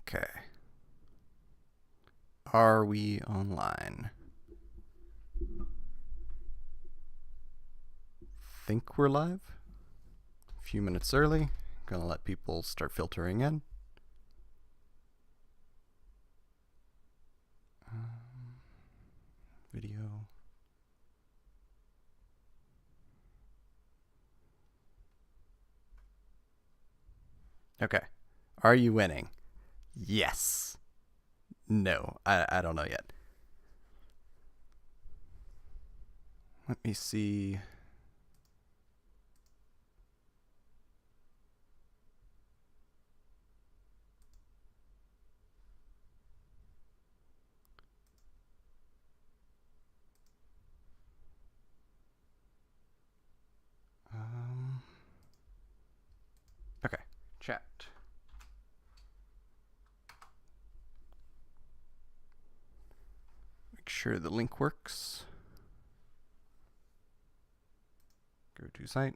Okay. Are we online? Think we're live. A few minutes early. Gonna let people start filtering in. Video. Okay. Are you winning? Yes. No, I don't know yet. Let me see. Okay, chat. Make sure the link works. Go to site.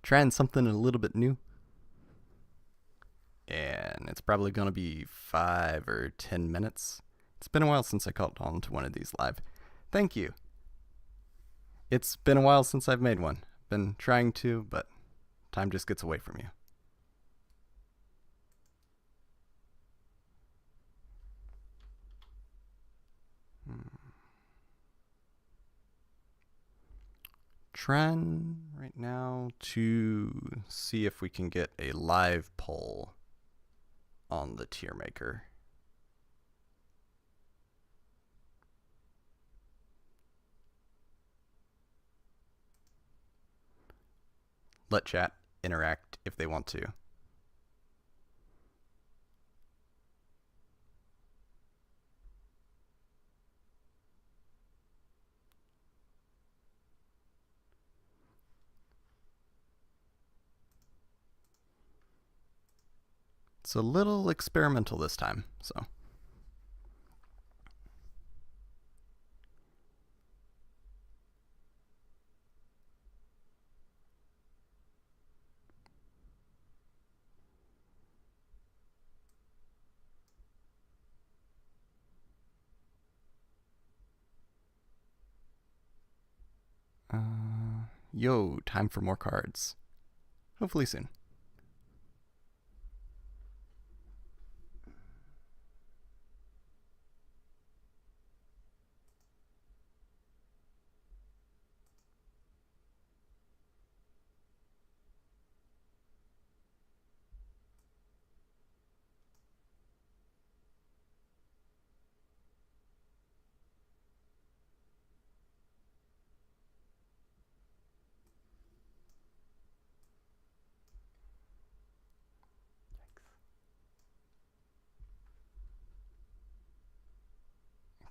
Trying something a little bit new. And it's probably going to be 5 or 10 minutes. It's been a while since I caught on to one of these live. Thank you. It's been a while since I've made one. Been trying to, but time just gets away from you. Trying right now to see if we can get a live poll on the tier maker. Let chat interact if they want to. It's a little experimental this time, so. Yo, time for more cards. Hopefully soon.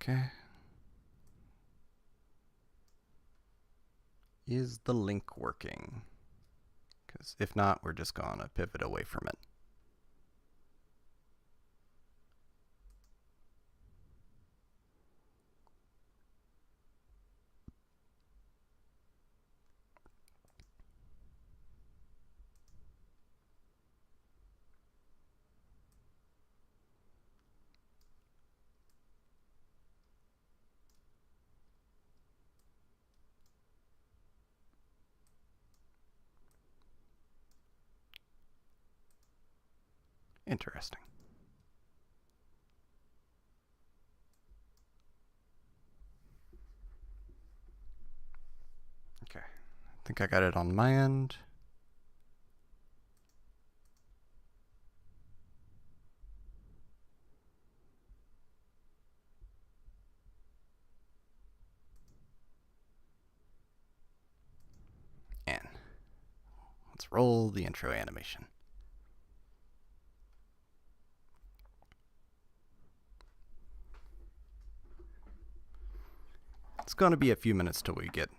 Okay. Is the link working? Because if not, we're just gonna pivot away from it. Interesting. Okay, I think I got it on my end. And let's roll the intro animation. It's going to be a few minutes till we get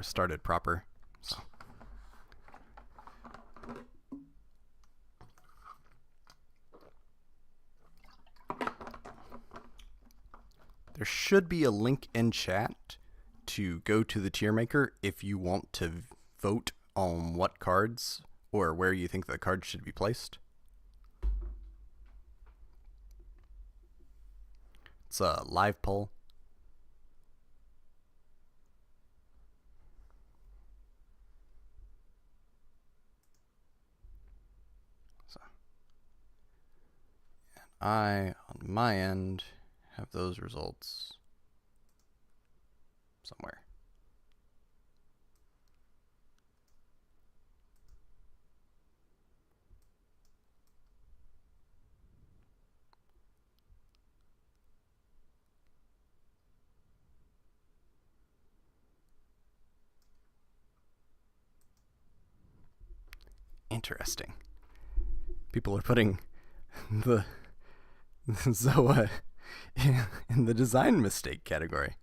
started proper. So. There should be a link in chat to go to the tier maker if you want to vote on what cards or where you think the cards should be placed. It's a live poll. So, and I, on my end, have those results somewhere. Interesting. People are putting the Zoa in the design mistake category.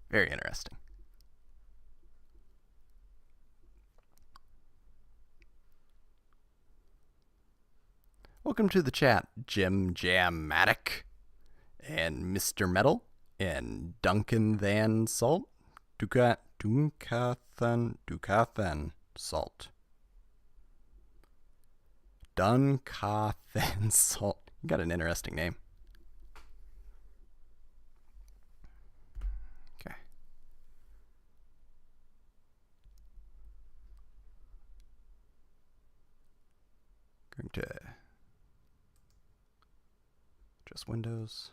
Very interesting. Welcome to the chat, Jim Jammatic, and Mr. Metal, and Duncan Than Salt, Dunkathan Salt. Dunkathan Salt. You got an interesting name. Okay. Going to adjust windows.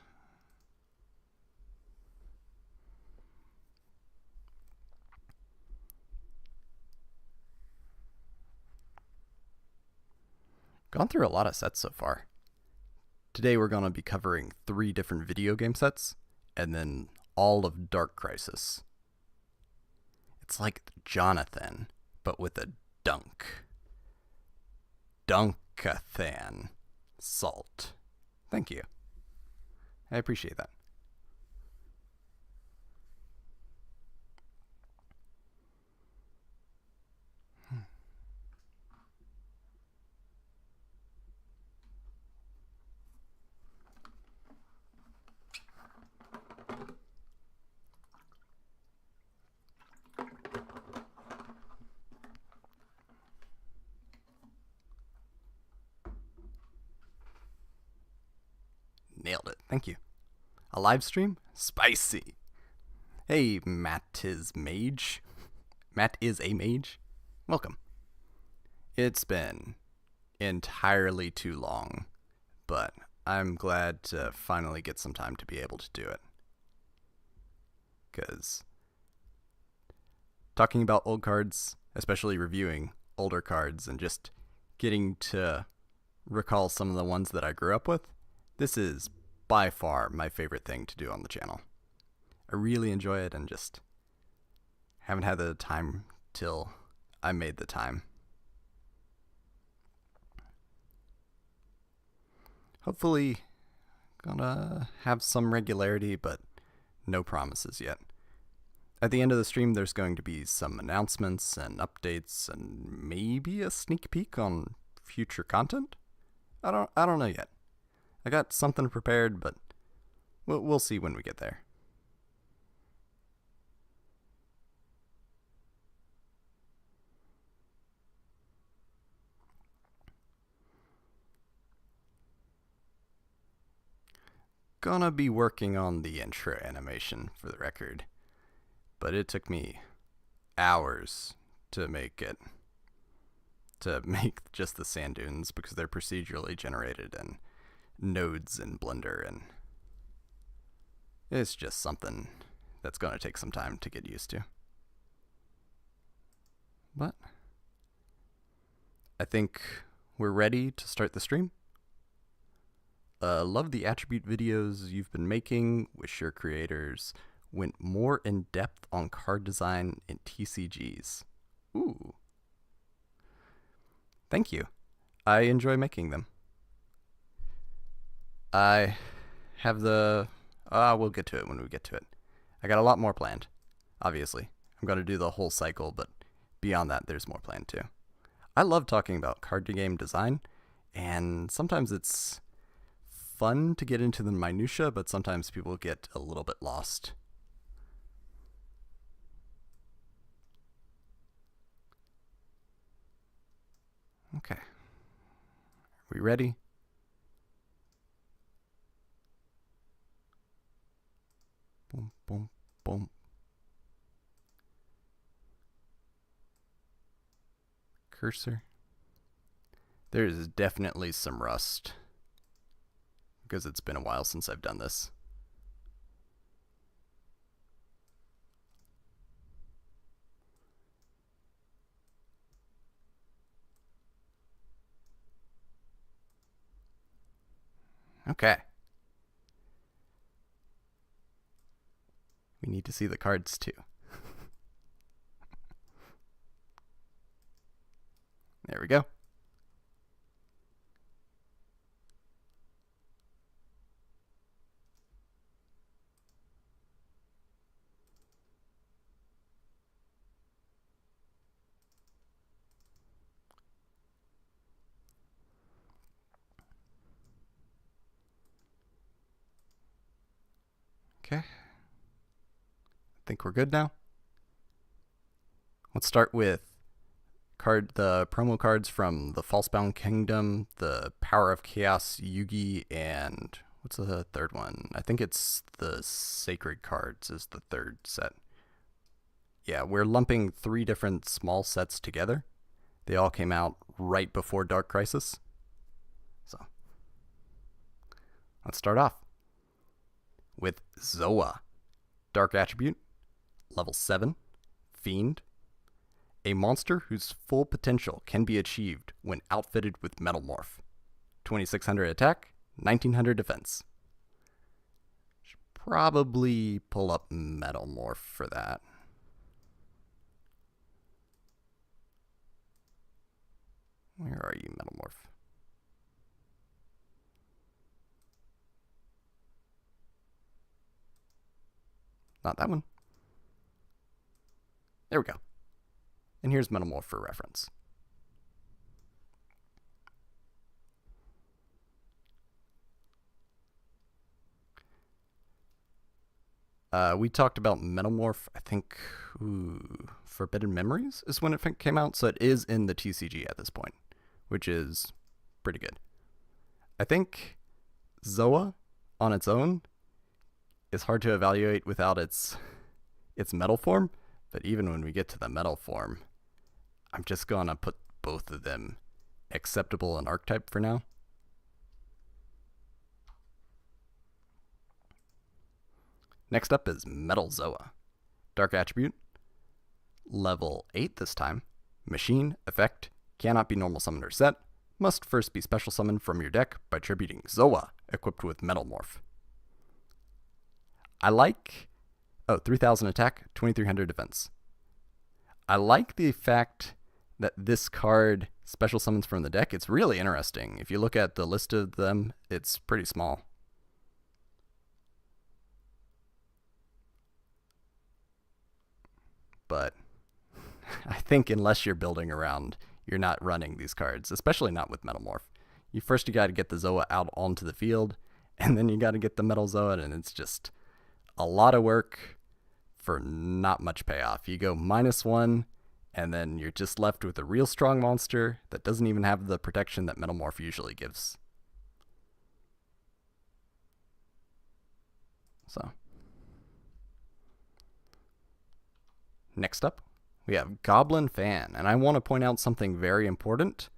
Gone through a lot of sets so far. Today we're going to be covering 3 different video game sets, and then all of Dark Crisis. It's like Jonathan, but with a dunk. Dunkathan Salt. Thank you. I appreciate that. Nailed it. Thank you. A live stream? Spicy. Hey, Matt is Mage. Matt is a Mage. Welcome. It's been entirely too long, but I'm glad to finally get some time to be able to do it. Because talking about old cards, especially reviewing older cards and just getting to recall some of the ones that I grew up with, this is by far my favorite thing to do on the channel. I really enjoy it and just haven't had the time till I made the time. Hopefully gonna have some regularity, but no promises yet. At the end of the stream there's going to be some announcements and updates and maybe a sneak peek on future content? I don't know yet. I got something prepared, but we'll see when we get there. Gonna be working on the intro animation for the record, but it took me hours to make it. To make just the sand dunes because they're procedurally generated and nodes in Blender, and it's just something that's going to take some time to get used to. But I think we're ready to start the stream. Love the attribute videos you've been making. Wish your creators went more in depth on card design in TCGs. Ooh. Thank you. I enjoy making them. I have the... we'll get to it when we get to it. I got a lot more planned, obviously. I'm going to do the whole cycle, but beyond that, there's more planned too. I love talking about card game design, and sometimes it's fun to get into the minutia, but sometimes people get a little bit lost. Okay. Are we ready? Boom, boom, boom. Cursor. There's definitely some rust because it's been a while since I've done this. Okay. We need to see the cards too. There we go. Okay. I think we're good now. Let's start with the promo cards from the Falsebound Kingdom, the Power of Chaos Yugi, and what's the third one? I think it's the Sacred Cards is the third set. Yeah, we're lumping 3 different small sets together. They all came out right before Dark Crisis. So, let's start off with Zoa. Dark Attribute, level 7, Fiend. A monster whose full potential can be achieved when outfitted with Metalmorph. 2600 attack, 1900 defense. Should probably pull up Metalmorph for that. Where are you, Metalmorph? Not that one. There we go. And here's Metalmorph for reference. We talked about Metalmorph, I think, Forbidden Memories is when it came out, so it is in the TCG at this point, which is pretty good. I think Zoa on its own is hard to evaluate without its metal form, but even when we get to the metal form, I'm just going to put both of them acceptable in archetype for now. Next up is Metal Zoa. Dark Attribute, level 8 this time. Machine, effect, cannot be normal summoned or set. Must first be special summoned from your deck by tributing Zoa, equipped with Metalmorph. I like... 3000 attack, 2300 defense. I like the fact that this card special summons from the deck. It's really interesting. If you look at the list of them, it's pretty small. But I think unless you're building around, you're not running these cards, especially not with Metalmorph. You got to get the Zoa out onto the field, and then you got to get the Metal Zoa, and it's just a lot of work for not much payoff. You go -1, and then you're just left with a real strong monster that doesn't even have the protection that Metalmorph usually gives. So, next up, we have Goblin Fan, and I want to point out something very important.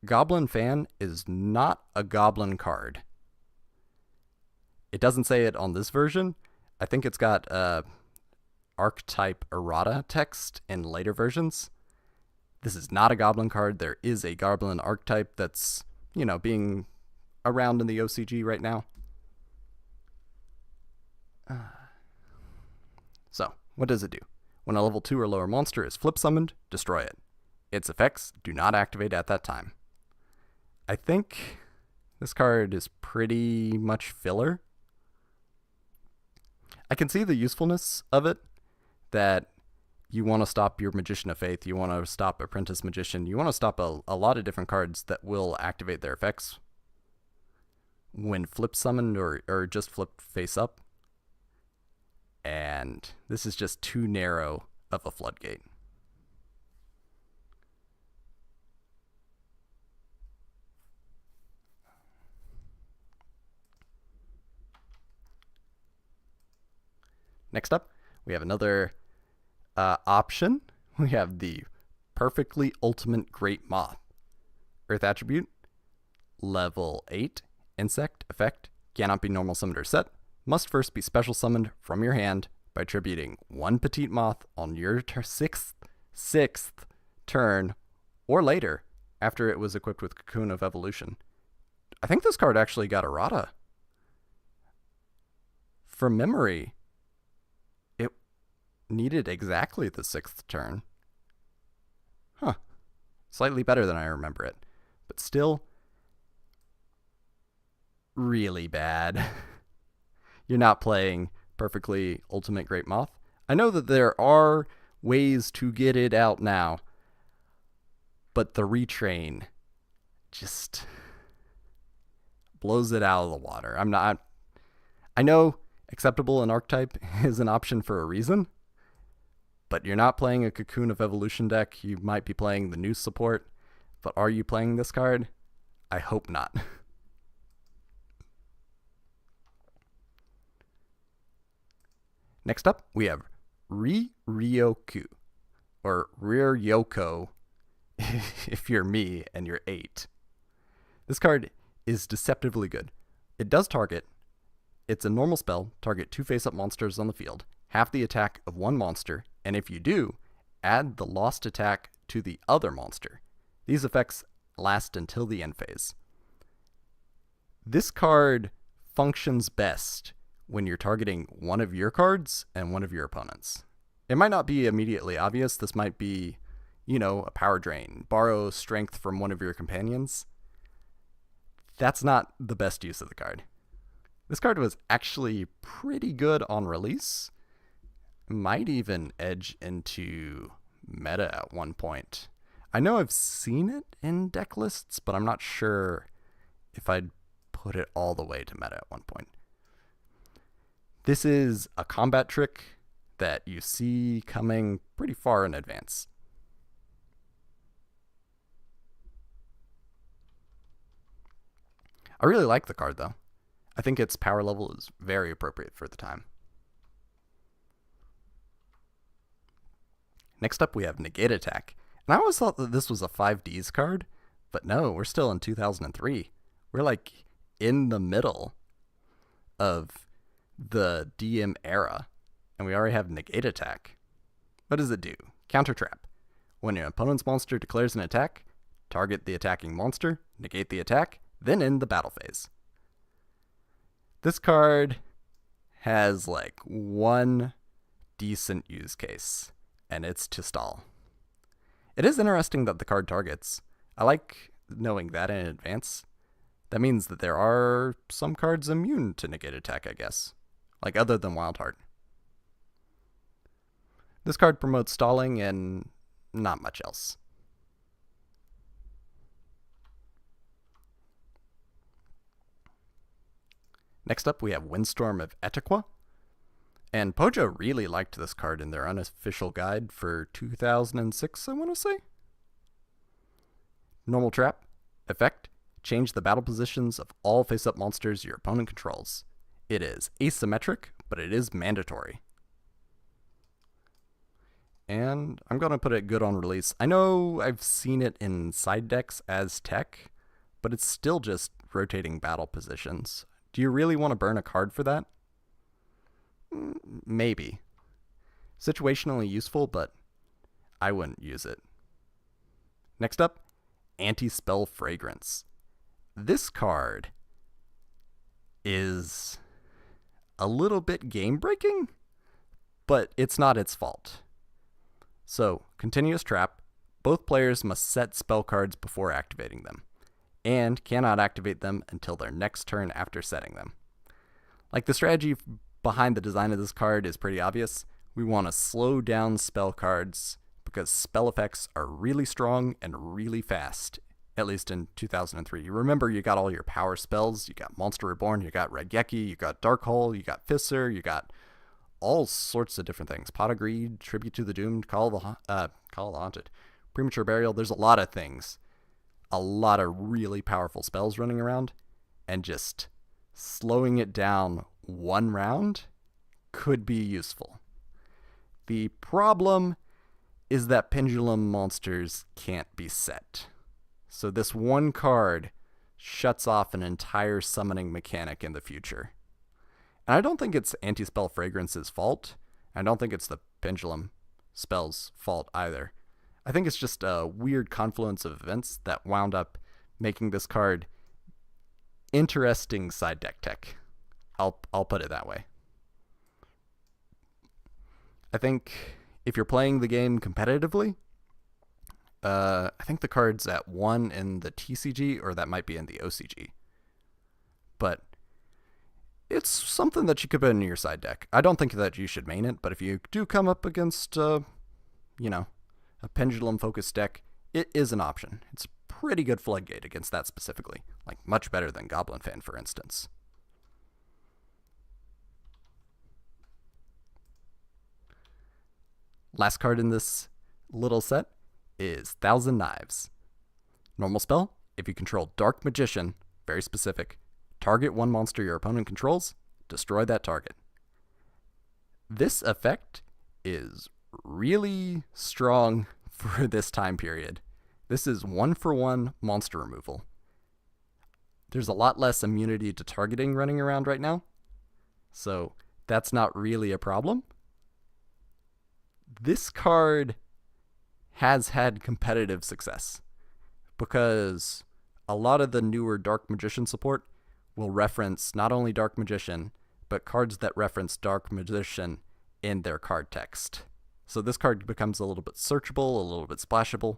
Goblin Fan is not a goblin card. It doesn't say it on this version. I think it's got archetype errata text in later versions. This is not a goblin card. There is a goblin archetype that's, being around in the OCG right now. So, what does it do? When a level 2 or lower monster is flip summoned, destroy it. Its effects do not activate at that time. I think this card is pretty much filler. I can see the usefulness of it, that you want to stop your Magician of Faith, you want to stop Apprentice Magician, you want to stop a lot of different cards that will activate their effects. when flip summoned or just flipped face up. And this is just too narrow of a floodgate. Next up, we have another option. We have the Perfectly Ultimate Great Moth. Earth attribute, level 8, insect, effect, cannot be normal summoned or set, must first be special summoned from your hand by attributing 1 petite moth on your sixth turn or later after it was equipped with Cocoon of Evolution. I think this card actually got errata. From memory, it needed exactly the 6th turn. Huh. Slightly better than I remember it, but still really bad. You're not playing Perfectly Ultimate Great Moth. I know that there are ways to get it out now, but the retrain just blows it out of the water. I know acceptable in archetype is an option for a reason, but you're not playing a Cocoon of Evolution deck. You might be playing the new support, but are you playing this card? I hope not. Next up, we have Ryoku, or Ryoko, if you're me and you're 8. This card is deceptively good. It does target. It's a normal spell, target 2 face-up monsters on the field, half the attack of one monster, and if you do, add the lost attack to the other monster. These effects last until the end phase. This card functions best when you're targeting one of your cards and one of your opponents. It might not be immediately obvious. This might be, a power drain. Borrow strength from one of your companions. That's not the best use of the card. This card was actually pretty good on release. Might even edge into meta at one point. I know I've seen it in deck lists, but I'm not sure if I'd put it all the way to meta at one point. This is a combat trick that you see coming pretty far in advance. I really like the card, though. I think its power level is very appropriate for the time. Next up, we have Negate Attack. And I always thought that this was a 5Ds card, but no, we're still in 2003. We're like in the middle of the DM era, and we already have Negate Attack. What does it do? Counter Trap. When your opponent's monster declares an attack, target the attacking monster, negate the attack, then end the battle phase. This card has like one decent use case, and it's to stall. It is interesting that the card targets. I like knowing that in advance. That means that there are some cards immune to Negate Attack, I guess. Like other than Wildheart. This card promotes stalling and not much else. Next up, we have Windstorm of Etaqua. And Pojo really liked this card in their unofficial guide for 2006, I want to say. Normal Trap. Effect. Change the battle positions of all face-up monsters your opponent controls. It is asymmetric, but it is mandatory. And I'm going to put it good on release. I know I've seen it in side decks as tech, but it's still just rotating battle positions. Do you really want to burn a card for that? Maybe. Situationally useful, but I wouldn't use it. Next up, AntiSpell Fragrance. This card is a little bit game-breaking, but it's not its fault. So, continuous trap. Both players must set spell cards before activating them, and cannot activate them until their next turn after setting them. Like, the strategy behind the design of this card is pretty obvious. We want to slow down spell cards because spell effects are really strong and really fast at least in 2003. You remember you got all your power spells. You got Monster Reborn, you got Red Yeki, you got Dark Hole, you got Fissure, you got all sorts of different things. Pot of Greed, Tribute to the Doomed, Call of the Haunted, Premature Burial. There's a lot of things. A lot of really powerful spells running around, and just slowing it down one round could be useful. The problem is that pendulum monsters can't be set. So this one card shuts off an entire summoning mechanic in the future. And I don't think it's AntiSpell Fragrance's fault. I don't think it's the pendulum spell's fault either. I think it's just a weird confluence of events that wound up making this card interesting side deck tech. I'll put it that way. I think if you're playing the game competitively, I think the card's at 1 in the TCG, or that might be in the OCG. But it's something that you could put in your side deck. I don't think that you should main it, but if you do come up against, a pendulum-focused deck, it is an option. It's a pretty good floodgate against that specifically. Like, much better than Goblin Fan, for instance. Last card in this little set is Thousand Knives. Normal spell, if you control Dark Magician, very specific, target one monster your opponent controls, destroy that target. This effect is really strong for this time period. This is 1-for-1 monster removal. There's a lot less immunity to targeting running around right now, so that's not really a problem. This card has had competitive success because a lot of the newer Dark Magician support will reference not only Dark Magician, but cards that reference Dark Magician in their card text. So this card becomes a little bit searchable, a little bit splashable.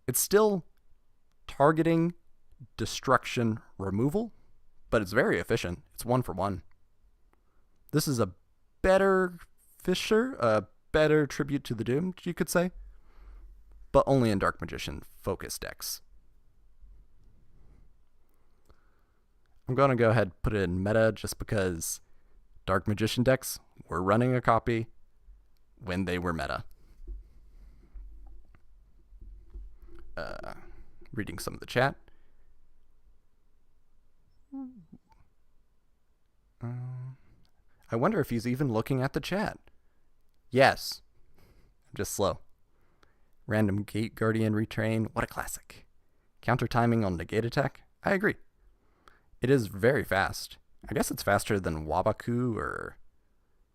It's still targeting destruction removal, but it's very efficient. It's 1-for-1. This is a better Fissure, a better Tribute to the Doomed, you could say, but only in Dark Magician focused decks. I'm going to go ahead and put it in meta just because Dark Magician decks were running a copy when they were meta. Reading some of the chat. I wonder if he's even looking at the chat. Yes. I'm just slow. Random Gate Guardian Retrain. What a classic. Counter timing on negate attack. I agree. It is very fast. I guess it's faster than Wabaku, or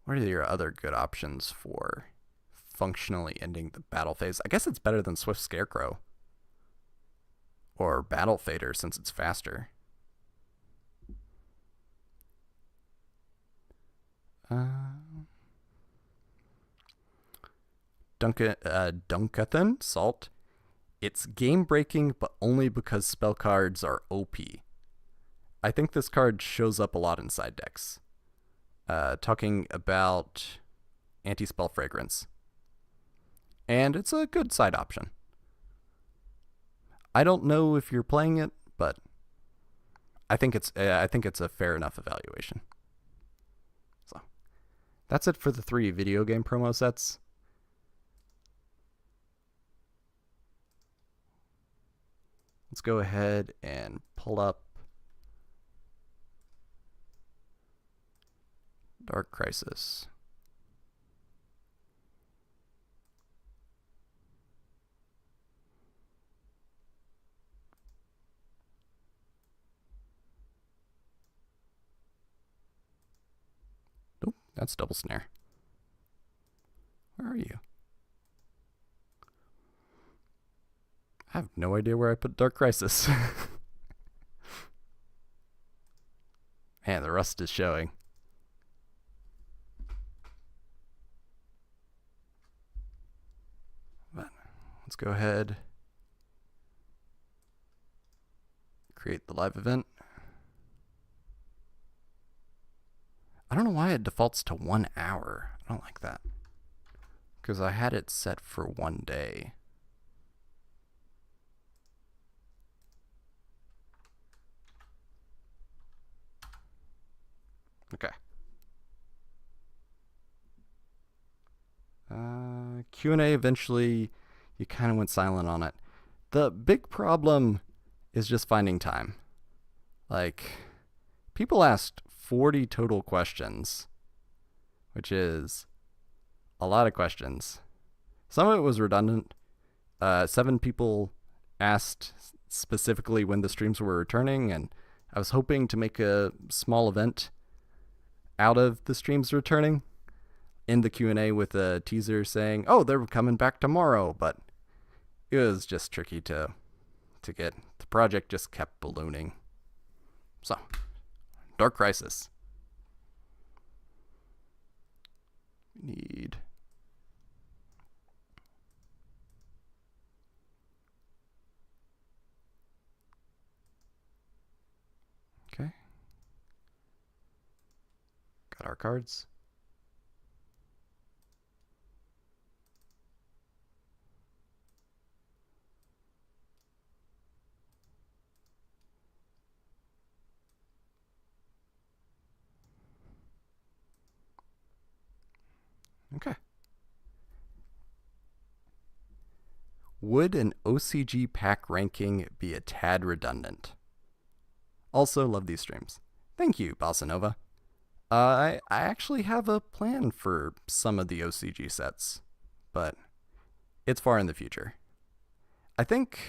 what are your other good options for functionally ending the battle phase? I guess it's better than Swift Scarecrow. Or Battle Fader, since it's faster. Dunkathan Salt. It's game breaking, but only because spell cards are OP. I think this card shows up a lot in side decks. Talking about AntiSpell Fragrance. And it's a good side option. I don't know if you're playing it, but I think it's a fair enough evaluation. So that's it for the 3 video game promo sets. Let's go ahead and pull up Dark Crisis. Nope, that's double snare. Where are you? I have no idea where I put Dark Crisis. Man, the rust is showing. But let's go ahead. Create the live event. I don't know why it defaults to 1 hour. I don't like that. Because I had it set for 1 day. Okay. Q&A, eventually you kind of went silent on it. The big problem is just finding time. Like, people asked 40 total questions, which is a lot of questions. Some of it was redundant. 7 people asked specifically when the streams were returning, and I was hoping to make a small event out of the streams returning in the Q&A with a teaser saying, oh, they're coming back tomorrow, but it was just tricky to get. The project just kept ballooning. So, Dark Crisis. We need... Okay. Got our cards. Okay. Would an OCG pack ranking be a tad redundant? Also love these streams. Thank you, Bossa Nova. I actually have a plan for some of the OCG sets, but it's far in the future. I think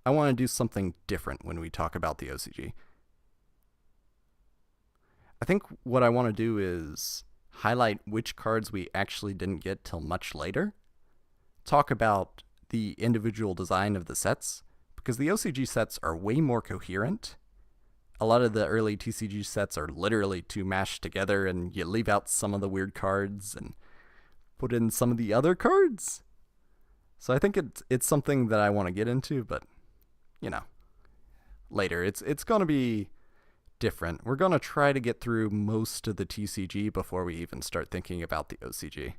I want to do something different when we talk about the OCG. I think what I want to do is highlight which cards we actually didn't get till much later, talk about the individual design of the sets, because the OCG sets are way more coherent. A lot of the early TCG sets are literally 2 mashed together, and you leave out some of the weird cards and put in some of the other cards. So I think it's something that I want to get into, but, you know, later. It's going to be different. We're going to try to get through most of the TCG before we even start thinking about the OCG.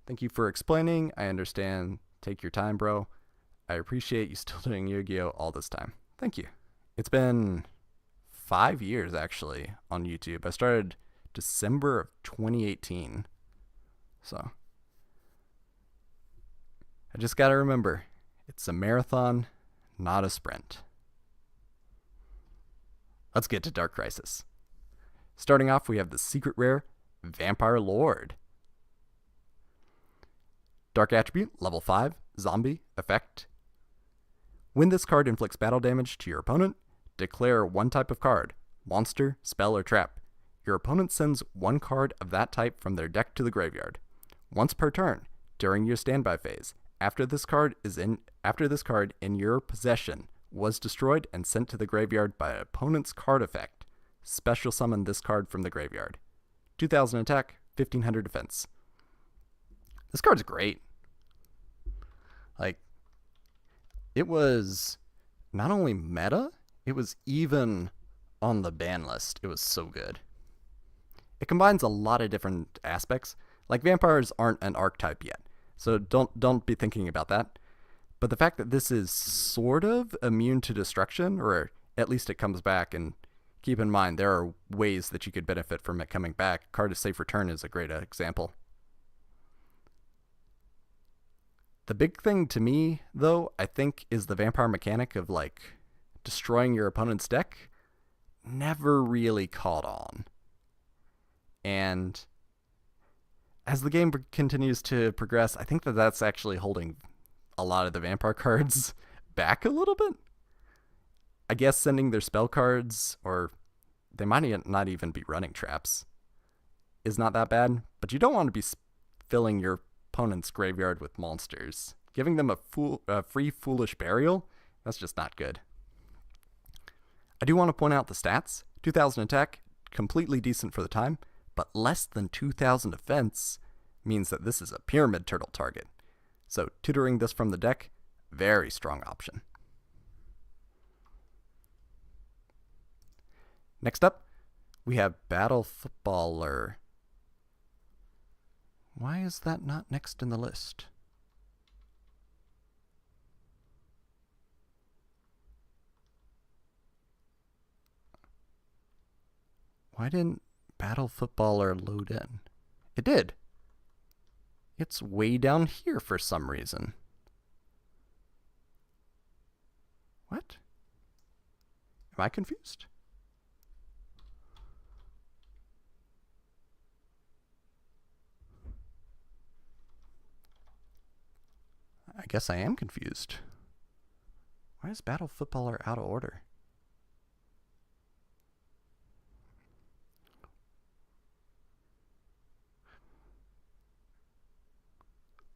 Thank you for explaining. I understand. Take your time, bro. I appreciate you still doing Yu-Gi-Oh! All this time. Thank you. It's been 5 years, actually, on YouTube. I started December of 2018. So, I just gotta remember, it's a marathon, not a sprint. Let's get to Dark Crisis. Starting off, we have the secret rare, Vampire Lord. Dark Attribute, level 5, Zombie, effect. When this card inflicts battle damage to your opponent, declare one type of card, monster, spell, or trap. Your opponent sends one card of that type from their deck to the graveyard. Once per turn, during your standby phase, after this card in your possession was destroyed and sent to the graveyard by an opponent's card effect, special summon this card from the graveyard. 2000 attack, 1500 defense. This card's great. Like, it was not only meta, it was even on the ban list. It was so good. It combines a lot of different aspects. Like, vampires aren't an archetype yet, so don't be thinking about that. But the fact that this is sort of immune to destruction, or at least it comes back, and keep in mind there are ways that you could benefit from it coming back. Card of Safe Return is a great example. The big thing to me, though, I think, is the vampire mechanic of, like, destroying your opponent's deck never really caught on. And as the game continues to progress, I think that that's actually holding a lot of the vampire cards back a little bit. I guess sending their spell cards, or they might not even be running traps, is not that bad, but you don't want to be filling your opponent's graveyard with monsters. Giving them a free Foolish Burial, that's just not good. I do want to point out the stats. 2000 attack, completely decent for the time, but less than 2000 defense means that this is a Pyramid Turtle target. So tutoring this from the deck, very strong option. Next up, we have Battle Footballer. Why is that not next in the list? Why didn't Battle Footballer load in? It did. It's way down here for some reason. What? Am I confused? I guess I am confused. Why is Battle Footballer out of order?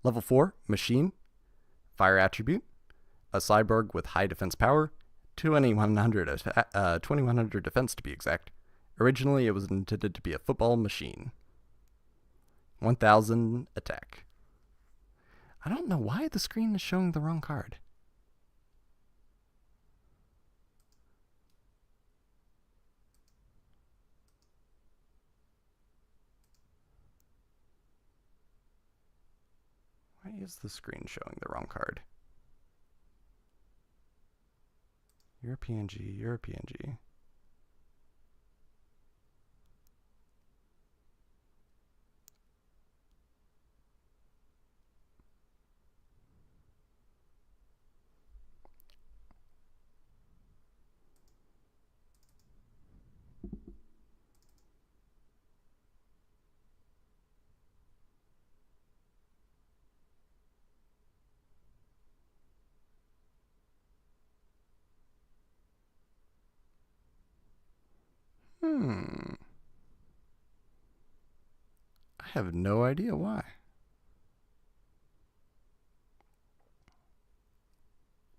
Level 4, Machine, Fire Attribute, a cyborg with high defense power, 2100 defense to be exact. Originally, it was intended to be a football machine. 1000 attack. I don't know why the screen is showing the wrong card. Why is the screen showing the wrong card? European G, European G. I have no idea why.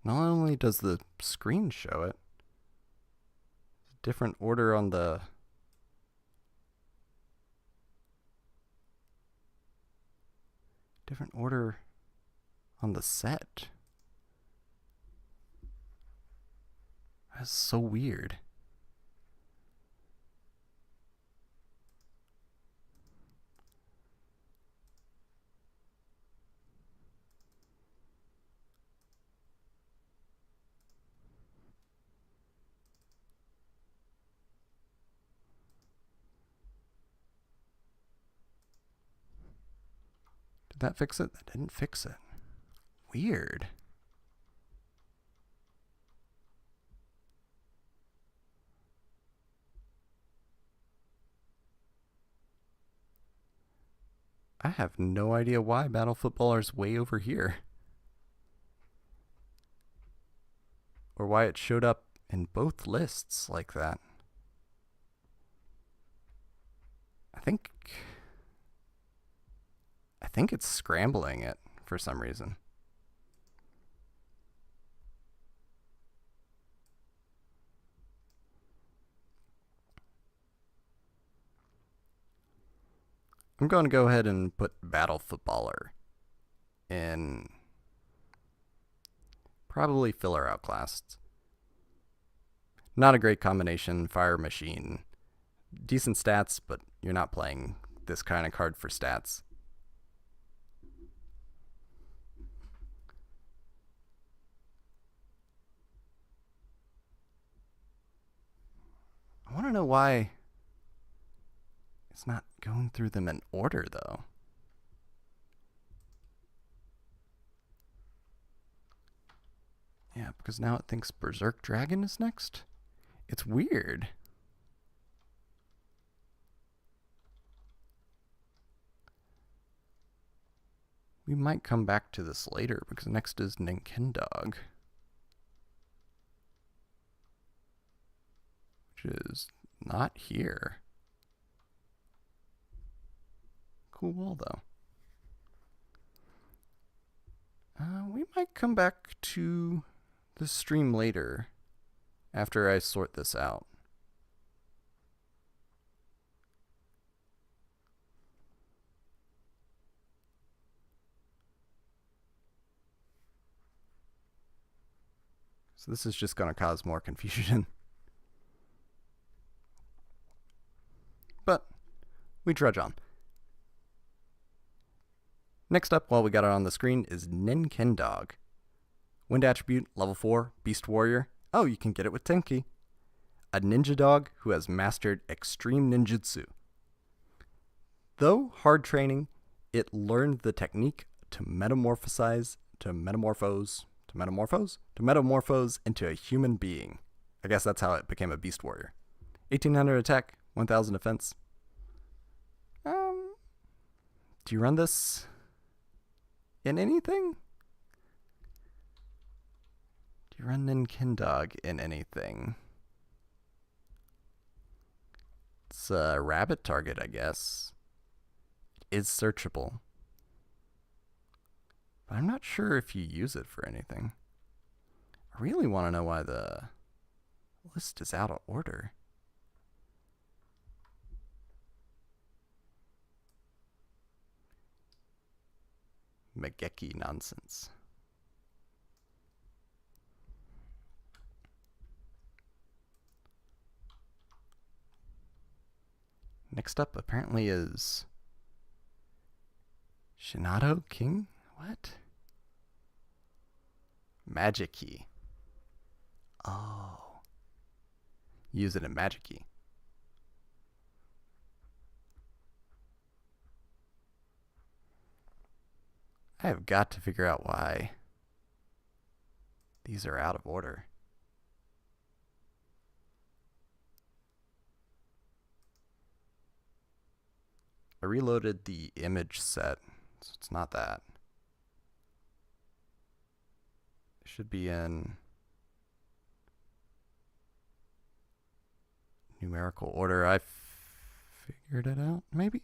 Not only does the screen show it, different order on the set. That's so weird. Did that fix it? That didn't fix it. Weird. I have no idea why Battle Footballer's way over here. Or why it showed up in both lists like that. I think it's scrambling it for some reason. I'm going to go ahead and put Battle Footballer in probably filler outclassed. Not a great combination, Fire Machine. Decent stats, but you're not playing this kind of card for stats. I want to know why it's not going through them in order, though. Yeah, because now it thinks Berserk Dragon is next. It's weird. We might come back to this later, because next is Ninkendog, which is not here. Cool wall, though. We might come back to the stream later, after I sort this out. So this is just going to cause more confusion. But we trudge on. Next up, while we got it on the screen, is Ninkendog. Wind attribute, level 4, Beast Warrior. Oh, you can get it with Tenki. a ninja dog who has mastered extreme ninjutsu. Though hard training, it learned the technique to metamorphose into a human being. I guess that's how it became a beast warrior. 1800 attack, 1000 defense. Do you run this in anything? Do you run Ninkindog in anything? It's a rabbit target, I guess. It is searchable. But I'm not sure if you use it for anything. I really want to know why the list is out of order. Mageki nonsense. Next up apparently is Shinado King? What? Magic Key. Oh. Use it in Magic Key. I have got to figure out why these are out of order. I reloaded the image set, so it's not that. It should be in numerical order. I figured it out, maybe?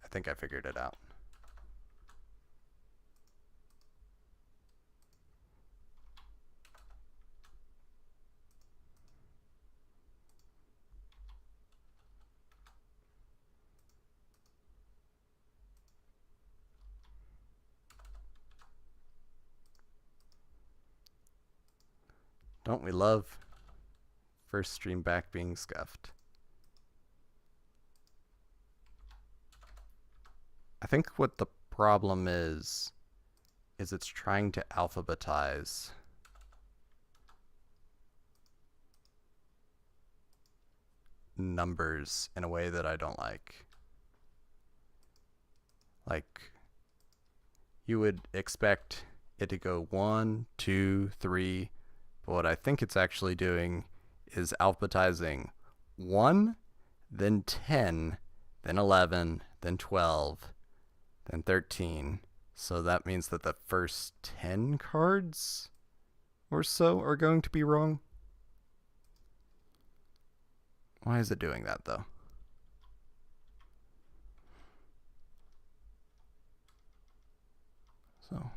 I think I figured it out. Don't we love first stream back being scuffed? I think what the problem is it's trying to alphabetize numbers in a way that I don't like. Like, you would expect it to go 1, 2, 3, but what I think it's actually doing is alphabetizing 1, then 10, then 11, then 12, then 13. So that means that the first 10 cards or so are going to be wrong. Why is it doing that, though? So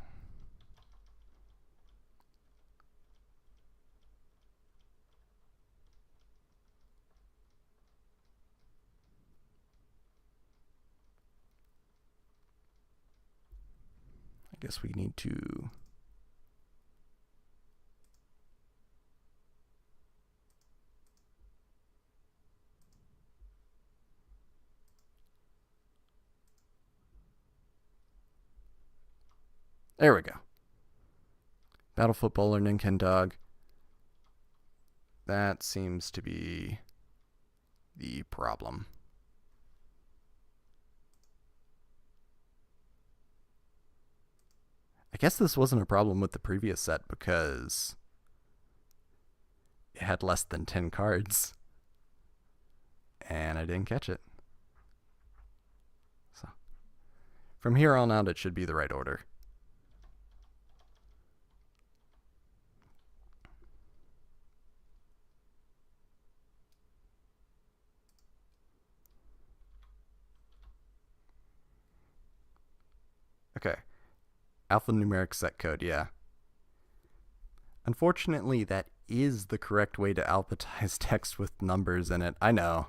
I guess we need to there we go. Battle Footballer, Ninkindog. That seems to be the problem. I guess this wasn't a problem with the previous set because it had less than 10 cards. And I didn't catch it. So from here on out, it should be the right order. Okay. Alphanumeric set code, yeah. Unfortunately, that is the correct way to alphabetize text with numbers in it. I know.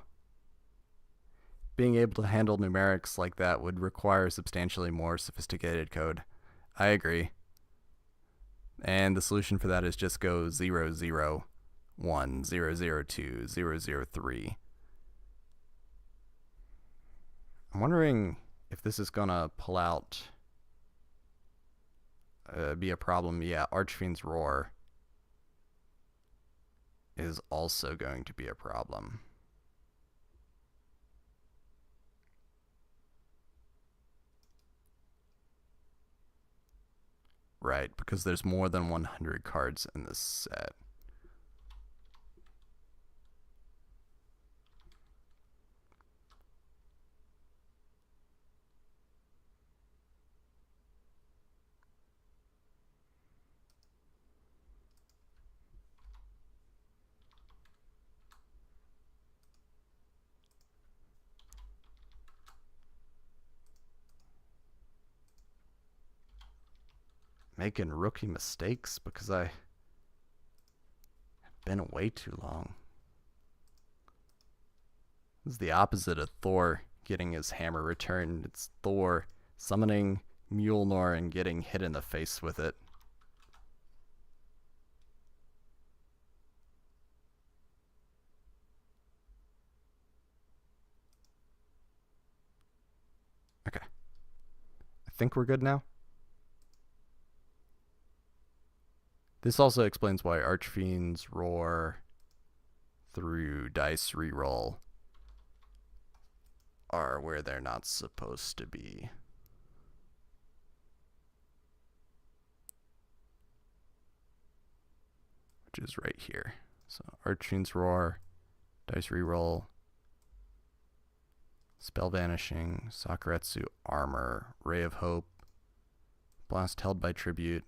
Being able to handle numerics like that would require substantially more sophisticated code. I agree. And the solution for that is just go 0, 0, 1, 0, 0, 2, 0, 0, 3. I'm wondering if this is gonna pull out be a problem. Yeah, Archfiend's Roar is also going to be a problem. Right, because there's more than 100 cards in this set. Making rookie mistakes because I have been away too long. This is the opposite of Thor getting his hammer returned. It's Thor summoning Mjolnir and getting hit in the face with it. Okay. I think we're good now. This also explains why Archfiend's Roar through dice reroll are where they're not supposed to be. Which is right here. So Archfiend's Roar, dice reroll, Spell Vanishing, Sakuretsu Armor, Ray of Hope, Blast Held by Tribute,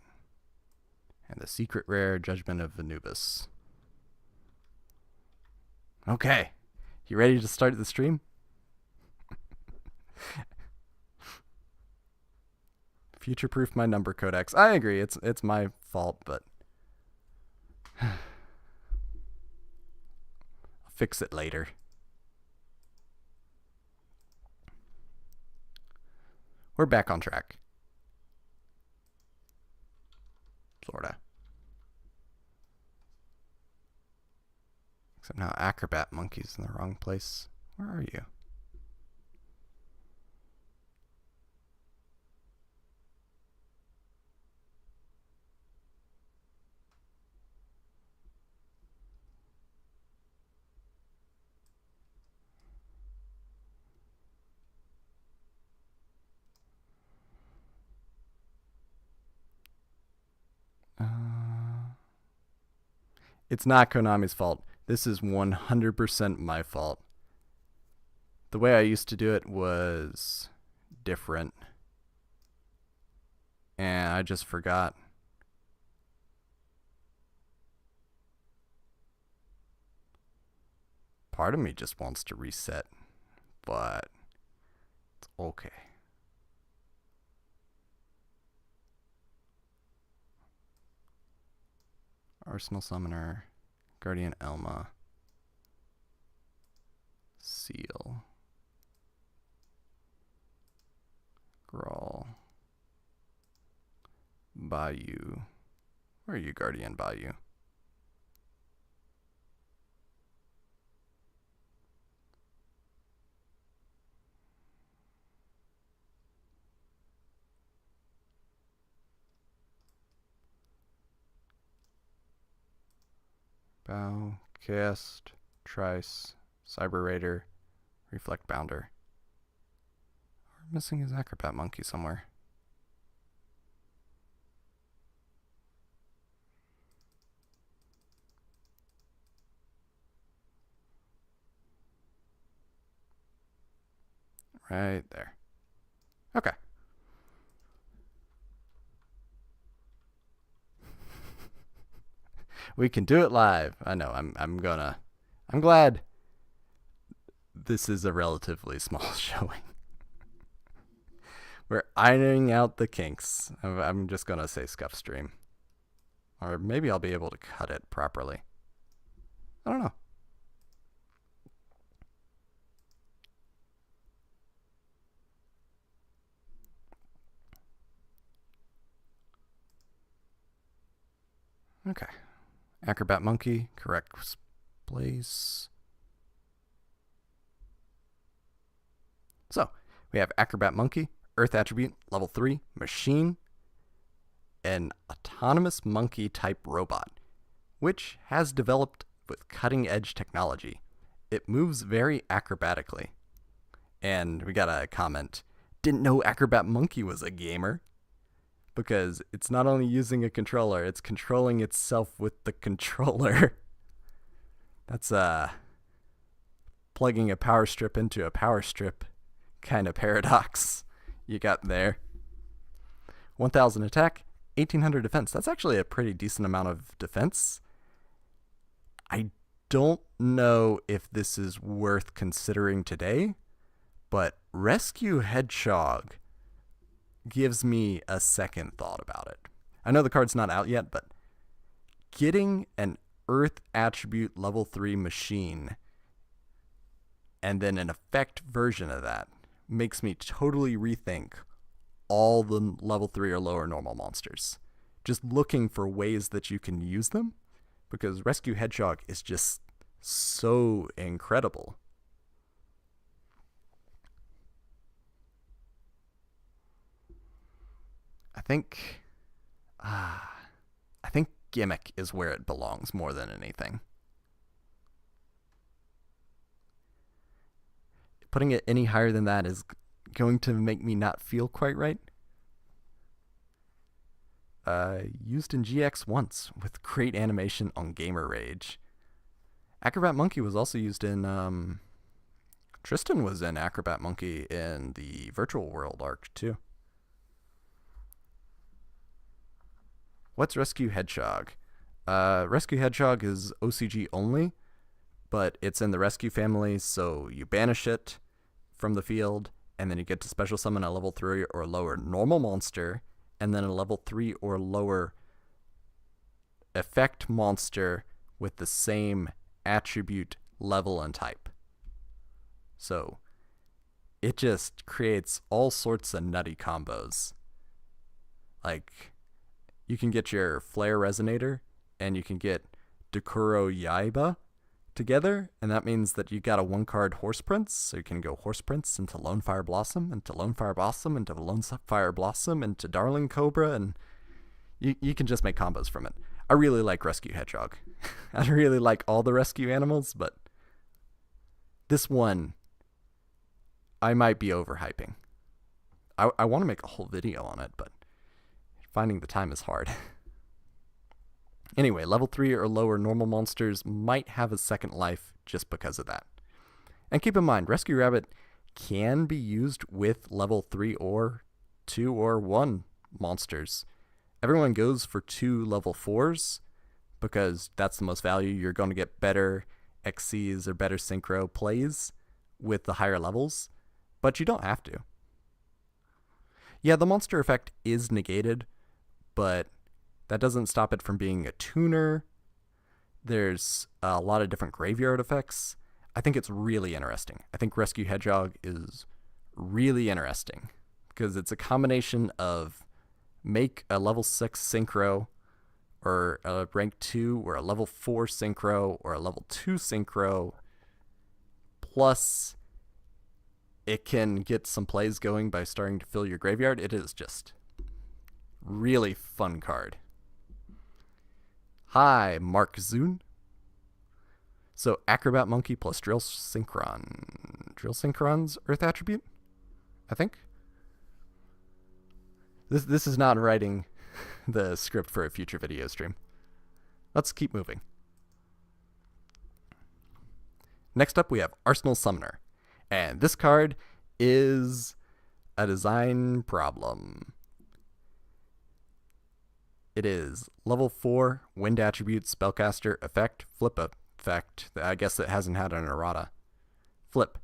and the secret rare Judgment of Anubis. Okay, you ready to start the stream? Future-proof my number codex. I agree, it's my fault, but I'll fix it later. We're back on track. Sorta. Except now Acrobat Monkey's in the wrong place. Where are you? It's not Konami's fault. This is 100% my fault. The way I used to do it was different. And I just forgot. Part of me just wants to reset, but it's okay. Arsenal Summoner, Guardian Elma, Seal, Grawl, Bayou. Where are you, Guardian Bayou? Bow, Cast, Trice, Cyber Raider, Reflect Bounder. We're missing his Acrobat Monkey somewhere. Right there. Okay. We can do it live. I know. I'm glad this is a relatively small showing. We're ironing out the kinks. I'm just gonna say Scuffed stream. Or maybe I'll be able to cut it properly. I don't know. Okay. Acrobat Monkey, correct place. So, we have Acrobat Monkey, Earth Attribute, level 3, Machine. an autonomous monkey type robot, which has developed with cutting-edge technology. It moves very acrobatically. And we got a comment, didn't know Acrobat Monkey was a gamer. Because it's not only using a controller, it's controlling itself with the controller. That's plugging a power strip into a power strip kind of paradox you got there. 1000 attack, 1800 defense. That's actually a pretty decent amount of defense. I don't know if this is worth considering today, but Rescue Hedgehog gives me a second thought about it. I know the card's not out yet, but getting an Earth attribute level 3 machine and then an effect version of that makes me totally rethink all the level 3 or lower normal monsters. Just looking for ways that you can use them, because Rescue Hedgehog is just so incredible. I think Gimmick is where it belongs more than anything. Putting it any higher than that is going to make me not feel quite right. Used in GX once with great animation on Gamer Rage. Acrobat Monkey was also used in Tristan was in Acrobat Monkey in the Virtual World arc too. What's Rescue Hedgehog? Rescue Hedgehog is OCG only, but it's in the Rescue family, so you banish it from the field, and then you get to special summon a level 3 or lower normal monster, and then a level 3 or lower effect monster with the same attribute, level, and type. So it just creates all sorts of nutty combos. Like, you can get your Flare Resonator, and you can get Dekuro Yaiba together, and that means that you got a 1-card Horse Prince, so you can go Horse Prince into Lone Fire Blossom, into Lone Fire Blossom, into Lone Fire Blossom, into Darling Cobra, and you can just make combos from it. I really like Rescue Hedgehog. I really like all the rescue animals, but this one, I might be overhyping. I want to make a whole video on it, but finding the time is hard. Anyway, level 3 or lower normal monsters might have a second life just because of that. And keep in mind, Rescue Rabbit can be used with level 3 or 2 or 1 monsters. Everyone goes for 2 level 4s because that's the most value. You're going to get better XCs or better synchro plays with the higher levels, but you don't have to. Yeah, the monster effect is negated, but that doesn't stop it from being a tuner. There's a lot of different graveyard effects. I think it's really interesting. I think Rescue Hedgehog is really interesting because it's a combination of make a level 6 synchro or a rank 2 or a level 4 synchro or a level 2 synchro, plus it can get some plays going by starting to fill your graveyard. It is just really fun card. Hi, Mark Zune. So Acrobat Monkey plus Drill Synchron. Drill Synchron's Earth attribute, I think. This is not writing the script for a future video stream. Let's keep moving. Next up, we have Arsenal Summoner. And this card is a design problem. It is level 4, Wind Attribute, Spellcaster, Effect, Flip Effect. I guess it hasn't had an errata. Flip.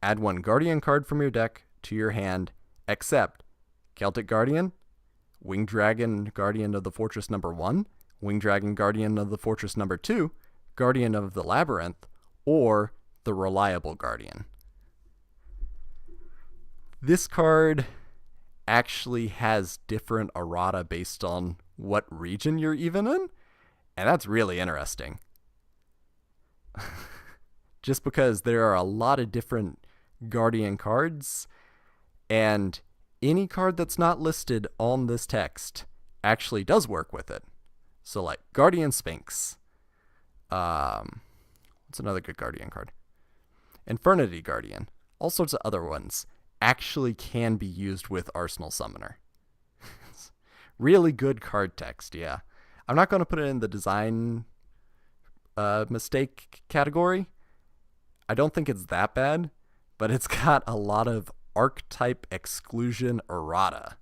Add 1 Guardian card from your deck to your hand, except Celtic Guardian, Winged Dragon Guardian of the Fortress number 1, Winged Dragon Guardian of the Fortress number 2, Guardian of the Labyrinth, or the Reliable Guardian. This card actually has different errata based on what region you're even in, and that's really interesting. Just because there are a lot of different Guardian cards, and any card that's not listed on this text actually does work with it. So like Guardian Sphinx. What's another good Guardian card? Infernity Guardian. All sorts of other ones actually can be used with Arsenal Summoner. Really good card text, yeah. I'm not going to put it in the design mistake category. I don't think it's that bad, but it's got a lot of archetype exclusion errata,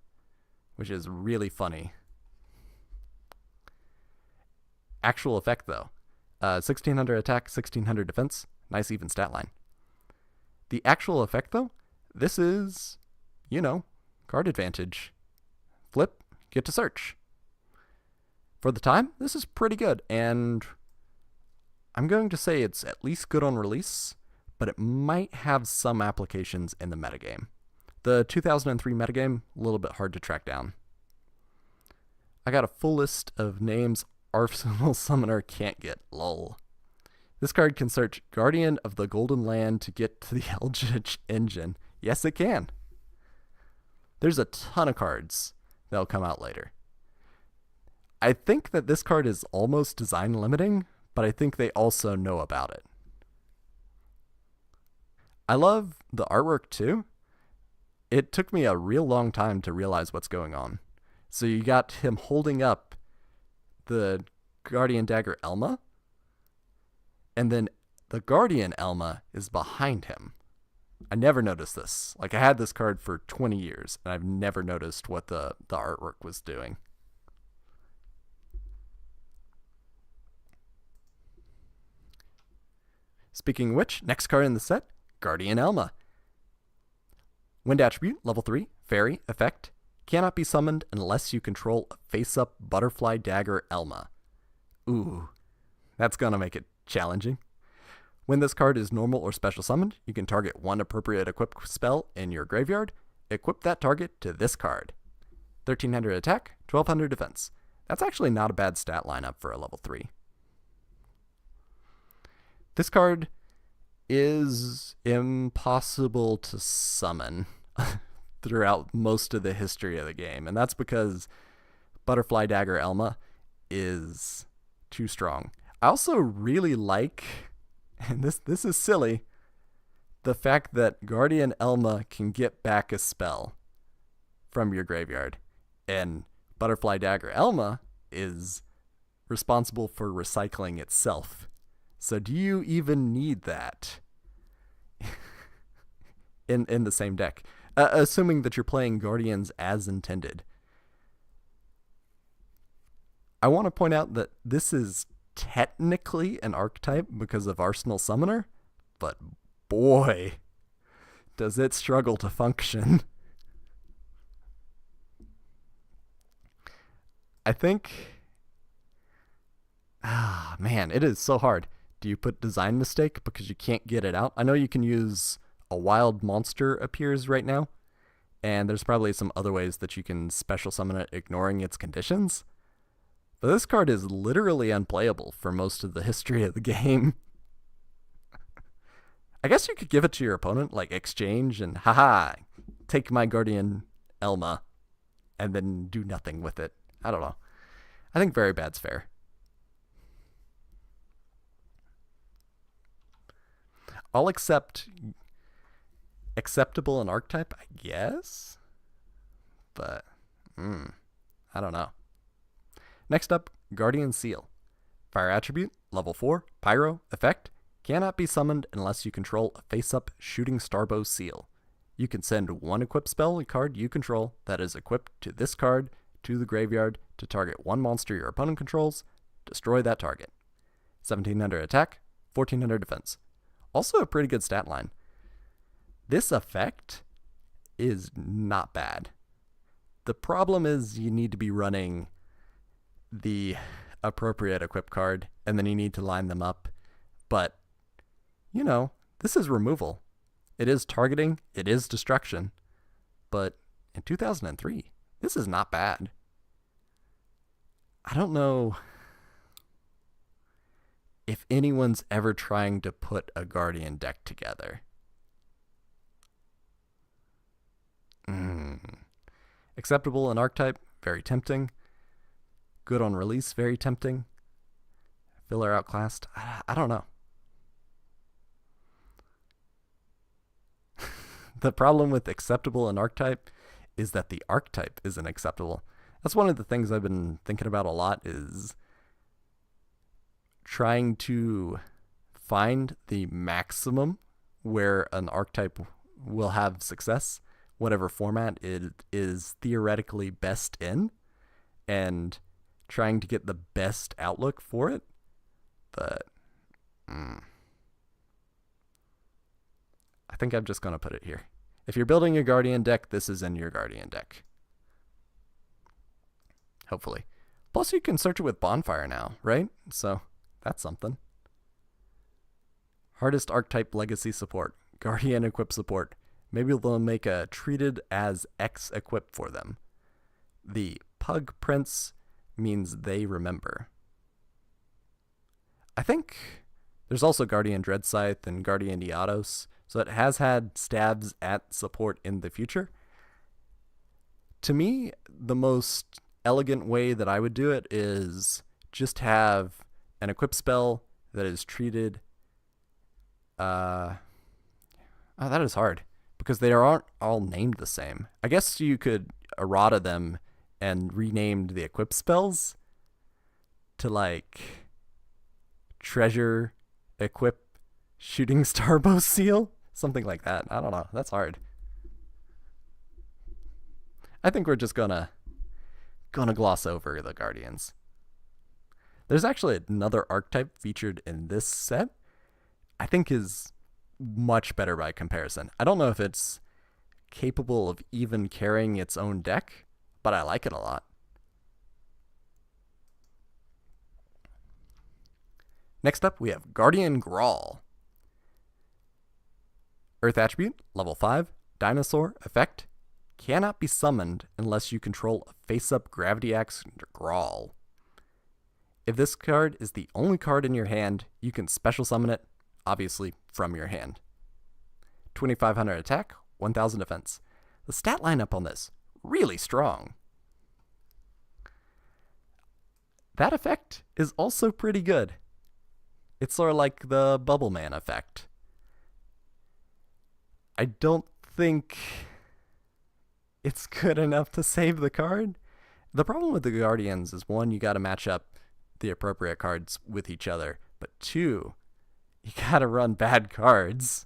which is really funny. Actual effect, though. 1600 attack, 1600 defense. Nice even stat line. The actual effect, though, this is, card advantage. Flip, get to search. For the time, this is pretty good, and I'm going to say it's at least good on release, but it might have some applications in the metagame. The 2003 metagame, a little bit hard to track down. I got a full list of names Arsenal Summoner can't get, lol. This card can search Guardian of the Golden Land to get to the Eldritch Engine. Yes, it can. There's a ton of cards that'll come out later. I think that this card is almost design limiting, but I think they also know about it. I love the artwork too. It took me a real long time to realize what's going on. So you got him holding up the Guardian Dagger Elma, and then the Guardian Elma is behind him. I never noticed this. Like, I had this card for 20 years, and I've never noticed what the artwork was doing. Speaking of which, next card in the set, Guardian Elma. Wind attribute, level 3, fairy, effect. Cannot be summoned unless you control a face-up butterfly dagger Elma. Ooh, that's gonna make it challenging. When this card is normal or special summoned, you can target one appropriate equipped spell in your graveyard. Equip that target to this card. 1300 attack, 1200 defense. That's actually not a bad stat lineup for a level 3. This card is impossible to summon throughout most of the history of the game, and that's because Butterfly Dagger Elma is too strong. I also really like, and this is silly, the fact that Guardian Elma can get back a spell from your graveyard, and Butterfly Dagger Elma is responsible for recycling itself. So do you even need that in the same deck? Assuming that you're playing Guardians as intended. I want to point out that this is technically an archetype because of Arsenal Summoner, but boy, does it struggle to function. I think... man, it is so hard. Do you put design mistake because you can't get it out? I know you can use a wild monster appears right now, and there's probably some other ways that you can special summon it ignoring its conditions. But this card is literally unplayable for most of the history of the game. I guess you could give it to your opponent, like exchange and haha, take my Guardian Elma, and then do nothing with it. I don't know. I think very bad's fair. I'll accept acceptable and archetype, I guess? But, I don't know. Next up, Guardian Seal. Fire attribute, level 4, pyro, effect. Cannot be summoned unless you control a face-up shooting starbow seal. You can send one equipped spell card you control that is equipped to this card to the graveyard to target one monster your opponent controls. Destroy that target. 1700 attack, 1400 defense. Also a pretty good stat line. This effect is not bad. The problem is you need to be running the appropriate equip card, and then you need to line them up. But, this is removal. It is targeting, it is destruction. But in 2003, this is not bad. I don't know if anyone's ever trying to put a Guardian deck together. Acceptable in archetype, very tempting. Good on release, very tempting. Filler outclassed. I don't know. The problem with acceptable and archetype is that the archetype isn't acceptable. That's one of the things I've been thinking about a lot, is trying to find the maximum where an archetype will have success, whatever format it is theoretically best in, and trying to get the best outlook for it. But I think I'm just going to put it here. If you're building a Guardian deck, this is in your Guardian deck. Hopefully. Plus, you can search it with Bonfire now, right? So, that's something. Hardest archetype legacy support. Guardian equip support. Maybe they'll make a treated as X equip for them. The Pug Prince means they remember. I think there's also Guardian Dreadscythe and Guardian Iados, so it has had stabs at support in the future. To me, the most elegant way that I would do it is just have an equip spell that is treated... that is hard, because they aren't all named the same. I guess you could errata them and renamed the equip spells to, like, Treasure Equip Shooting Starbow Seal, something like that. I don't know. That's hard. I think we're just gonna gloss over the Guardians. There's actually another archetype featured in this set I think is much better by comparison. I don't know if it's capable of even carrying its own deck, but I like it a lot. Next up, we have Guardian Grawl. Earth Attribute, level 5, Dinosaur, effect, cannot be summoned unless you control a face-up Gravity Axe Grawl. If this card is the only card in your hand, you can special summon it, obviously from your hand. 2500 attack, 1000 defense. The stat lineup on this, really strong. That effect is also pretty good. It's sort of like the Bubble Man effect. I don't think it's good enough to save the card. The problem with the Guardians is, one, you got to match up the appropriate cards with each other, but two, you got to run bad cards.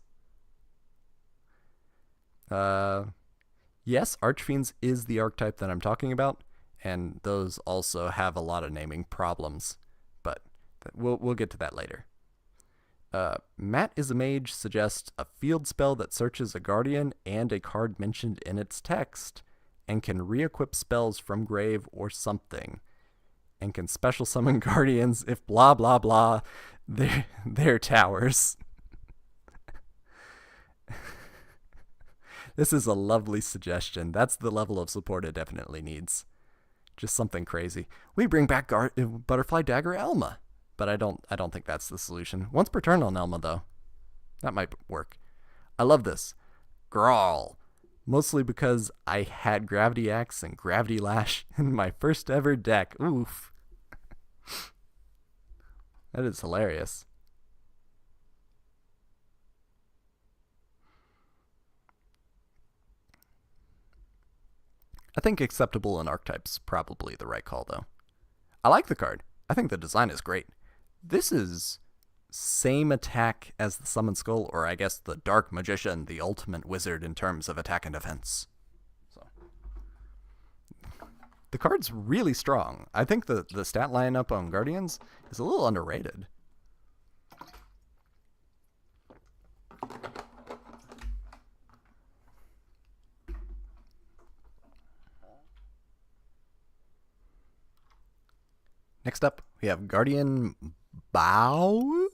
Yes, Archfiends is the archetype that I'm talking about, and those also have a lot of naming problems, but we'll get to that later. Matt is a Mage suggests a field spell that searches a Guardian and a card mentioned in its text, and can re-equip spells from grave or something, and can special summon Guardians if blah blah blah their towers. This is a lovely suggestion. That's the level of support it definitely needs. Just something crazy. We bring back Butterfly Dagger Elma, but I don't think that's the solution. Once per turn on Elma, though. That might work. I love this. Grawl. Mostly because I had Gravity Axe and Gravity Lash in my first ever deck. Oof. That is hilarious. I think acceptable in archetypes probably the right call, though. I like the card. I think the design is great. This is same attack as the Summon Skull, or I guess the Dark Magician, the ultimate wizard in terms of attack and defense. So the card's really strong. I think the stat lineup on Guardians is a little underrated. Next up, we have Guardian Bao.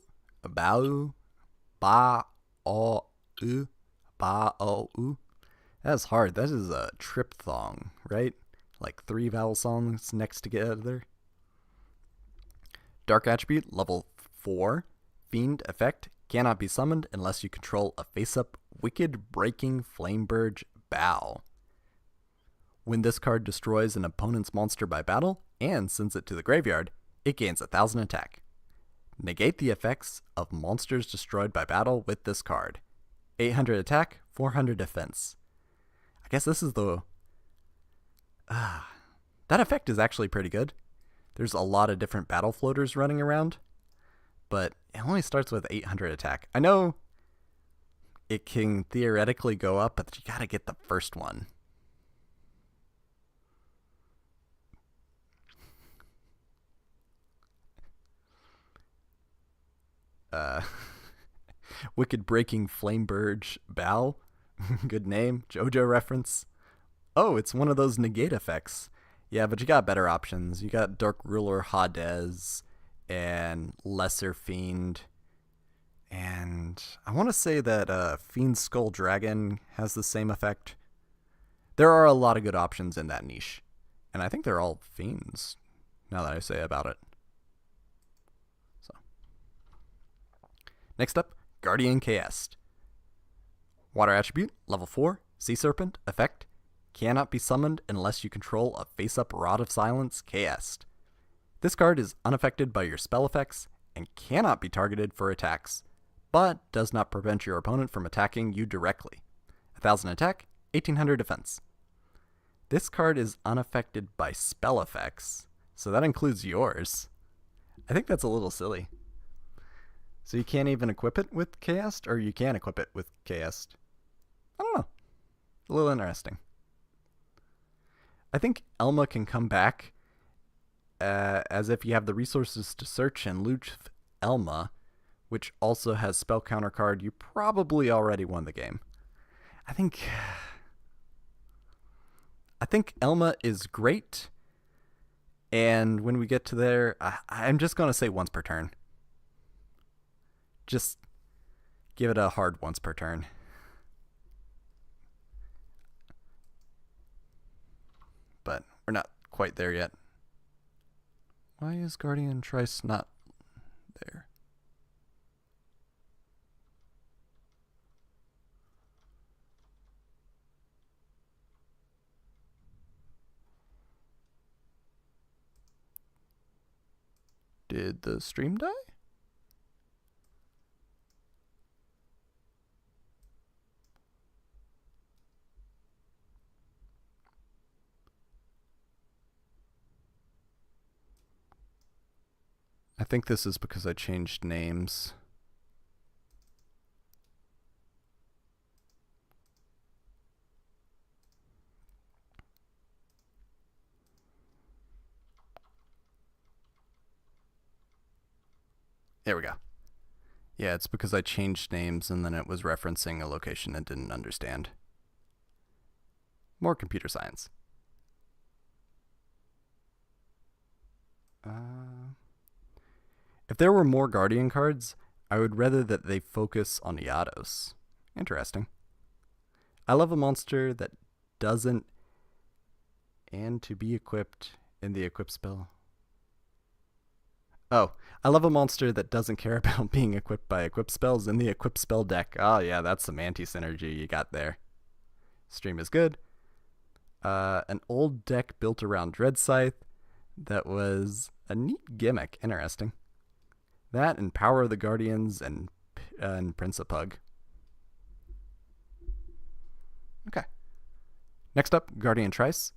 That's hard. That is a triphthong, right? Like 3 vowel songs next together. Dark Attribute, level 4. Fiend effect, cannot be summoned unless you control a face-up Wicked Breaking Flamebird Bow. When this card destroys an opponent's monster by battle and sends it to the graveyard, it gains 1000 attack. Negate the effects of monsters destroyed by battle with this card. 800 attack, 400 defense. I guess this is the... that effect is actually pretty good. There's a lot of different battle floaters running around, but it only starts with 800 attack. I know it can theoretically go up, but you gotta get the first one. Wicked Breaking Flameburge Bow. Good name. JoJo reference. Oh, it's one of those negate effects. Yeah, but you got better options. You got Dark Ruler Hades and Lesser Fiend. And I want to say that Fiend Skull Dragon has the same effect. There are a lot of good options in that niche. And I think they're all fiends, now that I say about it. So, next up, Guardian Chaos. Water attribute, level 4, Sea Serpent, effect. Cannot be summoned unless you control a face-up Rod of Silence Chaos. This card is unaffected by your spell effects and cannot be targeted for attacks, but does not prevent your opponent from attacking you directly. 1000 attack, 1800 defense. This card is unaffected by spell effects, so that includes yours. I think that's a little silly. So you can't even equip it with Chaos, or you can equip it with Chaos? I don't know. A little interesting. I think Elma can come back as if you have the resources to search and loot Elma, which also has spell counter card. You probably already won the game. I think Elma is great, and when we get to there, I'm just going to say once per turn. Just give it a hard once per turn. But we're not quite there yet. Why is Guardian Trice not there? Did the stream die? I think this is because I changed names. There we go. Yeah, it's because I changed names and then it was referencing a location and didn't understand. More computer science. If there were more Guardian cards, I would rather that they focus on Yados. Interesting. I love a monster that doesn't and to be equipped in the equip spell. Oh, I love a monster that doesn't care about being equipped by equip spells in the equip spell deck. Oh yeah, that's some anti-synergy you got there. Stream is good. An old deck built around Dread Scythe that was a neat gimmick. Interesting. That and Power of the Guardians and Prince of Pug. Okay. Next up, Guardian Trice.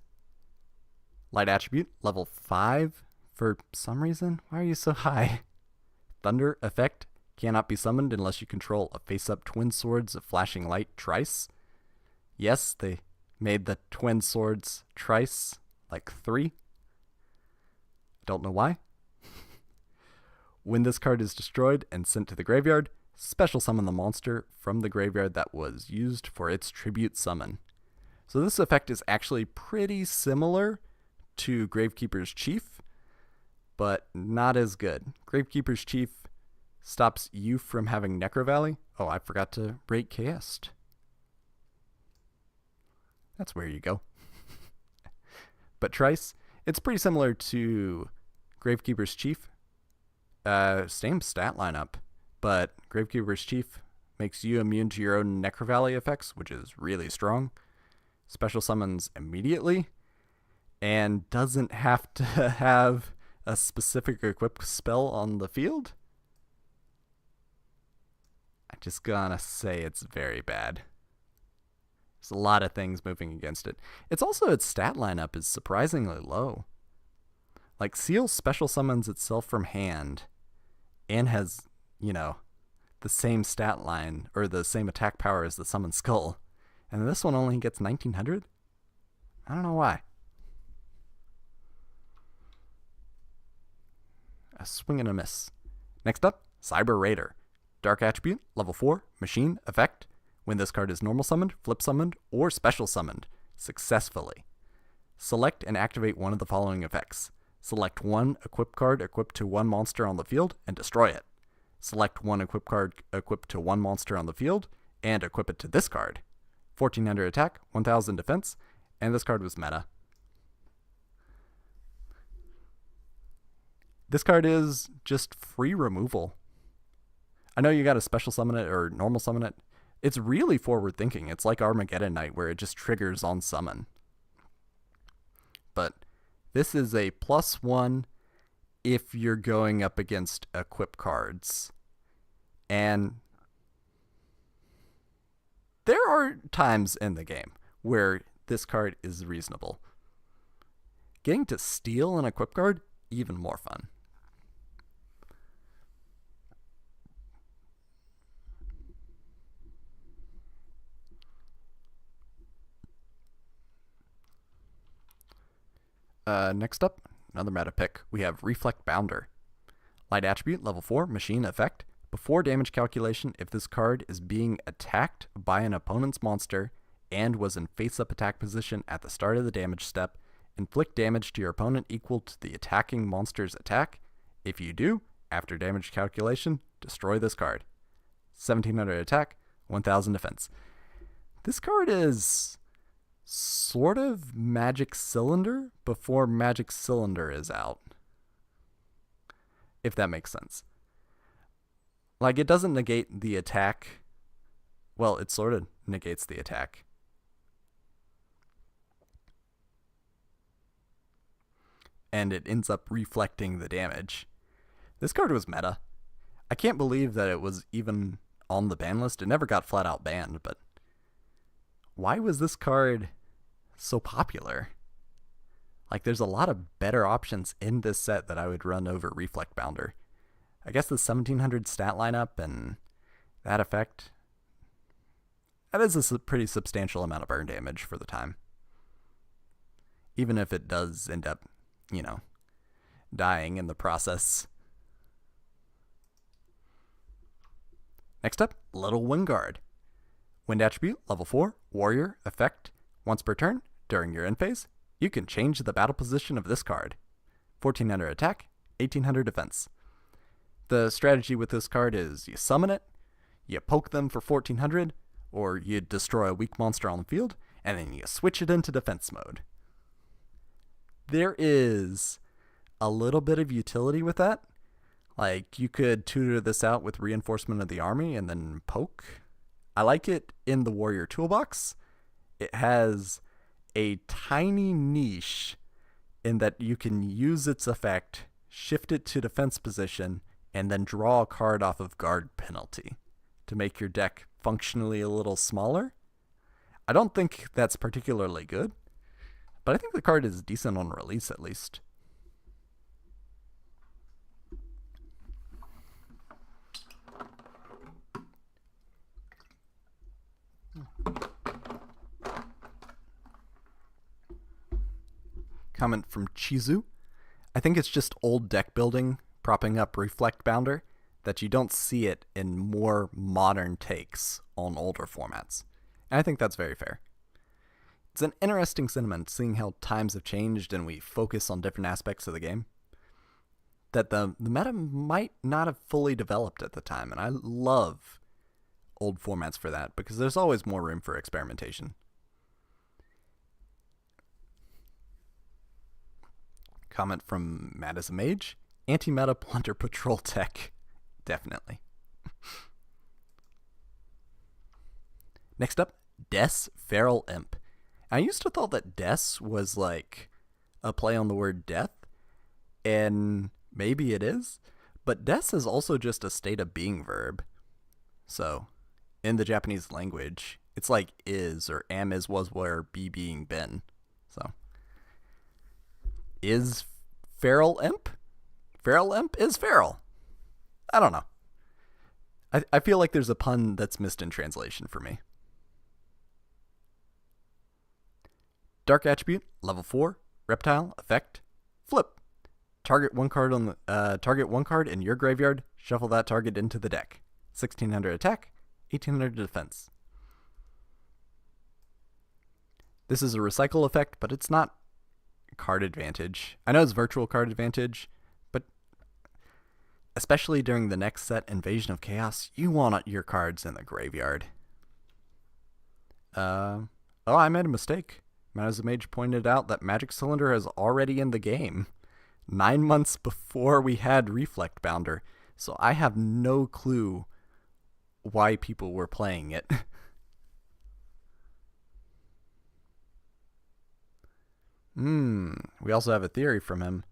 Light attribute, level 5. For some reason, why are you so high? Thunder effect, cannot be summoned unless you control a face-up Twin Swords of Flashing Light Trice. Yes, they made the Twin Swords Trice like 3. Don't know why. When this card is destroyed and sent to the graveyard, special summon the monster from the graveyard that was used for its tribute summon. So this effect is actually pretty similar to Gravekeeper's Chief, but not as good. Gravekeeper's Chief stops you from having Necro Valley. Oh, I forgot to rate Chaos. That's where you go. But Trice, it's pretty similar to Gravekeeper's Chief. Same stat lineup, but Gravekeeper's Chief makes you immune to your own Necro Valley effects, which is really strong. Special summons immediately, and doesn't have to have a specific equipped spell on the field. I'm just gonna say it's very bad. There's a lot of things moving against it. It's also its stat lineup is surprisingly low. Like, Seal special summons itself from hand and has, the same stat line or the same attack power as the Summon Skull. And this one only gets 1900? I don't know why. A swing and a miss. Next up, Cyber Raider. Dark Attribute, level 4, Machine, Effect. When this card is normal summoned, flip summoned, or special summoned successfully, select and activate one of the following effects. Select one equipped card equipped to one monster on the field and destroy it. Select one equipped card equipped to one monster on the field and equip it to this card. 1400 attack, 1000 defense, and this card was meta. This card is just free removal. I know you gotta special summon it or normal summon it. It's really forward thinking. It's like Armageddon Knight where it just triggers on summon. But this is a +1 if you're going up against equip cards. And there are times in the game where this card is reasonable. Getting to steal an equip card, even more fun. Next up, another meta pick. We have Reflect Bounder. Light Attribute, level 4, Machine, Effect. Before damage calculation, if this card is being attacked by an opponent's monster and was in face-up attack position at the start of the damage step, inflict damage to your opponent equal to the attacking monster's attack. If you do, after damage calculation, destroy this card. 1700 attack, 1000 defense. This card is sort of Magic Cylinder before Magic Cylinder is out. If that makes sense. Like, it doesn't negate the attack. Well, it sort of negates the attack. And it ends up reflecting the damage. This card was meta. I can't believe that it was even on the ban list. It never got flat out banned, but why was this card so popular? Like, there's a lot of better options in this set that I would run over Reflect Bounder. I guess the 1700 stat lineup and that effect, that is a pretty substantial amount of burn damage for the time. Even if it does end up, dying in the process. Next up, Little Wingguard. Wind Attribute, level 4, Warrior, Effect. Once per turn, during your end phase, you can change the battle position of this card. 1400 attack, 1800 defense. The strategy with this card is you summon it, you poke them for 1400, or you destroy a weak monster on the field, and then you switch it into defense mode. There is a little bit of utility with that. Like, you could tutor this out with Reinforcement of the Army and then poke. I like it in the Warrior Toolbox. It has a tiny niche in that you can use its effect, shift it to defense position, and then draw a card off of guard penalty to make your deck functionally a little smaller. I don't think that's particularly good, but I think the card is decent on release at least. Comment from Chizu. I think it's just old deck building propping up Reflect Bounder that you don't see it in more modern takes on older formats. And I think that's very fair. It's an interesting sentiment seeing how times have changed and we focus on different aspects of the game. That the meta might not have fully developed at the time, and I love old formats for that because there's always more room for experimentation. Comment from Matt as a Mage. Anti-meta Plunder Patrol tech. Definitely. Next up, Des Feral Imp. I used to thought that Des was like a play on the word death, and maybe it is, but des is also just a state of being verb. So, in the Japanese language, it's like is or am, is, was, were, be, being, been. So, is feral imp? Feral imp is feral. I don't know. I feel like there's a pun that's missed in translation for me. Dark attribute, level 4, reptile, effect, flip. Target one card in your graveyard, shuffle that target into the deck. 1600 attack, 1800 defense. This is a recycle effect, but it's not card advantage. I know it's virtual card advantage, but especially during the next set, Invasion of Chaos, you want your cards in the graveyard. Oh, I made a mistake. As the Mage pointed out that Magic Cylinder is already in the game 9 months before we had Reflect Bounder, so I have no clue why people were playing it. We also have a theory from him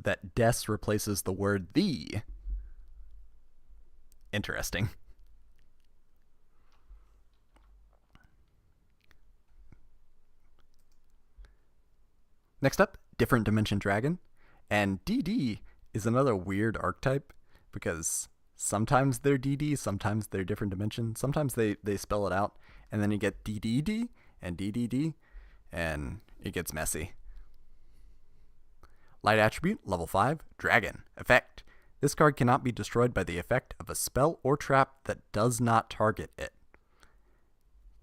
that des replaces the word the. Interesting. Next up, Different Dimension Dragon. And DD is another weird archetype because sometimes they're DD, sometimes they're different dimension, sometimes they spell it out, and then you get DDD and DDD, and it gets messy. Light attribute, level 5, Dragon. Effect. This card cannot be destroyed by the effect of a spell or trap that does not target it.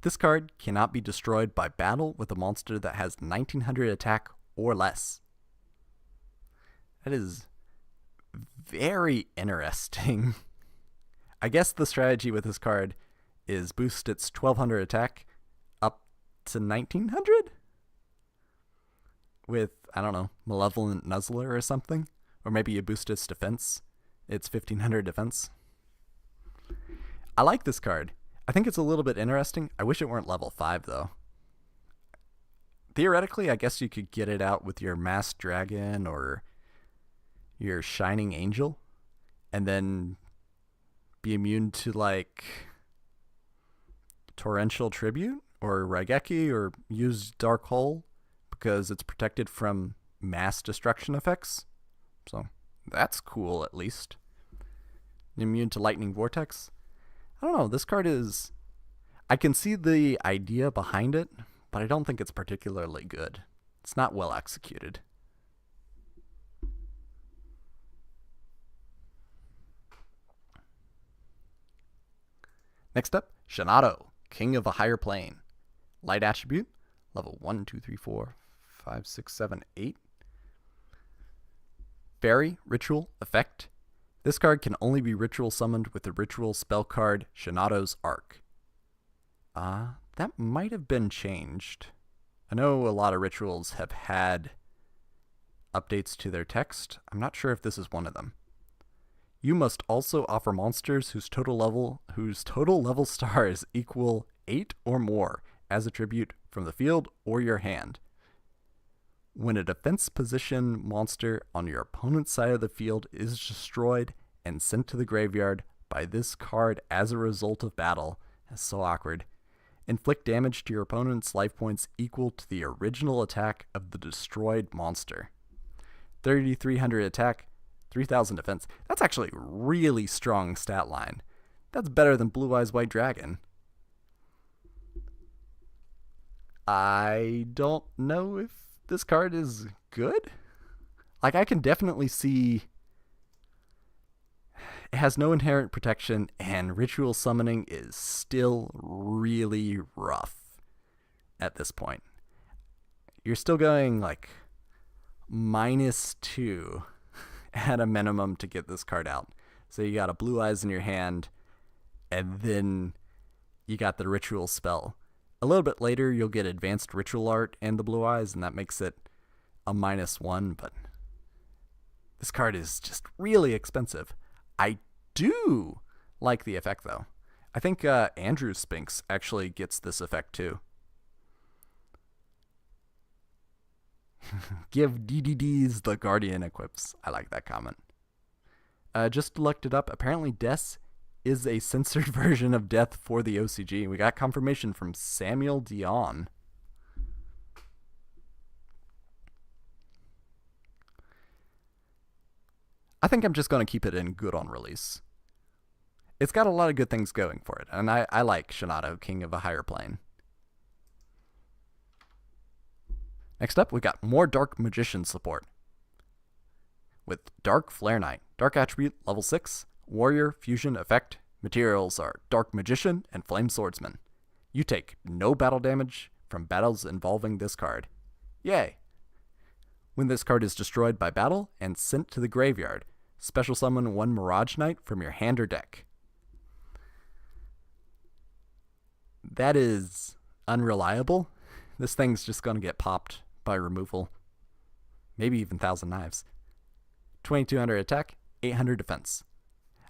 This card cannot be destroyed by battle with a monster that has 1900 attack or less. That is very interesting. I guess the strategy with this card is boost its 1200 attack up to 1900? With, I don't know, Malevolent Nuzzler or something? Or maybe you boost its defense. It's 1500 defense. I like this card. I think it's a little bit interesting. I wish it weren't level 5 though. Theoretically, I guess you could get it out with your Masked Dragon or your Shining Angel, and then be immune to like Torrential Tribute or Raigeki, or use Dark Hole because it's protected from mass destruction effects. So that's cool, at least. Immune to Lightning Vortex. I don't know, this card is... I can see the idea behind it, but I don't think it's particularly good. It's not well executed. Next up, Shinado, King of a Higher Plane. Light attribute, level 1, 2, 3, 4, 5, 6, 7, 8. Fairy, ritual, effect. This card can only be ritual summoned with the ritual spell card Shinado's Arc. That might have been changed. I know a lot of rituals have had updates to their text. I'm not sure if this is one of them. You must also offer monsters whose total level stars equal 8 or more as a tribute from the field or your hand. When a defense position monster on your opponent's side of the field is destroyed and sent to the graveyard by this card as a result of battle, that's so awkward. Inflict damage to your opponent's life points equal to the original attack of the destroyed monster. 3,300 attack, 3,000 defense. That's actually a really strong stat line. That's better than Blue Eyes White Dragon. I don't know if this card is good. Like, I can definitely see it has no inherent protection, and ritual summoning is still really rough at this point. You're still going like -2 at a minimum to get this card out. So you got a Blue Eyes in your hand, and then you got the ritual spell. A little bit later, you'll get advanced ritual art and the Blue Eyes, and that makes it a -1, but this card is just really expensive. I do like the effect, though. I think Andrew Spinks actually gets this effect, too. Give DDDs the Guardian equips. I like that comment. Just looked it up. Apparently Death is a censored version of Death for the OCG. We got confirmation from Samuel Dion. I think I'm just going to keep it in good on release. It's got a lot of good things going for it, and I like Shinado, King of a Higher Plane. Next up, we got more Dark Magician support. With Dark Flare Knight, Dark Attribute, level 6, Warrior, Fusion, Effect. Materials are Dark Magician and Flame Swordsman. You take no battle damage from battles involving this card. Yay! When this card is destroyed by battle and sent to the graveyard, special summon one Mirage Knight from your hand or deck. That is unreliable. This thing's just going to get popped by removal. Maybe even 1,000 Knives. 2200 attack, 800 defense.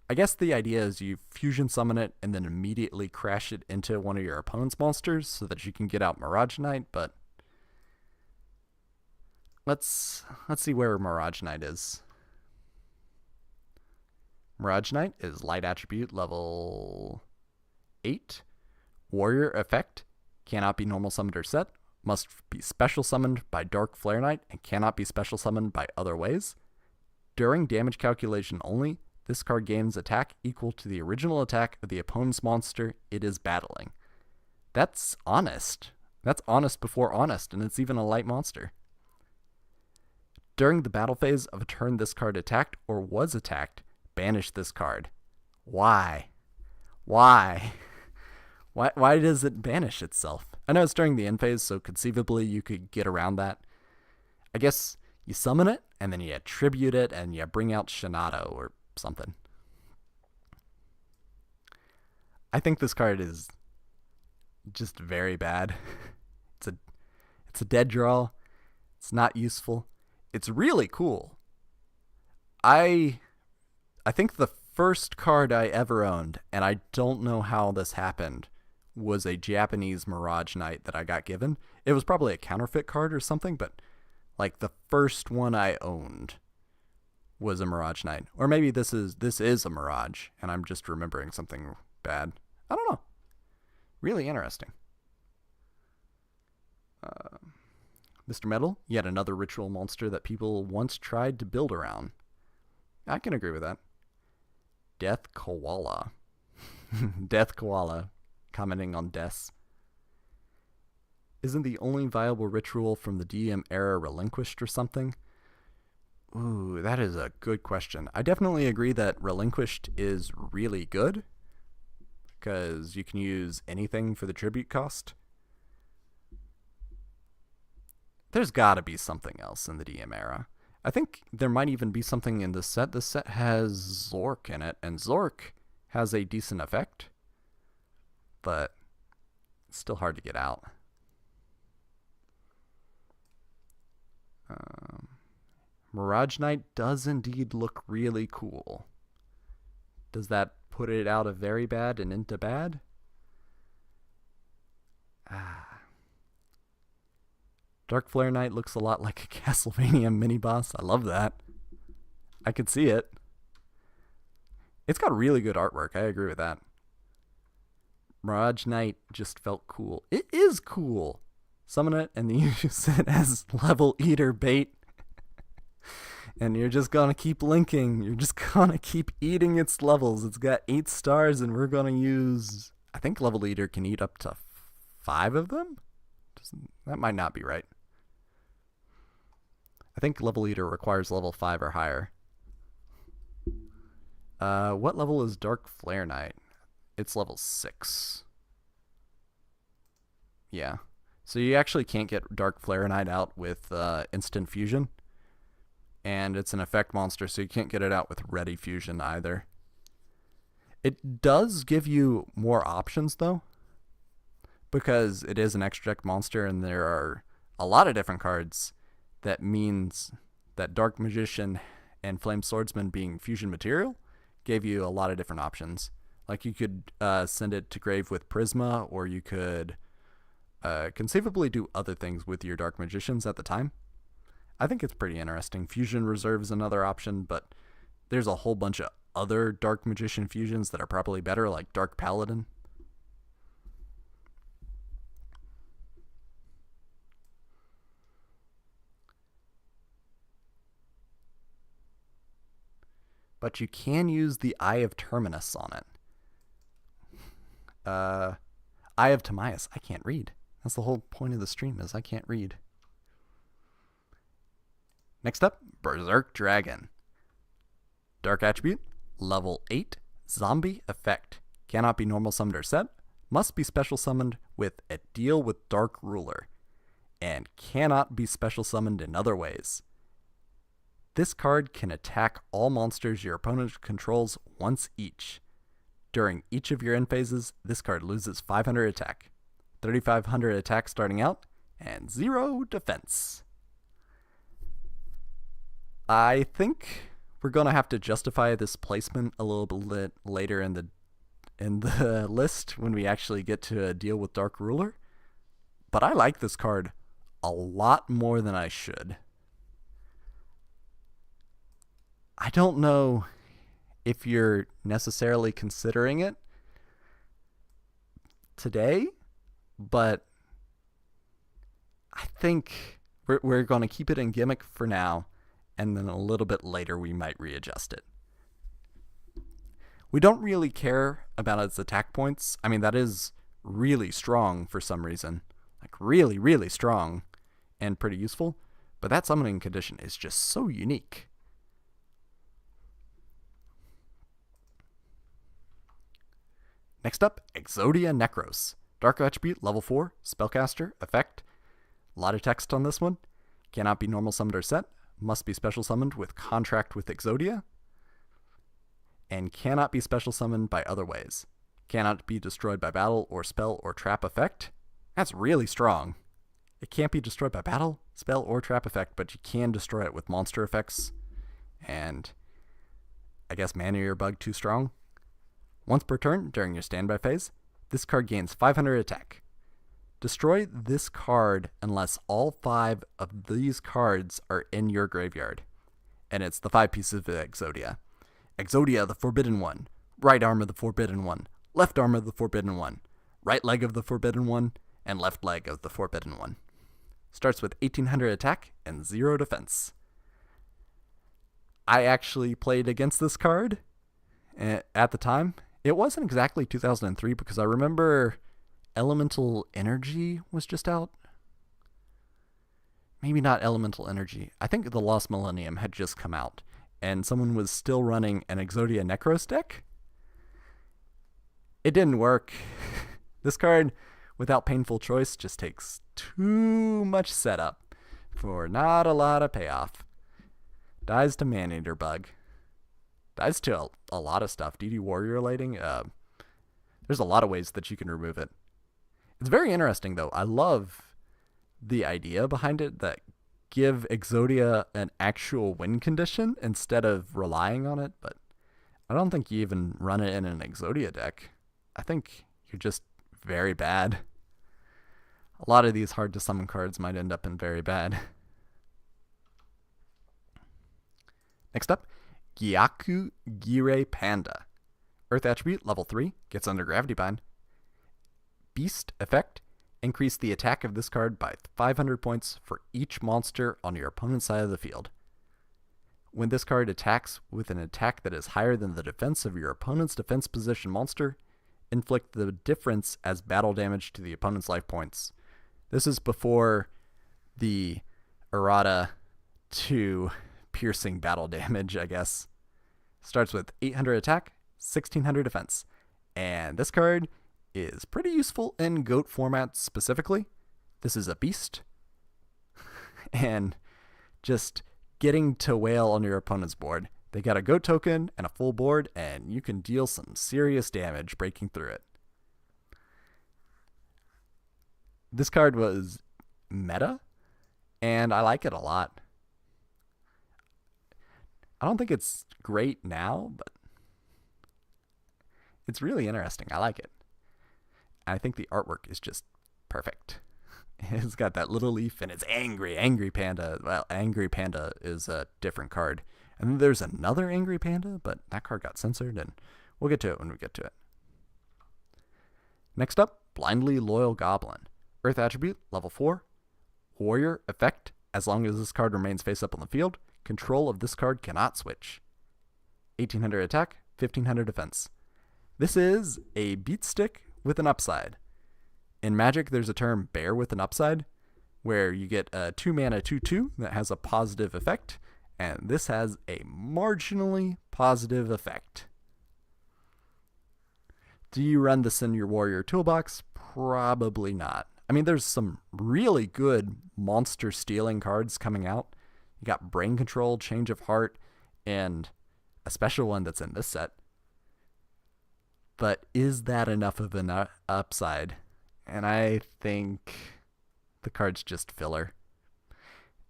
I guess the idea is you fusion summon it and then immediately crash it into one of your opponent's monsters so that you can get out Mirage Knight, but let's see where Mirage Knight is. Mirage Knight is light attribute level 8. Warrior effect, cannot be normal summoned or set, must be special summoned by Dark Flare Knight and cannot be special summoned by other ways. During damage calculation only, this card gains attack equal to the original attack of the opponent's monster it is battling. That's honest. That's honest before honest, and it's even a light monster. During the battle phase of a turn this card attacked or was attacked, banish this card. Why? Why does it banish itself? I know it's during the end phase, so conceivably you could get around that. I guess you summon it, and then you attribute it, and you bring out Shinado or something. I think this card is just very bad. It's a dead draw. It's not useful. It's really cool. I think the first card I ever owned, and I don't know how this happened, was a Japanese Mirage Knight that I got given. It was probably a counterfeit card or something, but like the first one I owned was a Mirage Knight. Or maybe this is a Mirage, and I'm just remembering something bad. I don't know. Really interesting. Mr. Metal, yet another ritual monster that people once tried to build around. I can agree with that. Death Koala. Death Koala, commenting on deaths. Isn't the only viable ritual from the DM era relinquished or something? Ooh, that is a good question. I definitely agree that relinquished is really good, because you can use anything for the tribute cost. There's gotta be something else in the DM era. I think there might even be something in this set. This set has Zork in it, and Zork has a decent effect, but it's still hard to get out. Mirage Knight does indeed look really cool. Does that put it out of very bad and into bad? Dark Flare Knight looks a lot like a Castlevania mini-boss. I love that. I could see it. It's got really good artwork. I agree with that. Mirage Knight just felt cool. It is cool. Summon it and then you use it as level eater bait. And you're just going to keep linking. You're just going to keep eating its levels. It's got 8 stars and we're going to use... I think level eater can eat up to 5 of them? That might not be right. I think level eater requires level 5 or higher. What level is Dark Flare Knight? It's level 6. Yeah. So you actually can't get Dark Flare Knight out with instant fusion. And it's an effect monster, so you can't get it out with ready fusion either. It does give you more options, though, because it is an extra deck monster, and there are a lot of different cards. That means that Dark Magician and Flame Swordsman being fusion material gave you a lot of different options. Like you could send it to grave with Prisma, or you could conceivably do other things with your Dark Magicians at the time. I think it's pretty interesting. Fusion Reserve is another option, but there's a whole bunch of other Dark Magician fusions that are probably better, like Dark Paladin. But you can use the Eye of Terminus on it. Eye of Timaeus. I can't read. That's the whole point of the stream, is I can't read. Next up, Berserk Dragon. Dark Attribute, level 8, Zombie Effect. Cannot be normal summoned or set. Must be special summoned with a deal with Dark Ruler. And cannot be special summoned in other ways. This card can attack all monsters your opponent controls once each. During each of your end phases, this card loses 500 attack, 3,500 attack starting out, and 0 defense. I think we're going to have to justify this placement a little bit later in the list when we actually get to deal with Dark Ruler. But I like this card a lot more than I should. I don't know if you're necessarily considering it today, but I think we're going to keep it in gimmick for now, and then a little bit later we might readjust it. We don't really care about its attack points. I mean, that is really strong for some reason. Like, really, really strong and pretty useful. But that summoning condition is just so unique. Next up, Exodia Necros. Dark Attribute, level 4, Spellcaster, Effect. A lot of text on this one. Cannot be normal summoned or set. Must be special summoned with Contract with Exodia. And cannot be special summoned by other ways. Cannot be destroyed by battle or spell or trap effect. That's really strong. It can't be destroyed by battle, spell, or trap effect, but you can destroy it with monster effects. And I guess Mana Eater Bug too strong. Once per turn, during your standby phase, this card gains 500 attack. Destroy this card unless all 5 of these cards are in your graveyard. And it's the 5 pieces of Exodia. Exodia, the Forbidden One. Right arm of the Forbidden One. Left arm of the Forbidden One. Right leg of the Forbidden One. And left leg of the Forbidden One. Starts with 1800 attack and 0 defense. I actually played against this card at the time. It wasn't exactly 2003 because I remember Elemental Energy was just out. Maybe not Elemental Energy. I think the Lost Millennium had just come out, and someone was still running an Exodia Necros deck. It didn't work. This card, without painful choice, just takes too much setup for not a lot of payoff. Dies to Man Eater Bug. Dies to a lot of stuff. DD Warrior Lighting. There's a lot of ways that you can remove it. It's very interesting, though. I love the idea behind it that give Exodia an actual win condition instead of relying on it, but I don't think you even run it in an Exodia deck. I think you're just very bad. A lot of these hard to summon cards might end up in very bad. Next up, Gyaku Girei Panda. Earth Attribute, level 3, gets under Gravity Bind. Beast Effect, increase the attack of this card by 500 points for each monster on your opponent's side of the field. When this card attacks with an attack that is higher than the defense of your opponent's defense position monster, inflict the difference as battle damage to the opponent's life points. This is before the errata to piercing battle damage, I guess. Starts with 800 attack, 1600 defense. And this card is pretty useful in GOAT format specifically. This is a beast. And just getting to wail on your opponent's board. They got a GOAT token and a full board, and you can deal some serious damage breaking through it. This card was meta, and I like it a lot. I don't think it's great now, but it's really interesting. I like it. I think the artwork is just perfect. It's got that little leaf and it's angry. Angry Panda. Well, Angry Panda is a different card. And then there's another Angry Panda, but that card got censored, and we'll get to it when we get to it. Next up, Blindly Loyal Goblin. Earth attribute, level 4. Warrior effect. As long as this card remains face up on the field, control of this card cannot switch. 1800 attack, 1500 defense. This is a beat stick with an upside. In Magic, there's a term bear with an upside, where you get a 2 mana 2/2 that has a positive effect, and this has a marginally positive effect. Do you run this in your warrior toolbox? Probably not. I mean, there's some really good monster stealing cards coming out. You got Brain Control, Change of Heart, and a special one that's in this set. But is that enough of an upside? And I think the card's just filler.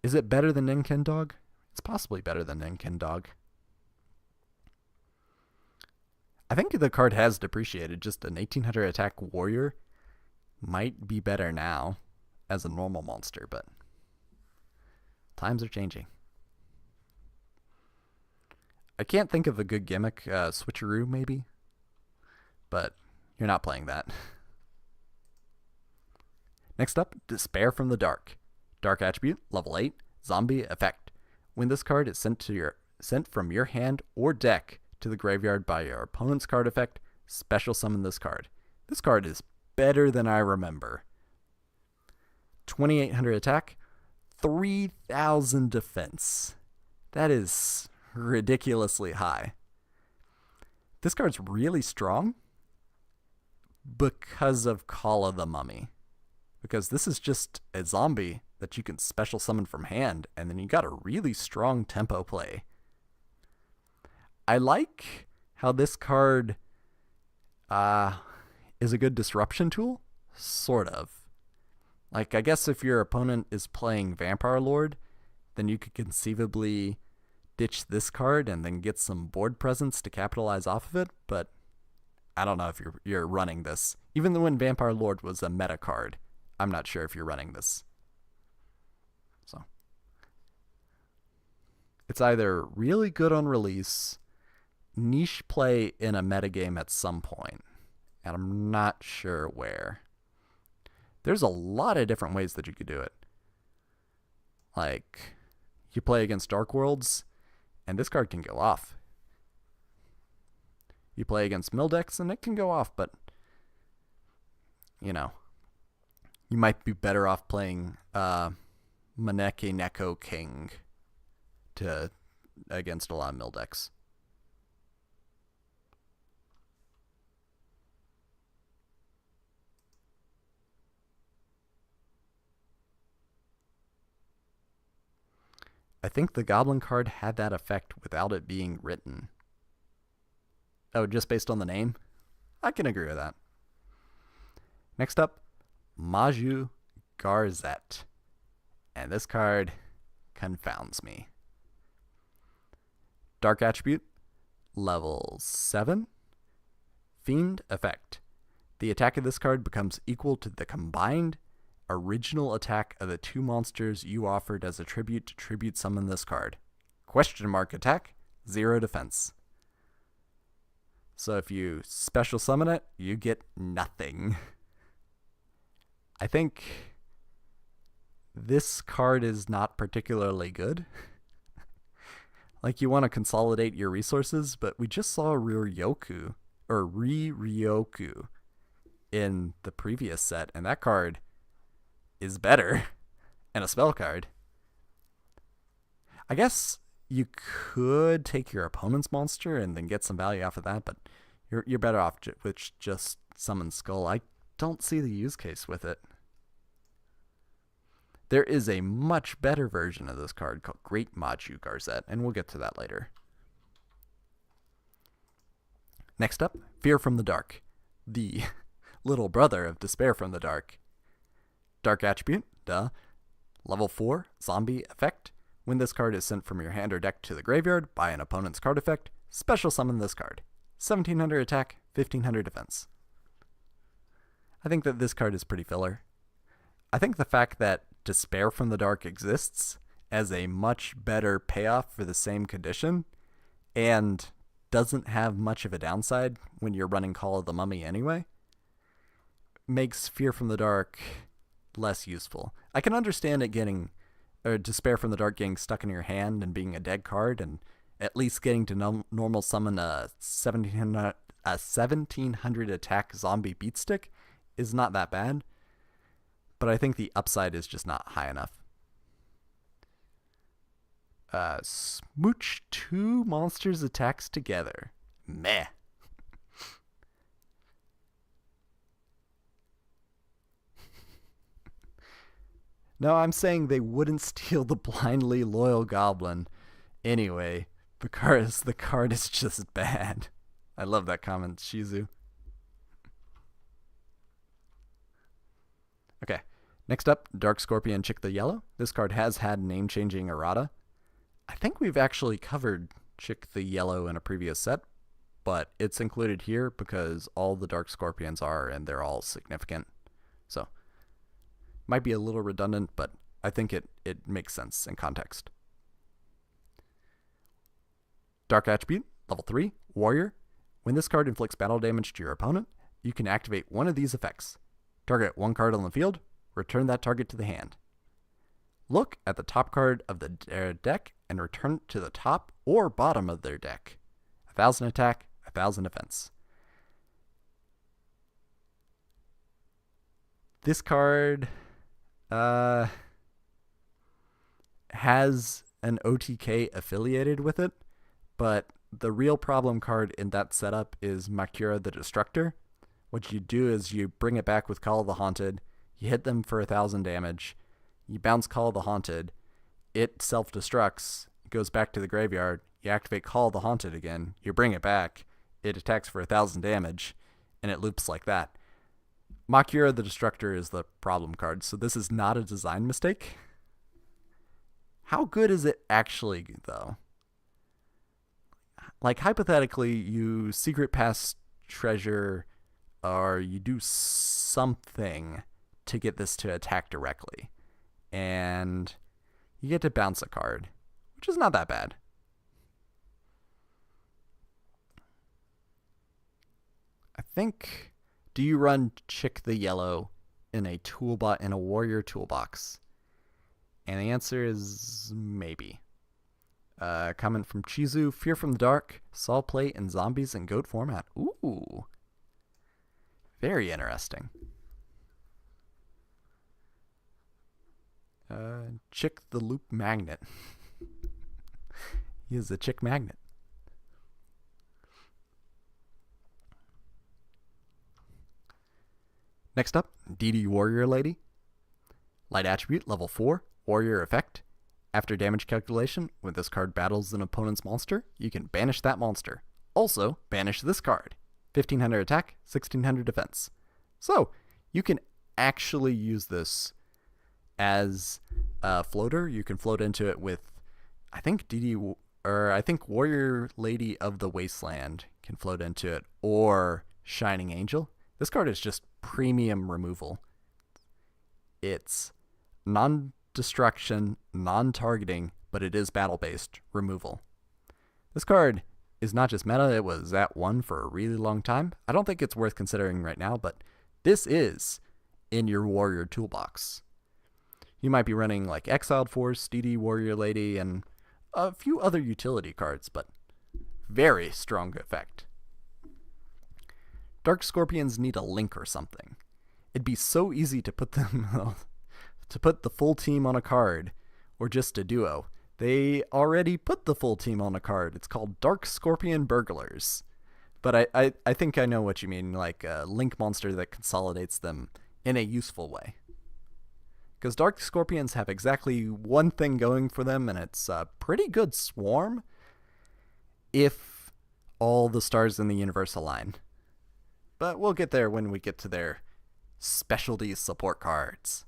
Is it better than Ninken Dog? It's possibly better than Ninken Dog. I think the card has depreciated. Just an 1800 attack warrior might be better now as a normal monster, but times are changing. I can't think of a good gimmick. Switcheroo, maybe? But you're not playing that. Next up, Despair from the Dark. Dark attribute, level 8, zombie effect. When this card is sent from your hand or deck to the graveyard by your opponent's card effect, special summon this card. This card is better than I remember. 2800 attack, 3000 defense. That is ridiculously high. This card's really strong because of Call of the Mummy. Because this is just a zombie that you can special summon from hand, and then you got a really strong tempo play. I like how this card is a good disruption tool, sort of. Like, I guess if your opponent is playing Vampire Lord, then you could conceivably ditch this card and then get some board presence to capitalize off of it, but I don't know if you're running this. Even though when Vampire Lord was a meta card, I'm not sure if you're running this. So it's either really good on release, niche play in a metagame at some point, and I'm not sure where. There's a lot of different ways that you could do it. Like, you play against Dark Worlds, and this card can go off. You play against mill decks, and it can go off, but, you know, you might be better off playing Maneki Neko King against a lot of mill decks. I think the Goblin card had that effect without it being written. Oh, just based on the name? I can agree with that. Next up, Maju Garzette. And this card confounds me. Dark attribute, level 7. Fiend effect. The attack of this card becomes equal to the combined original attack of the two monsters you offered as a tribute to tribute summon this card. Question mark attack, 0 defense. So if you special summon it, you get nothing. I think this card is not particularly good. Like, you want to consolidate your resources, but we just saw Ryoku in the previous set, and that card is better and a spell card. I guess you could take your opponent's monster and then get some value off of that, but you're better off with just summon Skull. I don't see the use case with it. There is a much better version of this card called Great Maju Garzette, and we'll get to that later. Next up, Fear from the Dark, the little brother of Despair from the Dark. Dark attribute, level 4, zombie effect. When this card is sent from your hand or deck to the graveyard by an opponent's card effect, special summon this card. 1700 attack, 1500 defense. I think that this card is pretty filler. I think the fact that Despair from the Dark exists as a much better payoff for the same condition and doesn't have much of a downside when you're running Call of the Mummy anyway makes Fear from the Dark less useful. I can understand it getting, or Despair from the Dark getting stuck in your hand and being a dead card, and at least getting to normal summon a 1700 attack zombie beatstick is not that bad, but I think the upside is just not high enough. Smooch 2 monsters' attacks together. Meh. No, I'm saying they wouldn't steal the blindly loyal goblin anyway, because the card is just bad. I love that comment, Shizu. Okay, next up, Dark Scorpion Chick the Yellow. This card has had name-changing errata. I think we've actually covered Chick the Yellow in a previous set, but it's included here because all the Dark Scorpions are, and they're all significant. So, might be a little redundant, but I think it makes sense in context. Dark Attribute, level 3, Warrior. When this card inflicts battle damage to your opponent, you can activate one of these effects. Target one card on the field, return that target to the hand. Look at the top card of the deck and return it to the top or bottom of their deck. 1000 attack, 1000 defense. This card has an OTK affiliated with it, but the real problem card in that setup is Makura the Destructor. What you do is you bring it back with Call of the Haunted, you hit them for 1000 damage, you bounce Call of the Haunted, it self-destructs, goes back to the graveyard, you activate Call of the Haunted again, you bring it back, it attacks for 1000 damage, and it loops like that. Makura the Destructor is the problem card, so this is not a design mistake. How good is it actually, though? Like, hypothetically, you secret pass treasure, or you do something to get this to attack directly, and you get to bounce a card, which is not that bad. I think... Do you run Chick the Yellow in a warrior toolbox? And the answer is maybe. Comment from Chizu, Fear from the Dark, Saw play in zombies and goat format. Ooh. Very interesting. Chick the Loop Magnet. He is a chick magnet. Next up, DD Warrior Lady. Light Attribute, level 4, Warrior Effect. After damage calculation, when this card battles an opponent's monster, you can banish that monster. Also, banish this card. 1500 attack, 1600 defense. So, you can actually use this as a floater. You can float into it with, I think Warrior Lady of the Wasteland can float into it, or Shining Angel. This card is just premium removal. It's non-destruction, non-targeting, but it is battle-based removal. This card is not just meta, it was at 1 for a really long time. I don't think it's worth considering right now, but this is in your warrior toolbox. You might be running like Exiled Force, DD Warrior Lady, and a few other utility cards, but very strong effect. Dark Scorpions need a link or something. It'd be so easy to put them to put the full team on a card, or just a duo. They already put the full team on a card. It's called Dark Scorpion Burglars. But I think I know what you mean, like a link monster that consolidates them in a useful way. Because Dark Scorpions have exactly one thing going for them, and it's a pretty good swarm if all the stars in the universe align. But we'll get there when we get to their specialty support cards.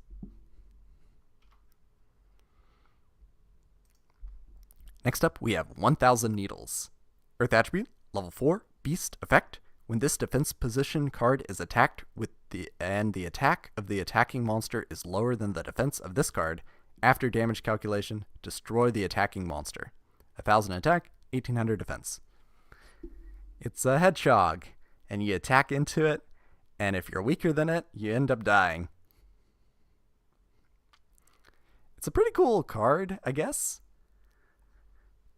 Next up, we have 1000 Needles. Earth Attribute, level 4, Beast Effect. When this defense position card is attacked with the attack of the attacking monster is lower than the defense of this card. After damage calculation, destroy the attacking monster. 1,000 attack, 1,800 defense. It's a hedgehog, and you attack into it, and if you're weaker than it, you end up dying. It's a pretty cool card, I guess.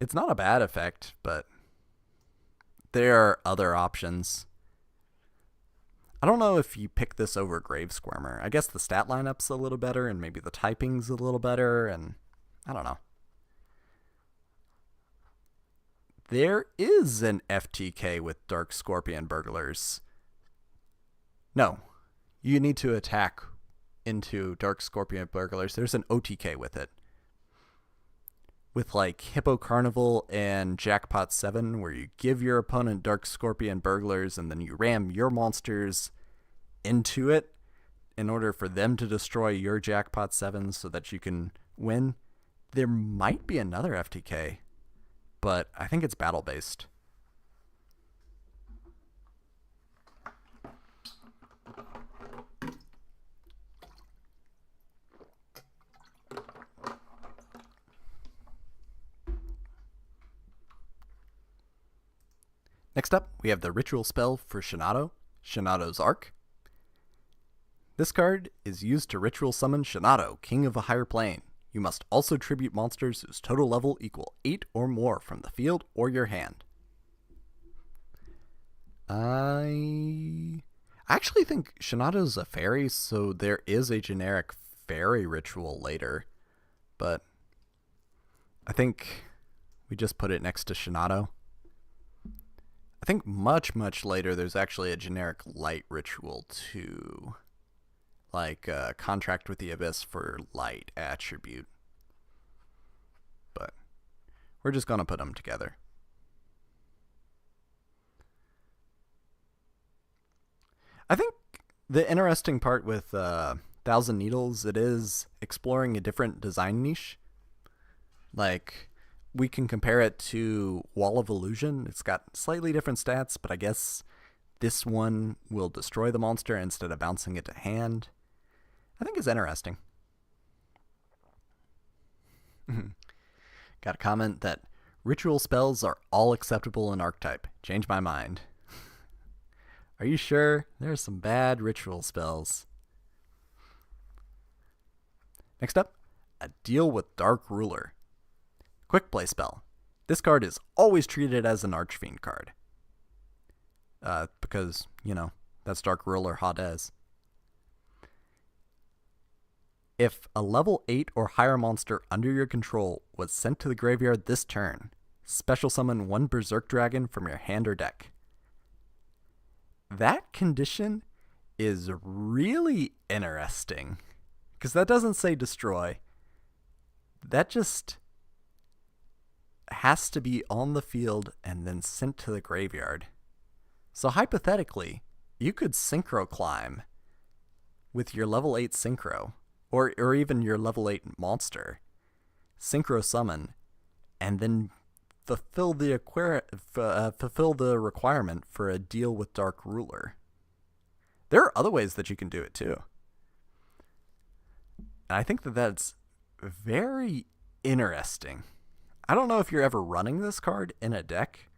It's not a bad effect, but there are other options. I don't know if you pick this over Grave Squirmer. I guess the stat lineup's a little better, and maybe the typing's a little better, and I don't know. There is an FTK with Dark Scorpion Burglars. No, you need to attack into Dark Scorpion Burglars. There's an OTK with it. With like Hippo Carnival and Jackpot 7, where you give your opponent Dark Scorpion Burglars and then you ram your monsters into it in order for them to destroy your Jackpot 7 so that you can win. There might be another FTK, but I think it's battle-based. Next up, we have the ritual spell for Shinado, Shinado's Arc. This card is used to ritual summon Shinado, King of a Higher Plane. You must also tribute monsters whose total level equal 8 or more from the field or your hand. I actually think Shinado's a fairy, so there is a generic fairy ritual later, but I think we just put it next to Shinado. I think much, much later there's actually a generic light ritual too. Like Contract with the Abyss for light attribute. But we're just going to put them together. I think the interesting part with Thousand Needles, it is exploring a different design niche. Like, we can compare it to Wall of Illusion. It's got slightly different stats, but I guess this one will destroy the monster instead of bouncing it to hand. I think it's interesting. Got a comment that ritual spells are all acceptable in Archetype. Change my mind. Are you sure? There are some bad ritual spells. Next up, a Deal with Dark Ruler. Quick play spell. This card is always treated as an Archfiend card. Because, you know, that's Dark Ruler Hades. If a level 8 or higher monster under your control was sent to the graveyard this turn, special summon one Berserk Dragon from your hand or deck. That condition is really interesting, because that doesn't say destroy. That just has to be on the field and then sent to the graveyard. So hypothetically, you could Synchro Climb with your level 8 Synchro, or even your level 8 monster, Synchro Summon, and then fulfill the requirement for a Deal with Dark Ruler. There are other ways that you can do it too. And I think that that's very interesting. I don't know if you're ever running this card in a deck,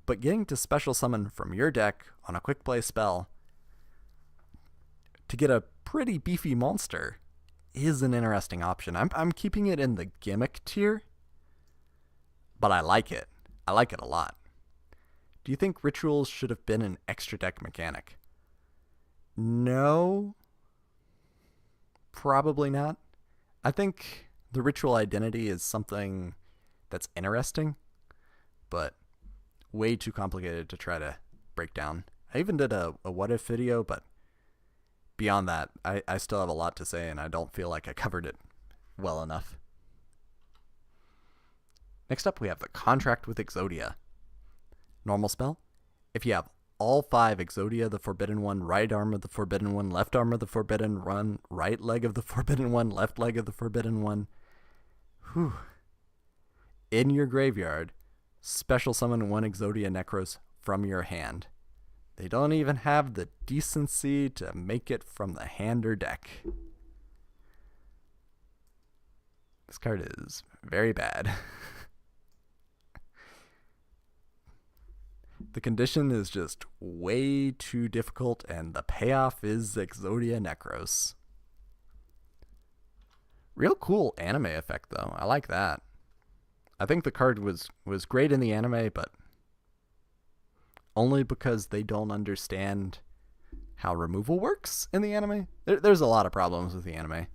but getting to special summon from your deck on a quick play spell to get a pretty beefy monster is an interesting option. I'm keeping it in the gimmick tier, but I like it. I like it a lot. Do you think rituals should have been an extra deck mechanic? No, probably not. I think the ritual identity is something that's interesting, but way too complicated to try to break down. I even did a what if video, but beyond that, I still have a lot to say, and I don't feel like I covered it well enough. Next up, we have the Contract with Exodia. Normal spell. If you have all 5 Exodia the Forbidden One, right arm of the Forbidden One, left arm of the Forbidden One, right leg of the Forbidden One, left leg of the Forbidden One, in your graveyard, special summon 1 Exodia Necros from your hand. They don't even have the decency to make it from the hand or deck. This card is very bad. The condition is just way too difficult, and the payoff is Exodia Necros. Real cool anime effect, though. I like that. I think the card was great in the anime, but only because they don't understand how removal works in the anime. There's a lot of problems with the anime.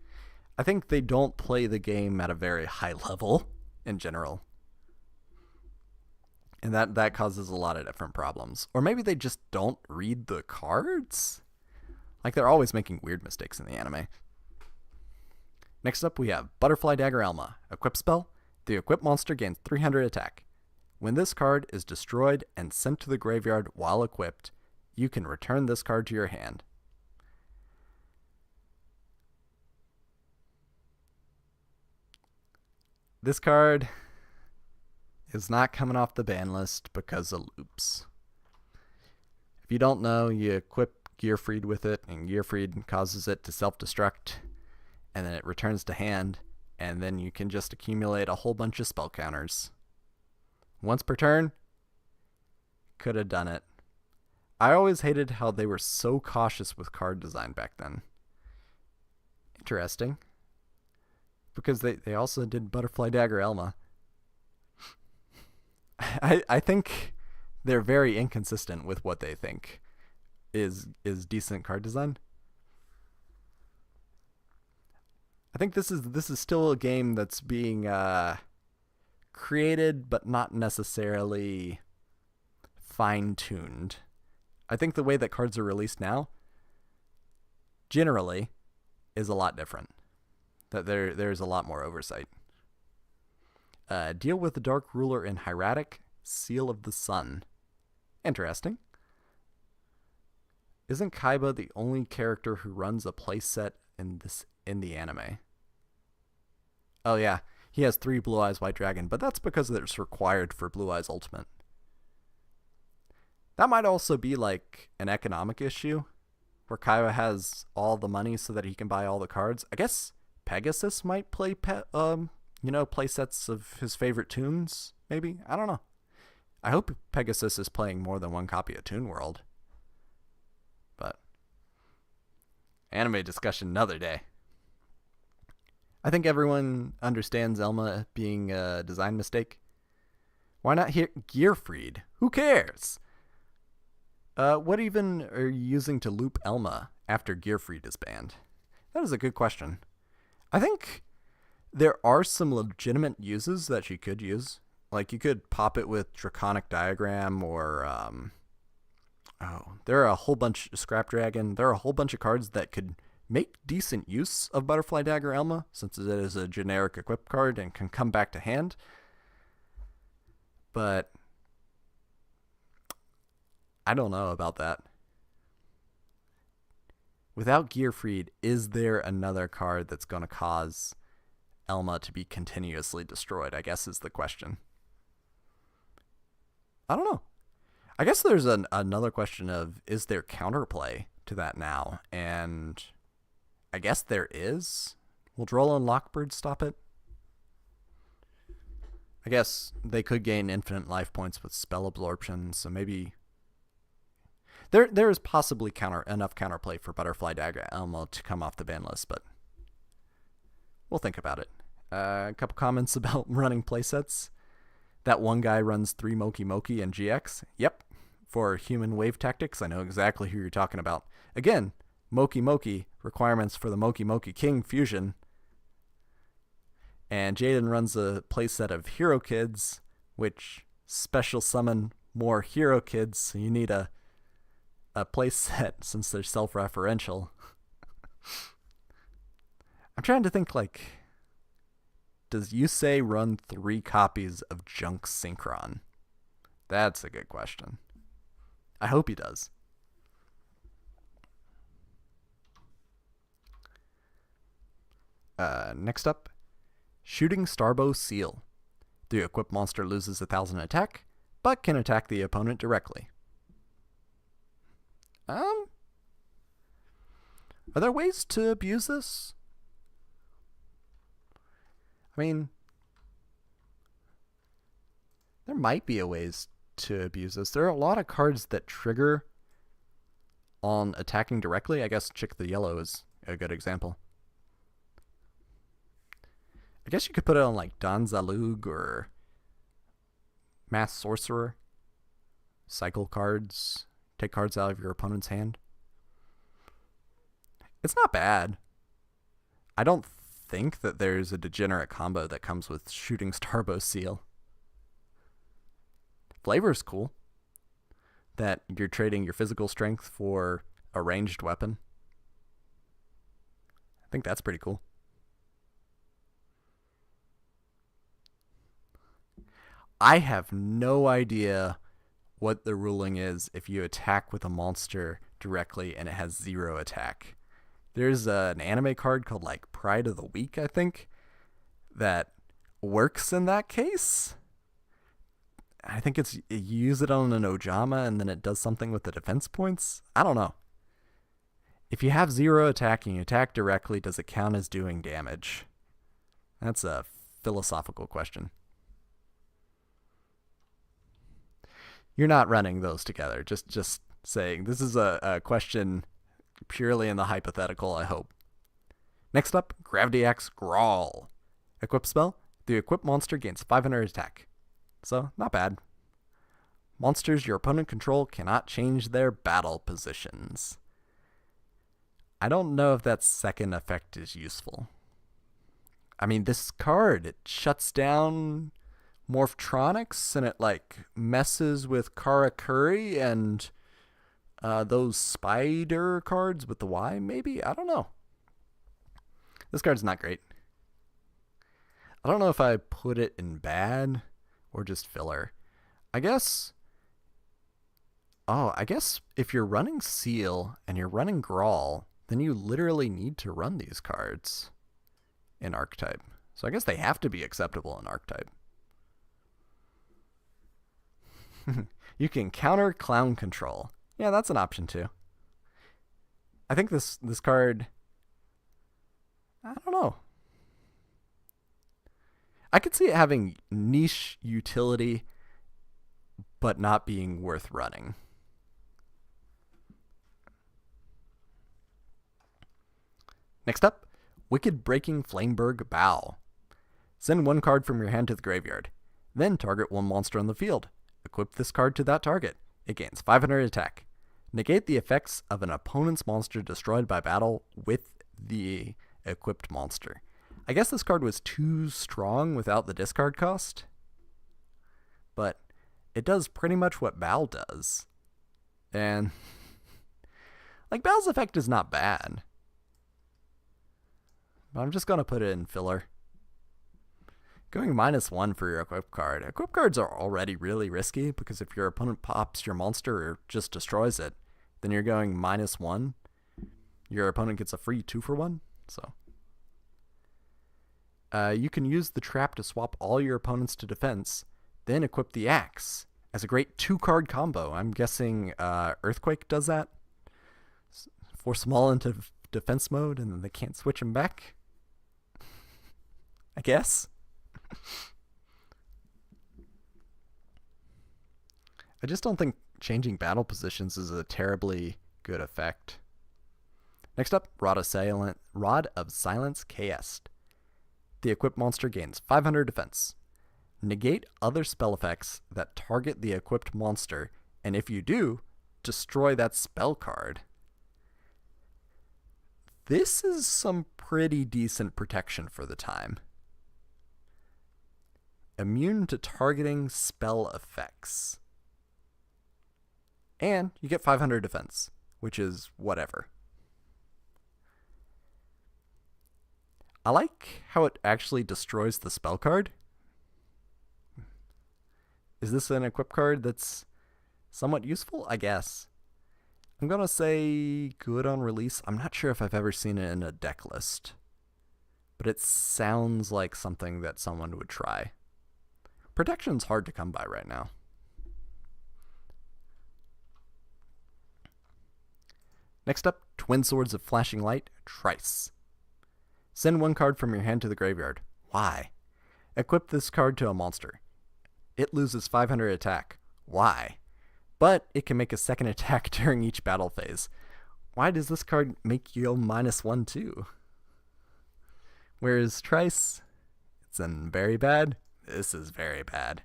I think they don't play the game at a very high level in general. And that causes a lot of different problems. Or maybe they just don't read the cards? Like, they're always making weird mistakes in the anime. Next up, we have Butterfly Dagger Elma. Equip spell. The equipped monster gains 300 attack. When this card is destroyed and sent to the graveyard while equipped, you can return this card to your hand. This card is not coming off the ban list because of loops. If you don't know, you equip Gearfried with it, and Gearfried causes it to self-destruct, and then it returns to hand, and then you can just accumulate a whole bunch of spell counters. Once per turn, could have done it. I always hated how they were so cautious with card design back then. Interesting. Because they also did Butterfly Dagger Elma. I think they're very inconsistent with what they think is decent card design. I think this is still a game that's being created but not necessarily fine-tuned. I think the way that cards are released now generally is a lot different. That there's a lot more oversight. Deal with the Dark Ruler in Hieratic, Seal of the Sun. Interesting. Isn't Kaiba the only character who runs a playset in the anime? Oh yeah, he has 3 Blue Eyes White Dragon, but that's because it's required for Blue Eyes Ultimate. That might also be like an economic issue, where Kaiba has all the money so that he can buy all the cards. I guess Pegasus might play play sets of his favorite tunes, maybe? I don't know. I hope Pegasus is playing more than one copy of Toon World. But anime discussion another day. I think everyone understands Elma being a design mistake. Why not Gearfried? Who cares? What even are you using to loop Elma after Gearfried is banned? That is a good question. I think there are some legitimate uses that you could use. Like, you could pop it with Draconic Diagram, or there are a whole bunch of Scrap Dragon. There are a whole bunch of cards that could make decent use of Butterfly Dagger Elma, since it is a generic equip card and can come back to hand. But I don't know about that. Without Gearfried, is there another card that's going to cause Elma to be continuously destroyed, I guess is the question. I don't know. I guess there's another question of, is there counterplay to that now? And I guess there is. Will Droll and Lockbird stop it? I guess they could gain infinite life points with spell absorption, so maybe there is possibly enough counterplay for Butterfly Dagger Elma to come off the ban list, but we'll think about it. A couple comments about running playsets. That one guy runs 3 Moki Moki and GX. Yep. For human wave tactics, I know exactly who you're talking about. Again, Moki Moki, requirements for the Moki Moki King fusion. And Jaden runs a playset of Hero Kids, which special summon more Hero Kids, so you need a playset since they're self-referential. I'm trying to think, like, does Yusei run 3 copies of Junk Synchron? That's a good question. I hope he does. Next up, Shooting Starbow Seal. The equipped monster loses 1,000 attack, but can attack the opponent directly. Are there ways to abuse this? I mean, there might be a ways to abuse this. There are a lot of cards that trigger on attacking directly. I guess Chick the Yellow is a good example. I guess you could put it on like Don Zalug or Mass Sorcerer. Cycle cards. Take cards out of your opponent's hand. It's not bad. I don't think that there's a degenerate combo that comes with Shooting Starbow Seal. Flavor's cool. That you're trading your physical strength for a ranged weapon. I think that's pretty cool. I have no idea what the ruling is if you attack with a monster directly and it has 0 attack. There's an anime card called like Pride of the Week, I think, that works in that case. I think you use it on an Ojama and then it does something with the defense points. I don't know. If you have 0 attack and you attack directly, does it count as doing damage? That's a philosophical question. You're not running those together. Just saying. This is a question purely in the hypothetical, I hope. Next up, Gravity Axe Grawl. Equip spell. The equipped monster gains 500 attack. So, not bad. Monsters your opponent control cannot change their battle positions. I don't know if that second effect is useful. I mean, this card, it shuts down Morphtronics and it like messes with Karakuri and those spider cards with the Y, maybe? I don't know. This card's not great. I don't know if I put it in bad or just filler. I guess if you're running Seal and you're running Grawl, then you literally need to run these cards in Archetype. So I guess they have to be acceptable in Archetype. You can counter Clown Control. Yeah, that's an option too. I think this card, I don't know. I could see it having niche utility, but not being worth running. Next up, Wicked Breaking Flameberg Bow. Send 1 card from your hand to the graveyard. Then target 1 monster on the field. Equip this card to that target. It gains 500 attack. Negate the effects of an opponent's monster destroyed by battle with the equipped monster. I guess this card was too strong without the discard cost. But it does pretty much what Bow does. And like Bow's effect is not bad. But I'm just going to put it in filler. Going -1 for your equip card. Equip cards are already really risky because if your opponent pops your monster or just destroys it, then you're going -1. Your opponent gets a free 2-for-1. So you can use the trap to swap all your opponents to defense, then equip the axe as a great 2-card combo. I'm guessing Earthquake does that. Force them all into defense mode and then they can't switch them back. I guess. I just don't think changing battle positions is a terribly good effect. Next up, Rod of Silence KS. The equipped monster gains 500 defense. Negate other spell effects that target the equipped monster, and if you do, destroy that spell card. This is some pretty decent protection for the time. Immune to targeting spell effects. And you get 500 defense, which is whatever. I like how it actually destroys the spell card. Is this an equip card that's somewhat useful? I guess. I'm going to say good on release. I'm not sure if I've ever seen it in a deck list. But it sounds like something that someone would try. Protection's hard to come by right now. Next up, Twin Swords of Flashing Light, Trice. Send one card from your hand to the graveyard. Why? Equip this card to a monster. It loses 500 attack. Why? But it can make a second attack during each battle phase. Why does this card make you -1 too? Whereas Trice, it's in very bad. This is very bad.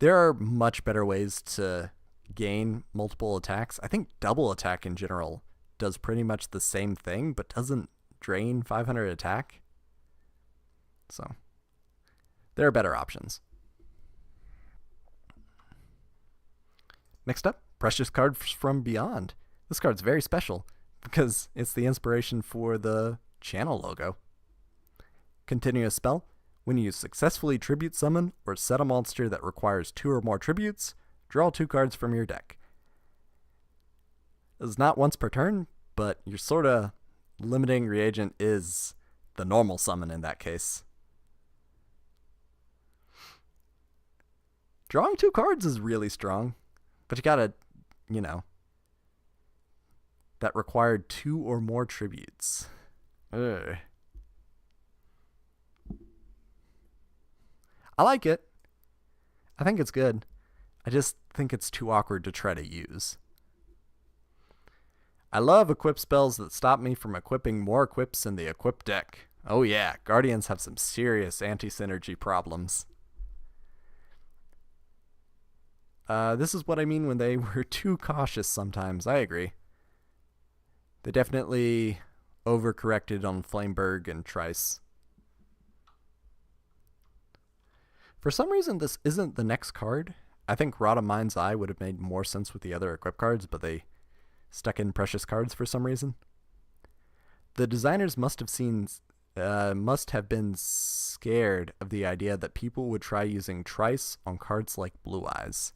There are much better ways to gain multiple attacks. I think double attack in general does pretty much the same thing, but doesn't drain 500 attack. So, there are better options. Next up, Precious Cards from Beyond. This card's very special because it's the inspiration for the channel logo. Continue a spell. When you successfully tribute summon or set a monster that requires 2 or more tributes, draw 2 cards from your deck. This is not once per turn, but your sort of limiting reagent is the normal summon in that case. Drawing 2 cards is really strong, but you gotta, that required 2 or more tributes. Ugh. I like it. I think it's good. I just think it's too awkward to try to use. I love equip spells that stop me from equipping more equips in the equip deck. Oh yeah, Guardians have some serious anti-synergy problems. This is what I mean when they were too cautious sometimes. I agree. They definitely overcorrected on Flameberg and Trice. For some reason, this isn't the next card. I think Rod of Mind's Eye would have made more sense with the other equip cards, but they stuck in Precious Cards for some reason. The designers must have been scared of the idea that people would try using Trice on cards like Blue Eyes.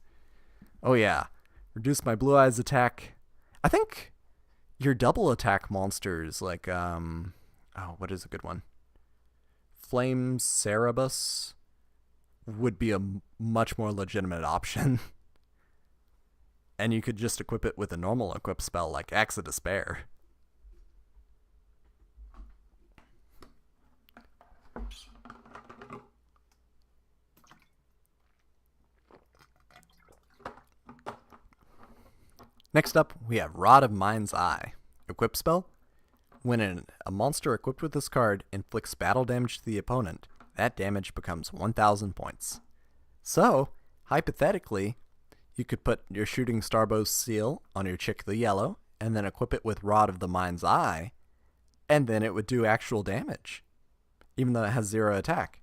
Oh yeah, reduce my Blue Eyes attack. I think your double attack monsters like, what is a good one? Flame Cerebus would be a much more legitimate option. And you could just equip it with a normal equip spell like Axe of Despair. Next up, we have Rod of Mind's Eye. Equip spell. When a monster equipped with this card inflicts battle damage to the opponent, that damage becomes 1,000 points. So, hypothetically, you could put your Shooting Starbow's seal on your Chick the Yellow, and then equip it with Rod of the Mind's Eye, and then it would do actual damage, even though it has 0 attack.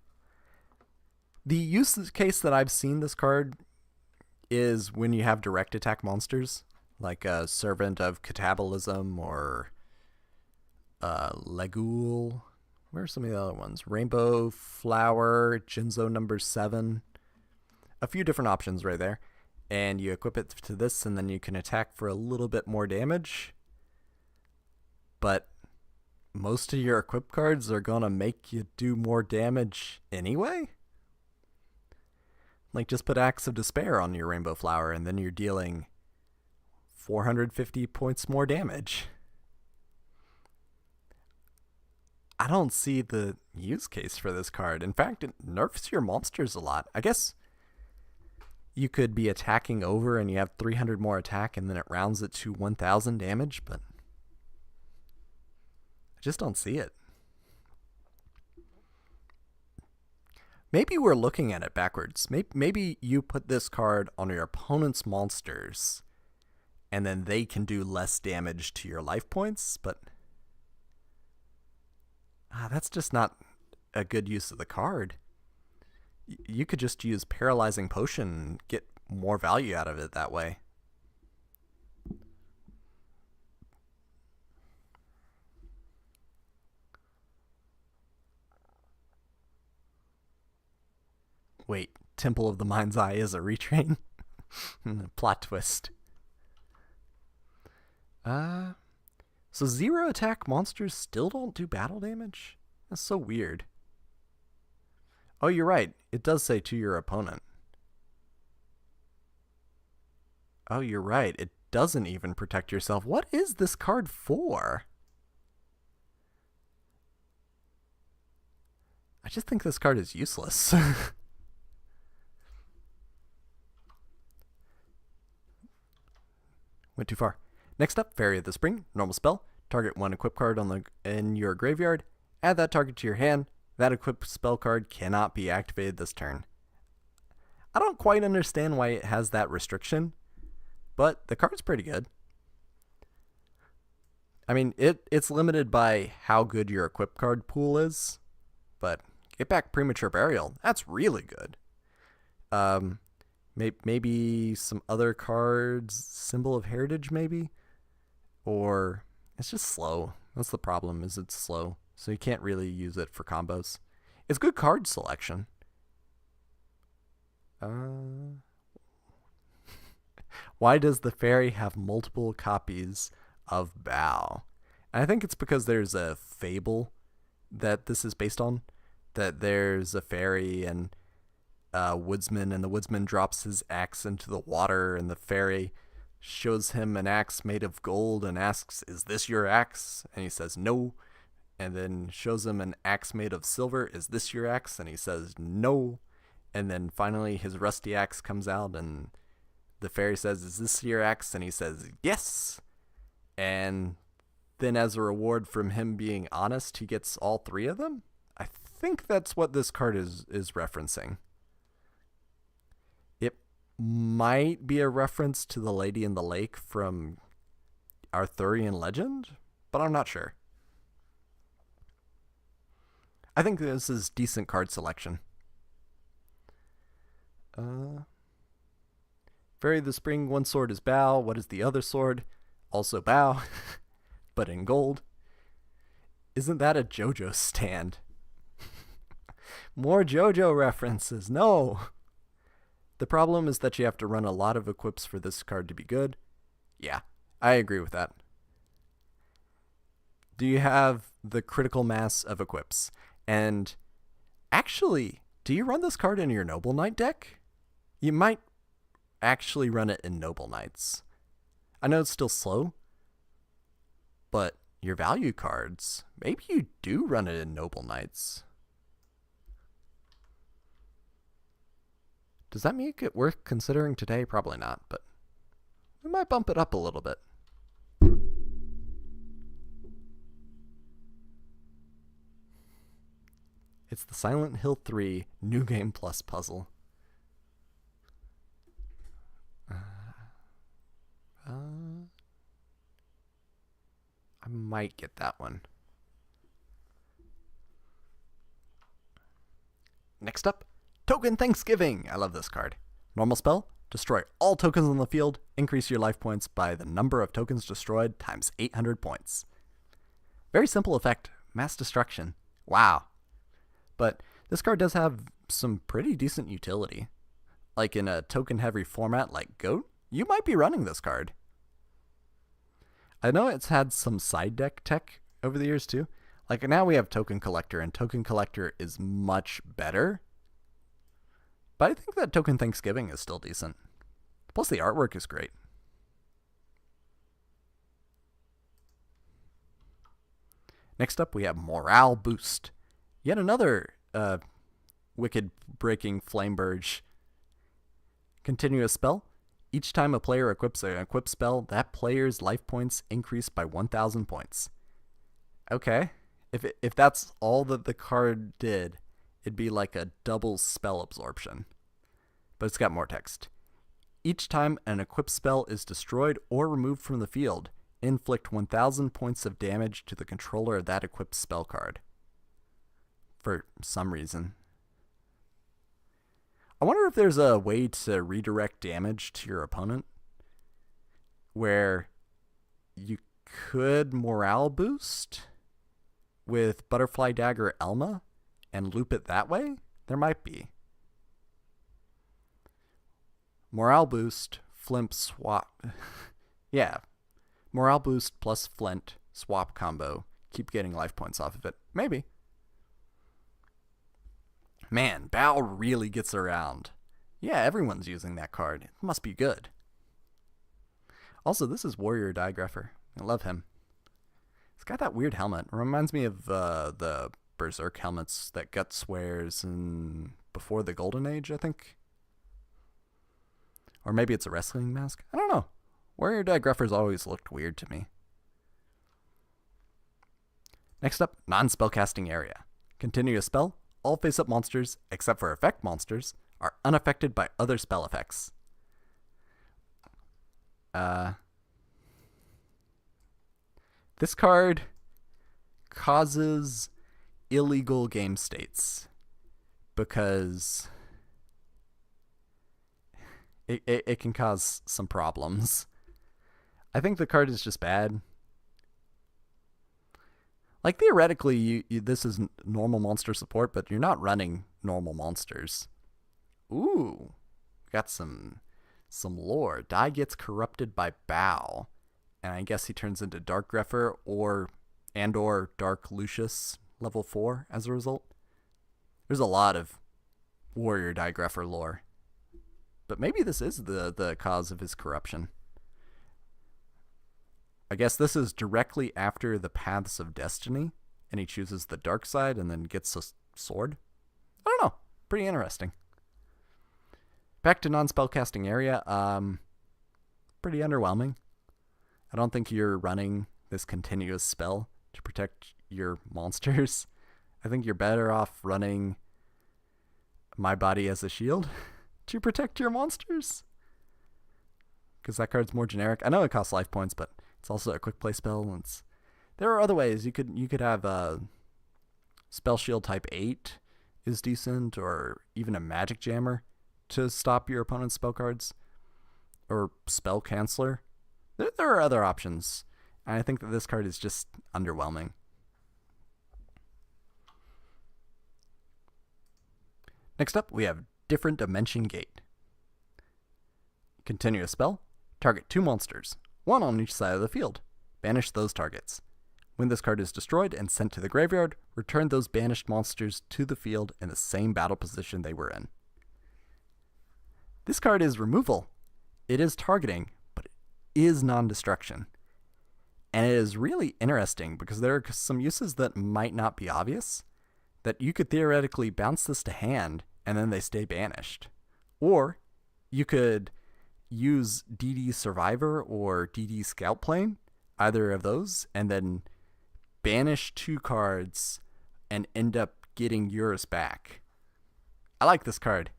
The use case that I've seen this card is when you have direct attack monsters, like a Servant of Catabolism or Legul. Where are some of the other ones? Rainbow Flower, Jinzo number 7. A few different options right there. And you equip it to this, and then you can attack for a little bit more damage. But most of your equip cards are going to make you do more damage anyway. Like, just put Axe of Despair on your Rainbow Flower, and then you're dealing 450 points more damage. I don't see the use case for this card. In fact, it nerfs your monsters a lot. I guess you could be attacking over and you have 300 more attack and then it rounds it to 1,000 damage, but I just don't see it. Maybe we're looking at it backwards. Maybe you put this card on your opponent's monsters and then they can do less damage to your life points, but that's just not a good use of the card. You could just use Paralyzing Potion and get more value out of it that way. Wait, Temple of the Mind's Eye is a retrain? Plot twist. So 0 attack monsters still don't do battle damage? That's so weird. Oh, you're right. It does say to your opponent. Oh, you're right. It doesn't even protect yourself. What is this card for? I just think this card is useless. Went too far. Next up, Fairy of the Spring, normal spell. Target one equip card in your graveyard. Add that target to your hand. That equipped spell card cannot be activated this turn. I don't quite understand why it has that restriction, but the card's pretty good. I mean, it's limited by how good your equip card pool is, but get back Premature Burial. That's really good. Maybe some other cards, Symbol of Heritage maybe? Or it's just slow. That's the problem, is it's slow. So you can't really use it for combos. It's good card selection. Why does the fairy have multiple copies of Bow? And I think it's because there's a fable that this is based on. That there's a fairy and woodsman, and the woodsman drops his axe into the water, and the fairy shows him an axe made of gold and asks, "Is this your axe?" And he says, "No." And then shows him an axe made of silver. "Is this your axe?" And he says, "No." And then finally his rusty axe comes out, and the fairy says, "Is this your axe?" And he says, "Yes." And then as a reward from him being honest, he gets all three of them. I think that's what this card is referencing. It might be a reference to the Lady in the Lake from Arthurian legend, but I'm not sure. I think this is decent card selection. Fairy of the Spring, one sword is Bow. What is the other sword? Also Bow, but in gold. Isn't that a JoJo stand? More JoJo references. No. The problem is that you have to run a lot of equips for this card to be good. Yeah, I agree with that. Do you have the critical mass of equips? And actually, do you run this card in your Noble Knight deck? You might actually run it in Noble Knights. I know it's still slow, but your value cards, maybe you do run it in Noble Knights. Does that make it worth considering today? Probably not, but we might bump it up a little bit. It's the Silent Hill 3 New Game Plus puzzle. I might get that one. Next up, Token Thanksgiving. I love this card. Normal spell, destroy all tokens on the field, increase your life points by the number of tokens destroyed times 800 points. Very simple effect, mass destruction. Wow. But this card does have some pretty decent utility. Like in a token-heavy format like GOAT, you might be running this card. I know it's had some side deck tech over the years too. Like now we have Token Collector, and Token Collector is much better. But I think that Token Thanksgiving is still decent. Plus the artwork is great. Next up we have Morale Boost. Yet another Wicked Breaking Flameburge. Continuous spell. Each time a player equips an equipped spell, that player's life points increase by 1,000 points. Okay. If that's all that the card did, it'd be like a double spell absorption. But it's got more text. Each time an equipped spell is destroyed or removed from the field, inflict 1,000 points of damage to the controller of that equipped spell card. For some reason. I wonder if there's a way to redirect damage to your opponent where you could morale boost with Butterfly Dagger Elma and loop it that way? There might be. Morale boost, Flimp swap. Yeah. Morale boost plus Flint swap combo. Keep getting life points off of it. Maybe. Man, Bow really gets around. Yeah, everyone's using that card. It must be good. Also, this is Warrior Digrapher. I love him. He's got that weird helmet. It reminds me of the Berserk helmets that Guts wears in before the Golden Age, I think. Or maybe it's a wrestling mask. I don't know. Warrior Digraphers always looked weird to me. Next up, non-spellcasting area. Continue a spell. All face-up monsters, except for effect monsters, are unaffected by other spell effects. This card causes illegal game states because it can cause some problems. I think the card is just bad. Like, theoretically, this is normal monster support, but you're not running normal monsters. Ooh, got some lore. Die gets corrupted by Bow, and I guess he turns into Dark Grepher or Dark Lucius level 4 as a result. There's a lot of Warrior Digrapher lore, but maybe this is the cause of his corruption. I guess this is directly after the Paths of Destiny, and he chooses the dark side and then gets a sword. I don't know. Pretty interesting. Back to non-spellcasting area. Pretty underwhelming. I don't think you're running this continuous spell to protect your monsters. I think you're better off running My Body as a Shield to protect your monsters. Because that card's more generic. I know it costs life points, but it's also a quick play spell. And there are other ways. You could have a Spell Shield type 8 is decent, or even a Magic Jammer to stop your opponent's spell cards, or Spell Canceller. There are other options, and I think that this card is just underwhelming. Next up, we have Different Dimension Gate. Continue a spell. Target 2 monsters, 1 on each side of the field. Banish those targets. When this card is destroyed and sent to the graveyard, return those banished monsters to the field in the same battle position they were in. This card is removal. It is targeting, but it is non-destruction. And it is really interesting because there are some uses that might not be obvious, that you could theoretically bounce this to hand and then they stay banished. Or you could use DD Survivor or DD Scout Plane, either of those, and then banish 2 cards and end up getting yours back. I like this card.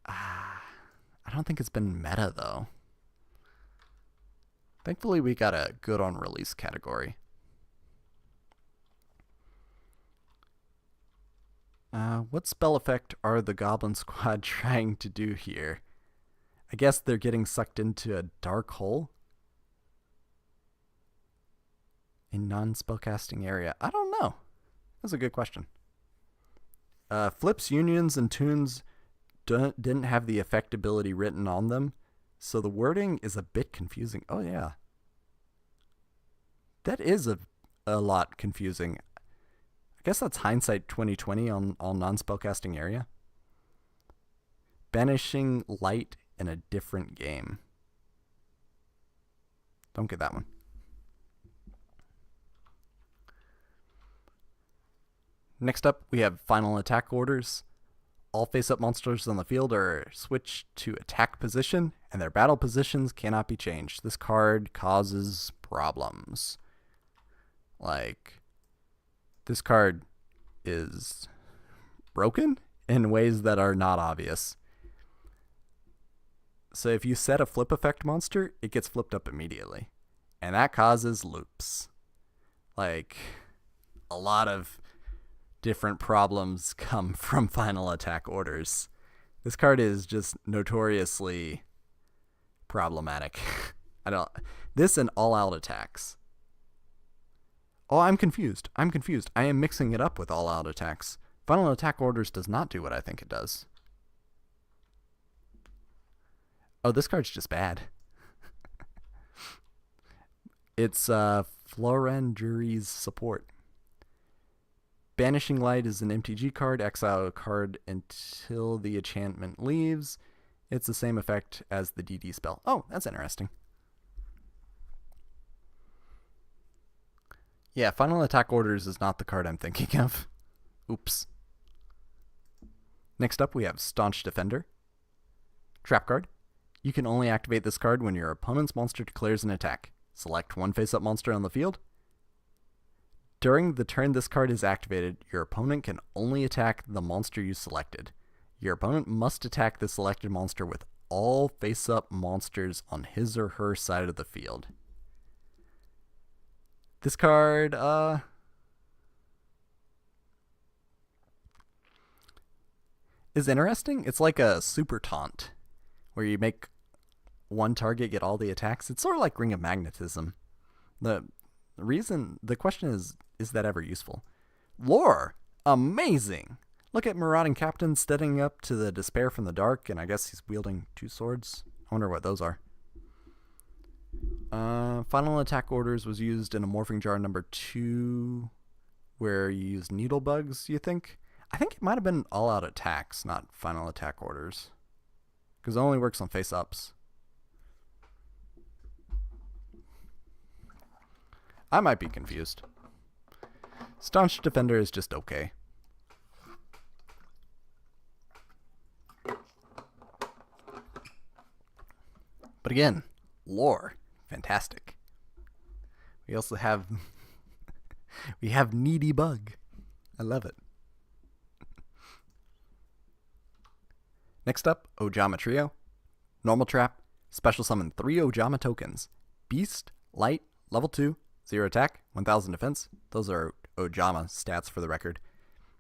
I don't think it's been meta, though. Thankfully, we got a good on release category. What spell effect are the Goblin Squad trying to do here? I guess they're getting sucked into a dark hole? In non-spellcasting area. I don't know. That's a good question. Flips, unions, and tunes didn't have the effect ability written on them, so the wording is a bit confusing. Oh, yeah. That is a lot confusing. I guess that's hindsight 2020 on non-spellcasting area. Banishing light in a different game. Don't get that one. Next up, we have final attack orders. All face-up monsters on the field are switched to attack position, and their battle positions cannot be changed. This card causes problems. Like, this card is broken in ways that are not obvious. So if you set a flip effect monster, it gets flipped up immediately. And that causes loops. Like, a lot of different problems come from final attack orders. This card is just notoriously problematic. This and all-out attacks. Oh, I'm confused. I am mixing it up with all-out attacks. Final attack orders does not do what I think it does. Oh, this card's just bad. It's Floranduri's support. Banishing Light is an MTG card. Exile a card until the enchantment leaves. It's the same effect as the DD spell. Oh, that's interesting. Yeah, Final Attack Orders is not the card I'm thinking of. Oops. Next up, we have Staunch Defender. Trap card. You can only activate this card when your opponent's monster declares an attack. Select one face-up monster on the field. During the turn this card is activated, your opponent can only attack the monster you selected. Your opponent must attack the selected monster with all face-up monsters on his or her side of the field. This card, is interesting. It's like a super taunt, where you make one target get all the attacks. It's sort of like Ring of Magnetism. The question is that ever useful? Lore! Amazing! Look at Marauding Captain stepping up to the Despair from the Dark, and I guess he's wielding 2 swords. I wonder what those are. Final Attack Orders was used in a Morphing Jar number 2, where you use Needle Bugs, you think? I think it might have been all-out attacks, not Final Attack Orders. Because it only works on face-ups. I might be confused. Staunch Defender is just okay. But again, lore. Fantastic. We also have we have Needy Bug. I love it. Next up, Ojama Trio. Normal Trap. Special summon 3 Ojama tokens. Beast, Light, level 2, 0 attack, 1000 defense. Those are Ojama stats for the record.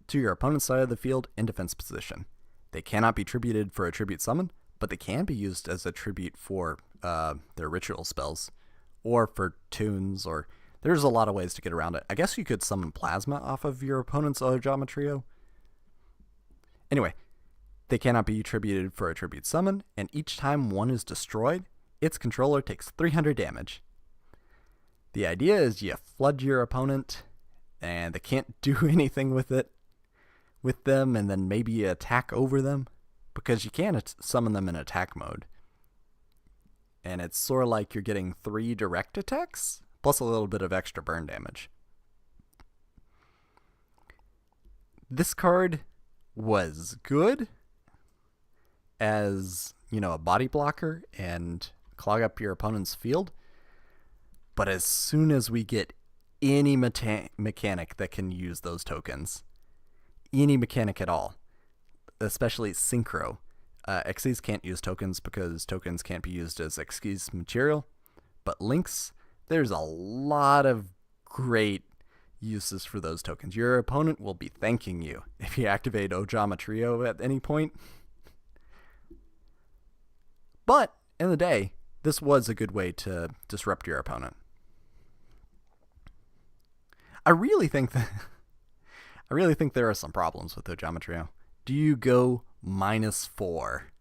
To your opponent's side of the field in defense position. They cannot be tributed for a tribute summon, but they can be used as a tribute for their ritual spells, or for tunes, or there's a lot of ways to get around it. I guess you could summon Plasma off of your opponent's Ojama Trio. Anyway, they cannot be tributed for a tribute summon, and each time one is destroyed, its controller takes 300 damage. The idea is you flood your opponent, and they can't do anything with them, and then maybe you attack over them, because you can't summon them in attack mode. And it's sort of like you're getting 3 direct attacks, plus a little bit of extra burn damage. This card was good as, a body blocker and clog up your opponent's field. But as soon as we get any mechanic that can use those tokens, any mechanic at all, especially Synchro, Xyz can't use tokens because tokens can't be used as Xyz material, but links, there's a lot of great uses for those tokens. Your opponent will be thanking you if you activate Ojama Trio at any point. But, in the day, this was a good way to disrupt your opponent. I really think there are some problems with Ojama Trio. Do you go -4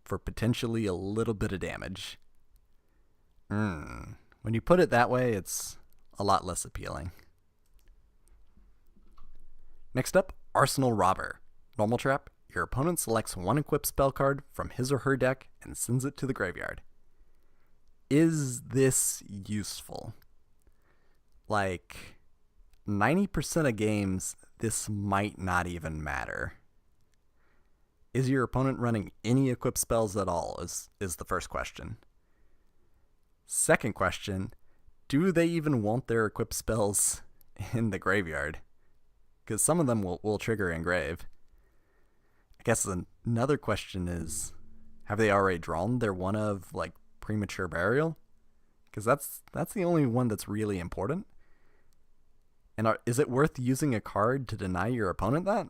for potentially a little bit of damage? When you put it that way, it's a lot less appealing. Next up, Arsenal Robber. Normal Trap. Your opponent selects one equipped spell card from his or her deck and sends it to the graveyard. Is this useful? Like, 90% of games, this might not even matter. Is your opponent running any equipped spells at all is the first question. Second question, do they even want their equipped spells in the graveyard? Because some of them will trigger engrave. I guess another question is, have they already drawn their one of, Premature Burial? Because that's the only one that's really important. And is it worth using a card to deny your opponent that?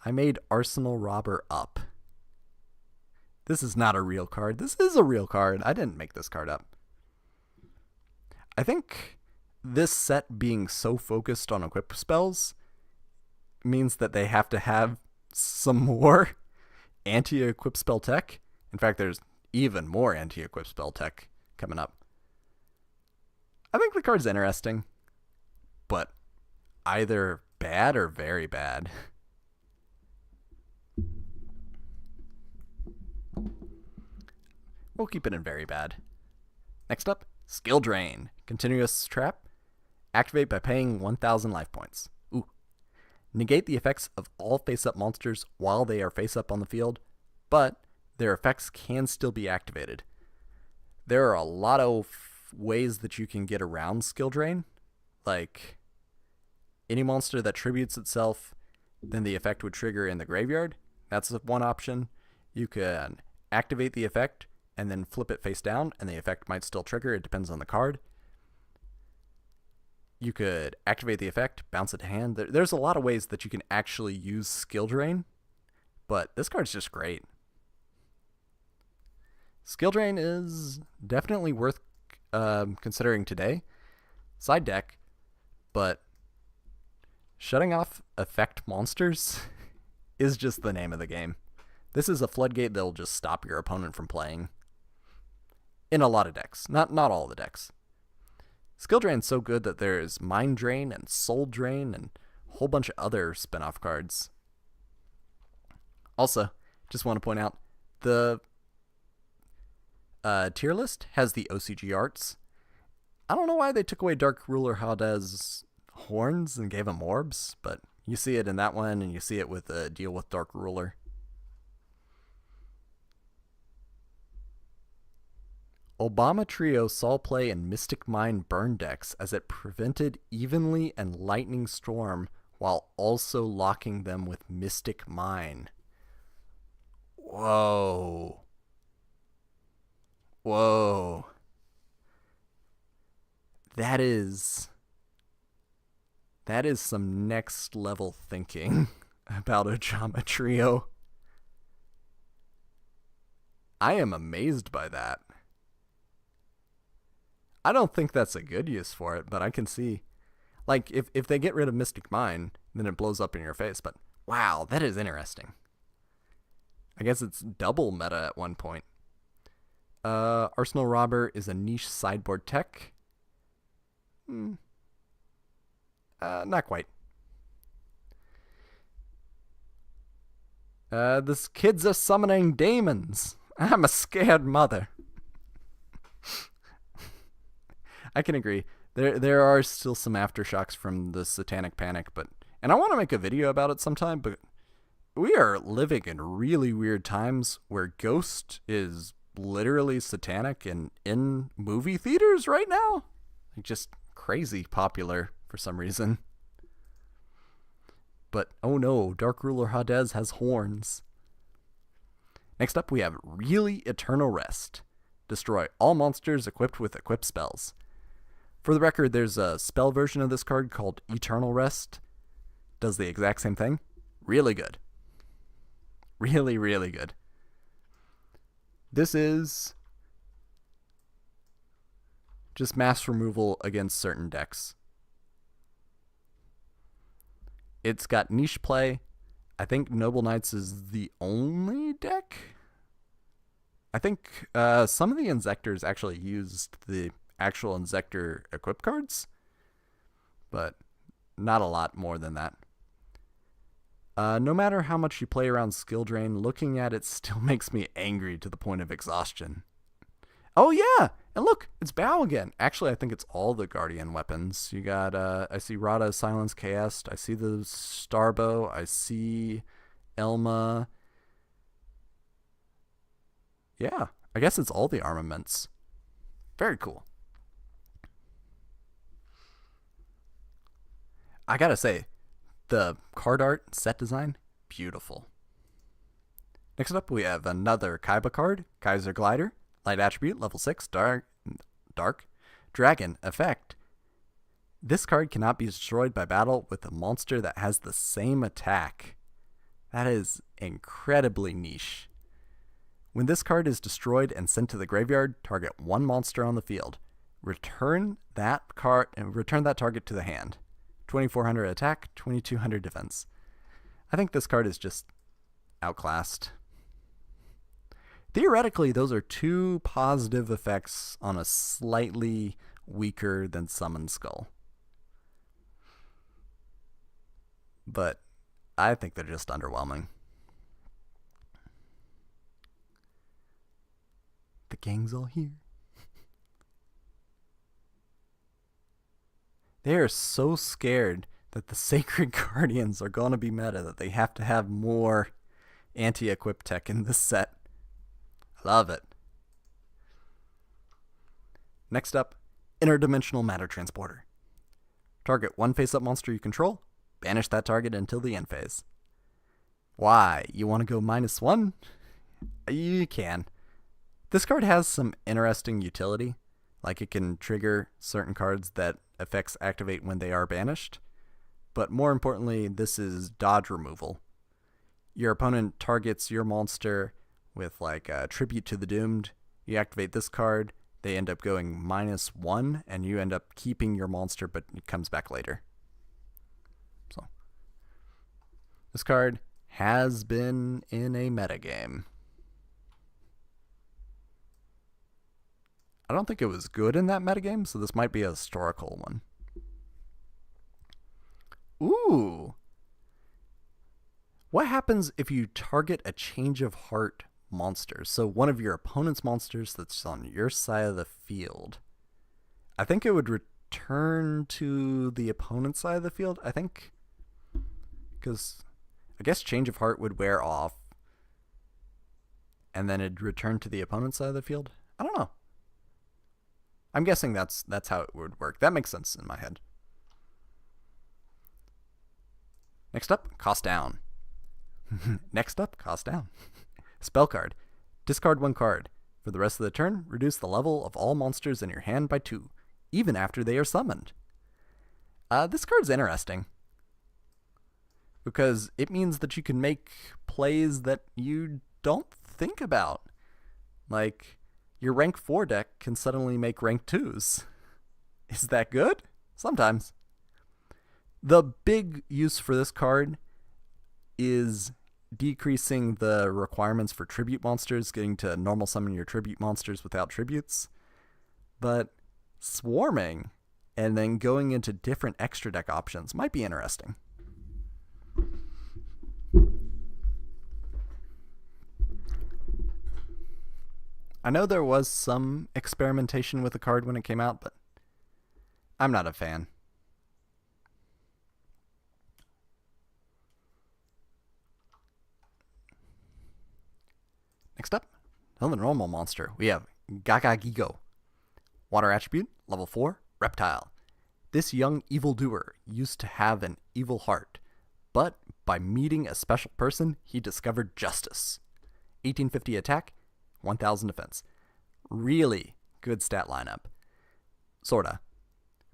I made Arsenal Robber up. This is not a real card. This is a real card. I didn't make this card up. I think this set being so focused on equip spells means that they have to have some more anti-equip spell tech. In fact, there's even more anti-equip spell tech coming up. I think the card's interesting, but either bad or very bad. We'll keep it in very bad. Next up, Skill Drain. Continuous trap. Activate by paying 1,000 life points. Ooh. Negate the effects of all face-up monsters while they are face-up on the field, but their effects can still be activated. There are a lot of ways that you can get around Skill Drain. Like, any monster that tributes itself, then the effect would trigger in the graveyard. That's one option. You can activate the effect and then flip it face down, and the effect might still trigger. It depends on the card. You could activate the effect, bounce it to hand. There's a lot of ways that you can actually use Skill Drain, but this card's just great. Skill Drain is definitely worth considering today. Side deck, but shutting off effect monsters is just the name of the game. This is a floodgate that will just stop your opponent from playing. In a lot of decks. Not all the decks. Skill Drain's so good that there's Mind Drain and Soul Drain and a whole bunch of other spin-off cards. Also, just want to point out, the tier list has the OCG arts. I don't know why they took away Dark Ruler Hadez's horns and gave him orbs, but you see it in that one, and you see it with the Deal with Dark Ruler. Obama Trio saw play in Mystic Mine burn decks as it prevented Evenly and Lightning Storm while also locking them with Mystic Mine. Whoa. Whoa. That is some next level thinking about Obama Trio. I am amazed by that. I don't think that's a good use for it, but I can see. Like, if they get rid of Mystic Mine, then it blows up in your face, but wow, that is interesting. I guess it's double meta at one point. Arsenal Robber is a niche sideboard tech. Not quite. This kid's a summoning demons. I'm a scared mother. I can agree. There are still some aftershocks from the Satanic Panic, and I want to make a video about it sometime, but we are living in really weird times where Ghost is literally satanic and in movie theaters right now. Like, just crazy popular for some reason. But oh no, Dark Ruler Hadez has horns. Next up we have Really Eternal Rest. Destroy all monsters equipped with equip spells. For the record, there's a spell version of this card called Eternal Rest. Does the exact same thing. Really good. Really, really good. This is just mass removal against certain decks. It's got niche play. I think Noble Knights is the only deck. I think some of the Inzectors actually used the actual Inzector equip cards, but not a lot more than that. No matter how much you play around Skill Drain, looking at it still makes me angry to the point of exhaustion. Oh yeah, and look, it's Bow again. Actually, I think it's all the Guardian weapons. You got, I see Rada, Silence, Chaos. I see the Starbow. I see Elma. Yeah, I guess it's all the armaments. Very cool. I gotta say, the card art, set design, beautiful. Next up, we have another Kaiba card, Kaiser Glider, light attribute, level 6, dark, dragon, effect. This card cannot be destroyed by battle with a monster that has the same attack. That is incredibly niche. When this card is destroyed and sent to the graveyard, target one monster on the field. Return that target to the hand. 2400 attack, 2200 defense. I think this card is just outclassed. Theoretically, those are two positive effects on a slightly weaker than Summon Skull. But I think they're just underwhelming. The gang's all here. They are so scared that the Sacred Guardians are going to be meta that they have to have more anti-equip tech in this set. Love it. Next up, Interdimensional Matter Transporter. Target one face-up monster you control, banish that target until the end phase. Why? You want to go -1? You can. This card has some interesting utility, like it can trigger certain cards that effects activate when they are banished, but more importantly, this is dodge removal. Your opponent targets your monster with like a Tribute to the Doomed, you activate this card, they end up going -1, and you end up keeping your monster, but it comes back later. So, this card has been in a metagame. I don't think it was good in that metagame, so this might be a historical one. Ooh! What happens if you target a Change of Heart monster? So one of your opponent's monsters that's on your side of the field. I think it would return to the opponent's side of the field, I think. Because I guess Change of Heart would wear off. And then it'd return to the opponent's side of the field. I don't know. I'm guessing that's how it would work. That makes sense in my head. Next up, cost down. Next up, cost down. Spell card. Discard 1 card. For the rest of the turn, reduce the level of all monsters in your hand by 2, even after they are summoned. This card's interesting, because it means that you can make plays that you don't think about. Like, your rank 4 deck can suddenly make rank 2s. Is that good? Sometimes. The big use for this card is decreasing the requirements for tribute monsters, getting to normal summon your tribute monsters without tributes. But swarming and then going into different extra deck options might be interesting. I know there was some experimentation with the card when it came out, but I'm not a fan. Next up, another normal monster. We have Kaga. Water attribute, level 4, reptile. This young evildoer used to have an evil heart, but by meeting a special person, he discovered justice. 1850 attack, 1000 defense. Really good stat lineup. Sorta.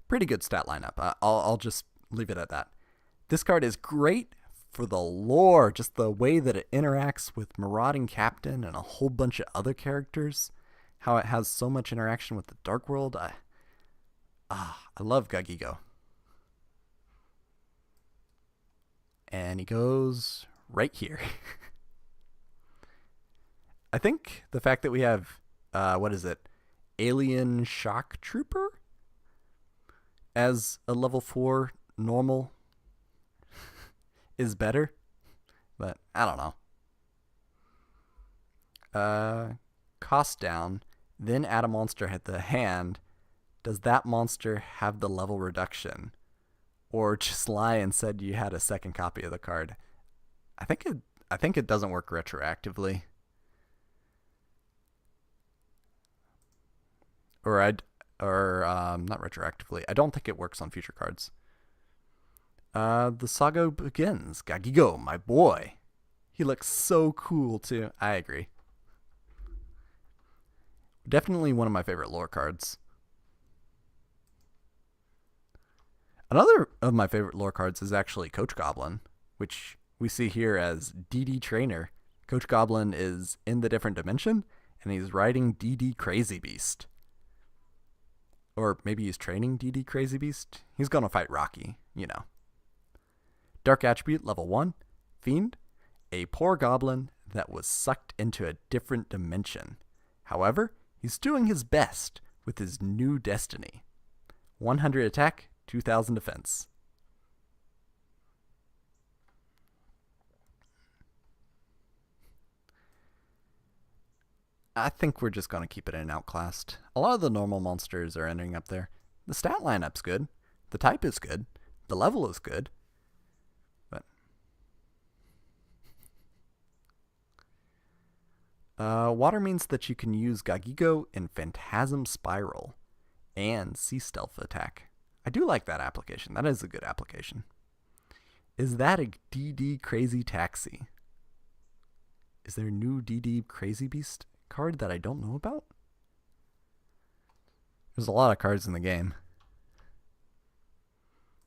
Pretty good stat lineup. I'll just leave it at that. This card is great for the lore, just the way that it interacts with Marauding Captain and a whole bunch of other characters. How it has so much interaction with the Dark World. I love Kaga. And he goes right here. I think the fact that we have, Alien Shock Trooper as a level 4 normal is better, but I don't know. Cost down, then add a monster at the hand. Does that monster have the level reduction? Or just lie and said you had a second copy of the card? I think it doesn't work retroactively. Not retroactively. I don't think it works on future cards. The saga begins. Kaga, my boy. He looks so cool too. I agree. Definitely one of my favorite lore cards. Another of my favorite lore cards is actually Coach Goblin, which we see here as DD Trainer. Coach Goblin is in the different dimension, and he's riding DD Crazy Beast. Or maybe he's training DD Crazy Beast. He's gonna fight Rocky, you know. Dark attribute, level 1, Fiend. A poor goblin that was sucked into a different dimension. However, he's doing his best with his new destiny. 100 attack, 2000 defense. I think we're just going to keep it in Outclassed. A lot of the normal monsters are ending up there. The stat lineup's good. The type is good. The level is good. But water means that you can use Gagigo in Phantasm Spiral and Sea Stealth Attack. I do like that application. That is a good application. Is that a DD Crazy Taxi? Is there a new DD Crazy Beast card that I don't know about? There's a lot of cards in the game.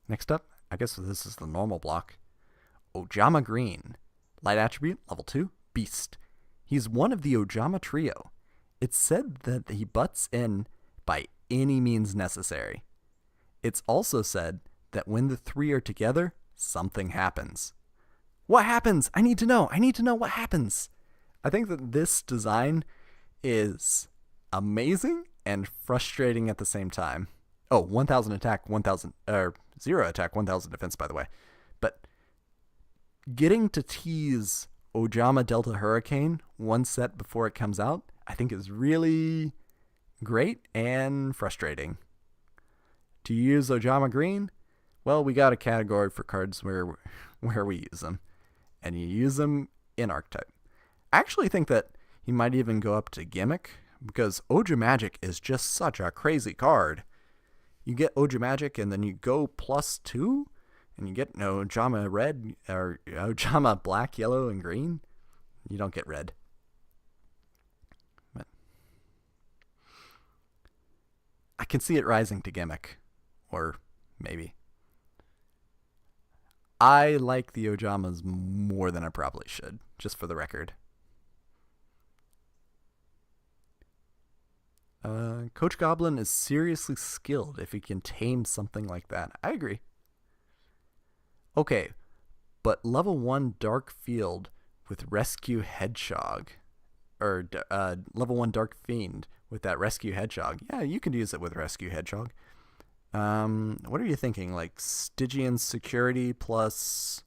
Next up, I guess this is the normal block. Ojama Green. Light attribute, level 2, Beast. He's one of the Ojama trio. It's said that he butts in by any means necessary. It's also said that when the three are together, something happens. What happens? I need to know. I need to know what happens. I think that this design is amazing and frustrating at the same time. Oh, 1000 attack, 1000 0 attack, 1000 defense, by the way. But getting to tease Ojama Delta Hurricane one set before it comes out, I think is really great and frustrating. To use Ojama Green, well, we got a category for cards where we use them. And you use them in Archetype. I actually think that he might even go up to Gimmick, because Oja Magic is just such a crazy card. You get Oja Magic, and then you go +2, and you get Ojama Red, or Ojama Black, Yellow, and Green. You don't get Red. But I can see it rising to Gimmick. Or maybe. I like the Ojamas more than I probably should, just for the record. Coach Goblin is seriously skilled if he can tame something like that. I agree. Okay, but level 1 Dark Field with Rescue Hedgehog, or level 1 Dark Fiend with that Rescue Hedgehog. Yeah, you can use it with Rescue Hedgehog. What are you thinking? Like Stygian Security plus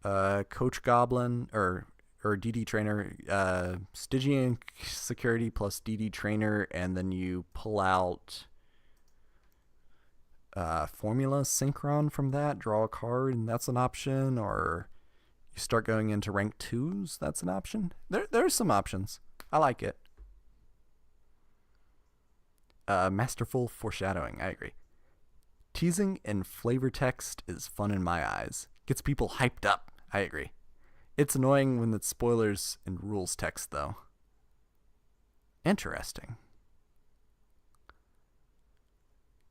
Coach Goblin or DD Trainer, Stygian Security plus DD Trainer, and then you pull out Formula Synchron from that, draw a card, and that's an option, or you start going into rank 2s, that's an option. There's some options. I like it. Masterful Foreshadowing, I agree. Teasing and flavor text is fun in my eyes. Gets people hyped up, I agree. It's annoying when it's spoilers and rules text, though. Interesting.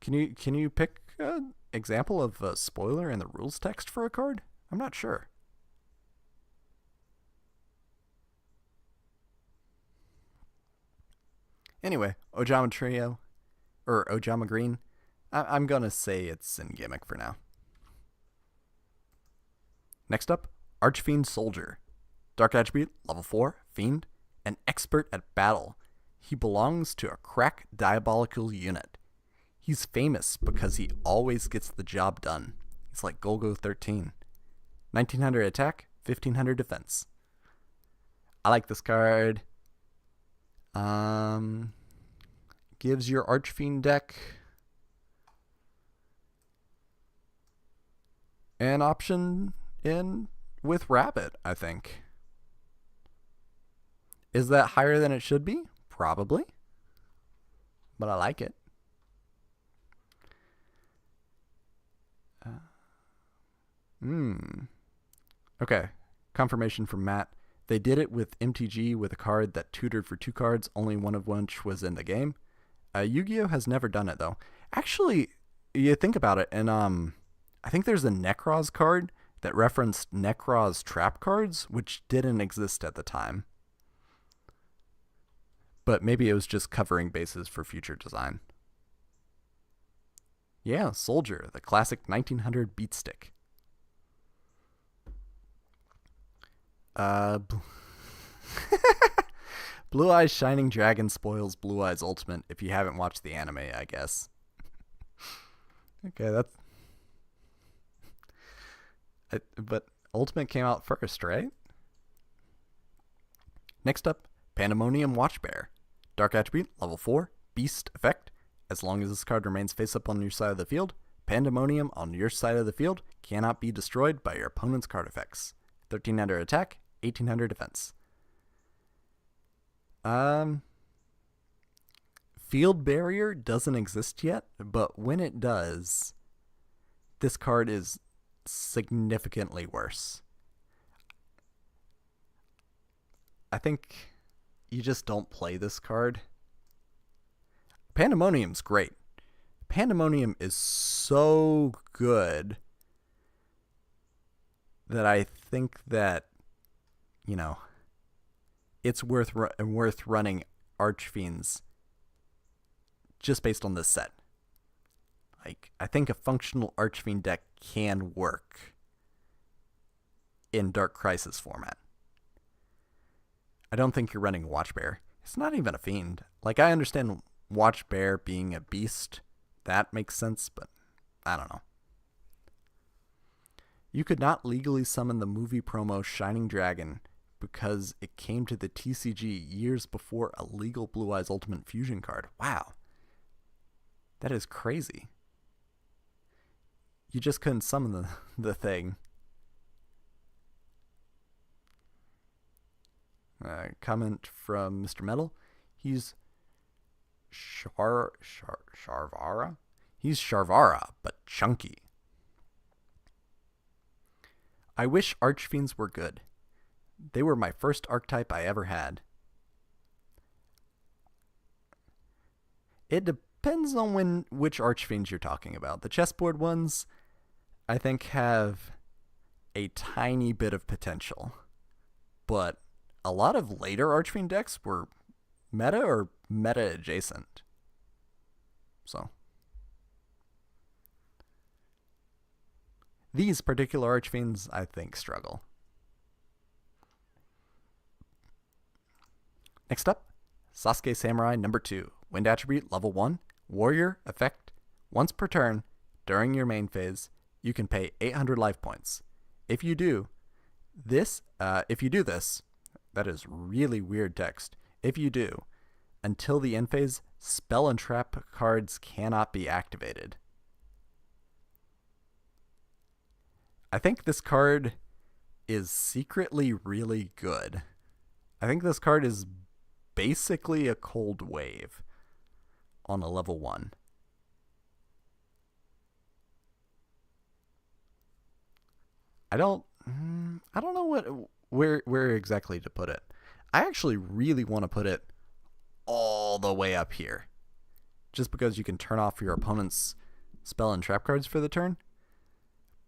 Can you pick an example of a spoiler in the rules text for a card? I'm not sure. Anyway, Ojama Trio, or Ojama Green, I'm gonna say it's in Gimmick for now. Next up, Archfiend Soldier. Dark attribute, level 4, Fiend, an expert at battle. He belongs to a crack diabolical unit. He's famous because he always gets the job done. He's like Golgo 13. 1900 attack, 1500 defense. I like this card. Gives your Archfiend deck an option in with Rabbit, I think. Is that higher than it should be? Probably. But I like it. Okay. Confirmation from Matt. They did it with MTG with a card that tutored for 2 cards, only one of which was in the game. Yu-Gi-Oh! Has never done it, though. Actually, you think about it, and I think there's a Necroz card that referenced Necroz trap cards, which didn't exist at the time. But maybe it was just covering bases for future design. Yeah, Soldier, the classic 1900 beat stick. Blue Eyes Shining Dragon spoils Blue Eyes Ultimate if you haven't watched the anime, I guess. Okay, that's... But Ultimate came out first, right? Next up, Pandemonium Watchbear. Dark attribute, level 4, beast effect. As long as this card remains face up on your side of the field, Pandemonium on your side of the field cannot be destroyed by your opponent's card effects. 1300 attack, 1800 defense. Field Barrier doesn't exist yet, but when it does, this card is significantly worse. I think you just don't play this card. Pandemonium's great. Pandemonium is so good that I think that, you know, it's worth running Archfiends just based on this set. Like, I think a functional Archfiend deck can work in Dark Crisis format. I don't think you're running Watchbear. It's not even a Fiend. Like, I understand Watchbear being a beast. That makes sense, but I don't know. You could not legally summon the movie promo Shining Dragon because it came to the TCG years before a legal Blue Eyes Ultimate Fusion card. Wow. That is crazy. You just couldn't summon the thing. Comment from Mr. Metal. He's Sharvara? He's Sharvara, but chunky. I wish Archfiends were good. They were my first archetype I ever had. It depends on which Archfiends you're talking about. The chessboard ones, I think, have a tiny bit of potential. But a lot of later Archfiend decks were meta or meta adjacent. So these particular Archfiends, I think, struggle. Next up, Sasuke Samurai number 2. Wind attribute, level 1. Warrior, effect. Once per turn, during your main phase, you can pay 800 life points. If you do this, that is really weird text. If you do, until the end phase, spell and trap cards cannot be activated. I think this card is secretly really good. I think this card is basically a cold wave on a level 1. I don't know where exactly to put it. I actually really want to put it all the way up here, just because you can turn off your opponent's spell and trap cards for the turn.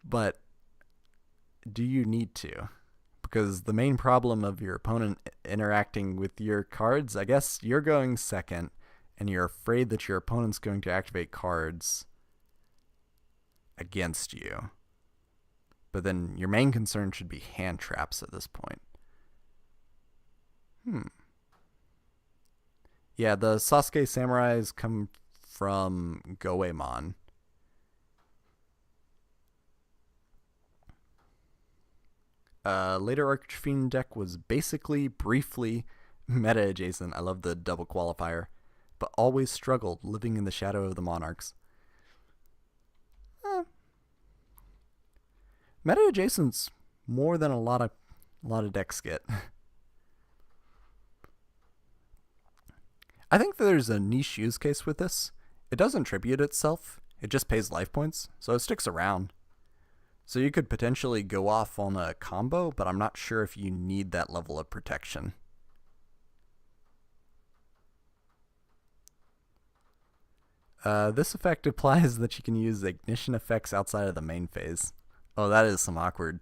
But do you need to? Because the main problem of your opponent interacting with your cards, I guess you're going second, and you're afraid that your opponent's going to activate cards against you. But then your main concern should be hand traps at this point. Yeah, the Sasuke Samurais come from Goemon. Later Archfiend deck was basically, briefly, meta adjacent. I love the double qualifier, but always struggled living in the shadow of the Monarchs. Meta adjacent's more than a lot of decks get. I think there's a niche use case with this. It doesn't tribute itself. It just pays life points, so it sticks around. So you could potentially go off on a combo, but I'm not sure if you need that level of protection. This effect implies that you can use ignition effects outside of the main phase. Oh, that is some awkward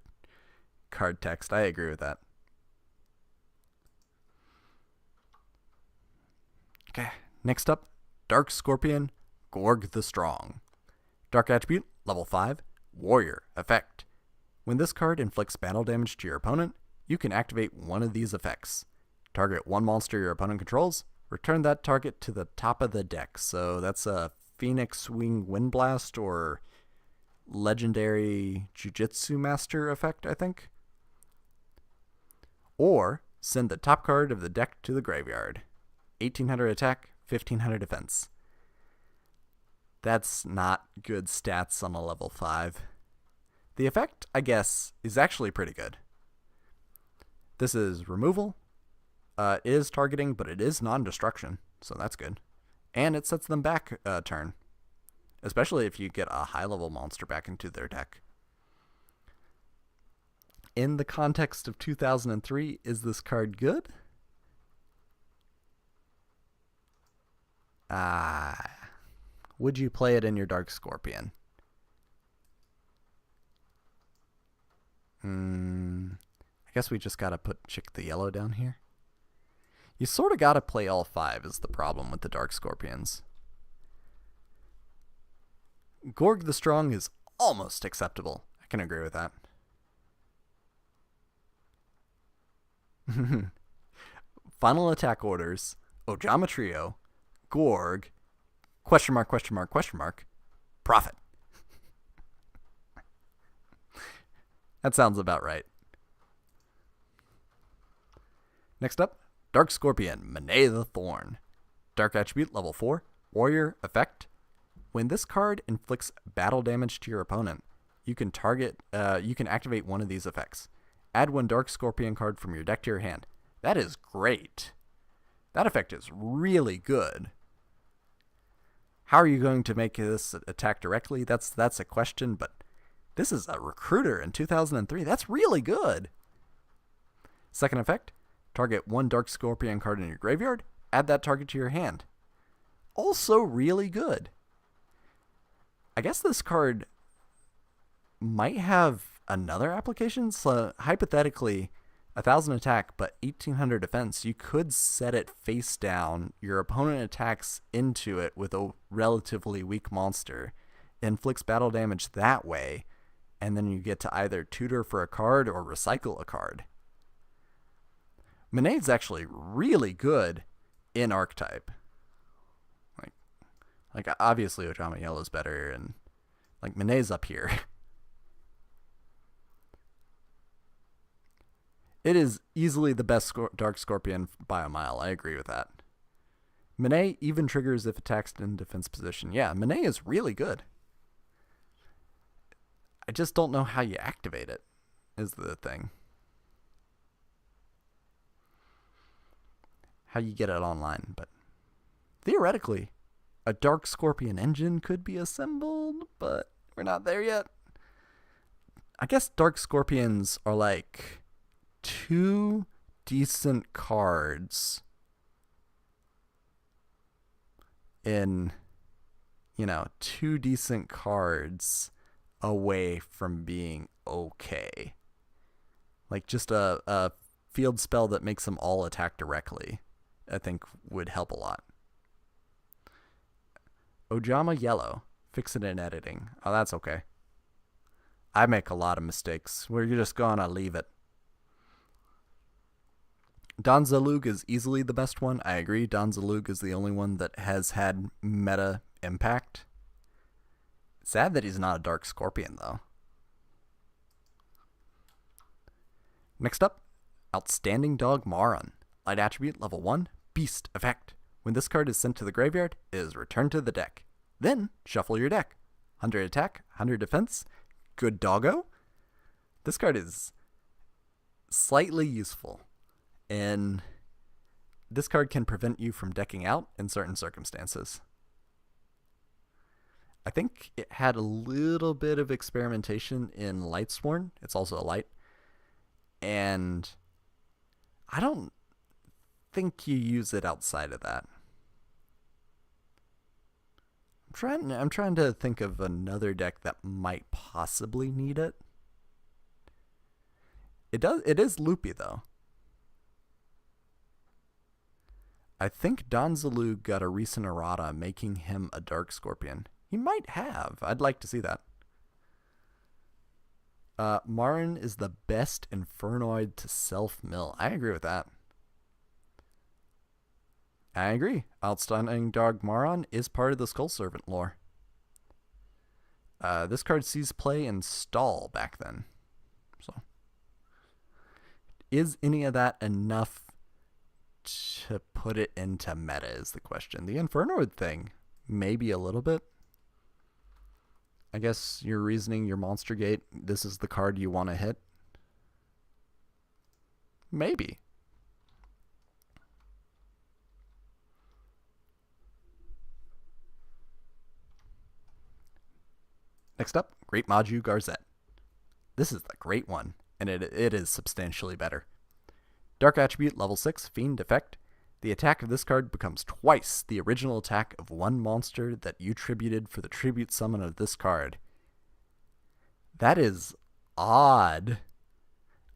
card text. I agree with that. Okay, next up, Dark Scorpion, Gorg the Strong. Dark attribute, level 5, Warrior, effect. When this card inflicts battle damage to your opponent, you can activate one of these effects. Target one monster your opponent controls, return that target to the top of the deck. So that's a Phoenix Wing Windblast or Legendary Jujutsu Master effect, I think. Or Send the top card of the deck to the graveyard. 1800 attack, 1500 defense. That's not good stats on a level 5. The effect, I guess, is actually pretty good. This is removal. It is targeting, but it is non-destruction, so that's good. And it sets them back a turn, especially if you get a high-level monster back into their deck. In the context of 2003, is this card good? Would you play it in your Dark Scorpion? I guess we just gotta put Chick the Yellow down here. You sort of gotta play all 5 is the problem with the Dark Scorpions. Gorg the Strong is almost acceptable. I can agree with that. Final attack orders, Ojama Trio, Gorg, question mark, question mark, question mark, Prophet. That sounds about right. Next up, Dark Scorpion, Monet the Thorn. Dark attribute, level 4, warrior, effect. When this card inflicts battle damage to your opponent, you can activate one of these effects. Add 1 Dark Scorpion card from your deck to your hand. That is great. That effect is really good. How are you going to make this attack directly? That's a question, but this is a recruiter in 2003. That's really good. Second effect, target 1 Dark Scorpion card in your graveyard. Add that target to your hand. Also really good. I guess this card might have another application. So hypothetically, 1000 attack, but 1800 defense. You could set it face down. Your opponent attacks into it with a relatively weak monster, inflicts battle damage that way, and then you get to either tutor for a card or recycle a card. Monet's actually really good in archetype. Like obviously Ojama Yellow is better, and like Monet's up here. It is easily the best Dark Scorpion by a mile. I agree with that. Monet even triggers if attacked in defense position. Yeah, Monet is really good. I just don't know how you activate it, is the thing. How you get it online, but theoretically, a Dark Scorpion engine could be assembled, but we're not there yet. I guess Dark Scorpions are like 2 decent cards in, 2 decent cards away from being okay. Like just a field spell that makes them all attack directly, I think would help a lot. Ojama Yellow, fix it in editing. Oh, that's okay. I make a lot of mistakes. We're just gonna leave it. Don Zalug is easily the best one. I agree. Don Zalug is the only one that has had meta impact. Sad that he's not a Dark Scorpion, though. Next up, Outstanding Dog Maron. Light attribute, level 1, Beast effect. When this card is sent to the graveyard, it is returned to the deck. Then, shuffle your deck. 100 attack, 100 defense. Good doggo. This card is slightly useful, and this card can prevent you from decking out in certain circumstances. I think it had a little bit of experimentation in Lightsworn. It's also a light. And I don't think you use it outside of that. I'm trying to think of another deck that might possibly need it. It is loopy though. I think Don Zalug got a recent errata making him a Dark Scorpion. He might have. I'd like to see that. Marin is the best Infernoid to self-mill. I agree with that. I agree. Outstanding Dog Maron is part of the Skull Servant lore. This card sees play in Stall back then. So is any of that enough to put it into meta is the question. The Infernoid thing, maybe a little bit. I guess you're reasoning your monster gate, this is the card you want to hit. Maybe. Next up, Great Maju Garzette. This is the great one, and it is substantially better. Dark Attribute, level 6, Fiend effect. The attack of this card becomes twice the original attack of one monster that you tributed for the tribute summon of this card. That is odd.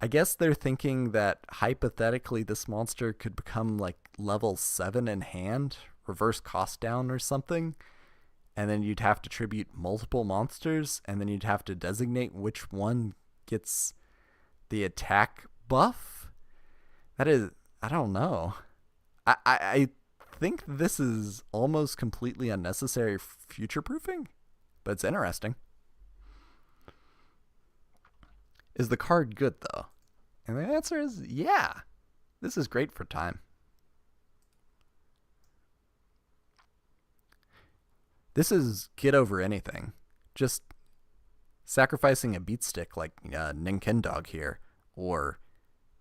I guess they're thinking that hypothetically this monster could become like level 7 in hand, reverse cost down or something, and then you'd have to tribute multiple monsters, and then you'd have to designate which one gets the attack buff. That is, I don't know. I think this is almost completely unnecessary future-proofing, but it's interesting. Is the card good, though? And the answer is, yeah. This is great for time. This is get over anything. Just sacrificing a beat stick like Ninkendog here, or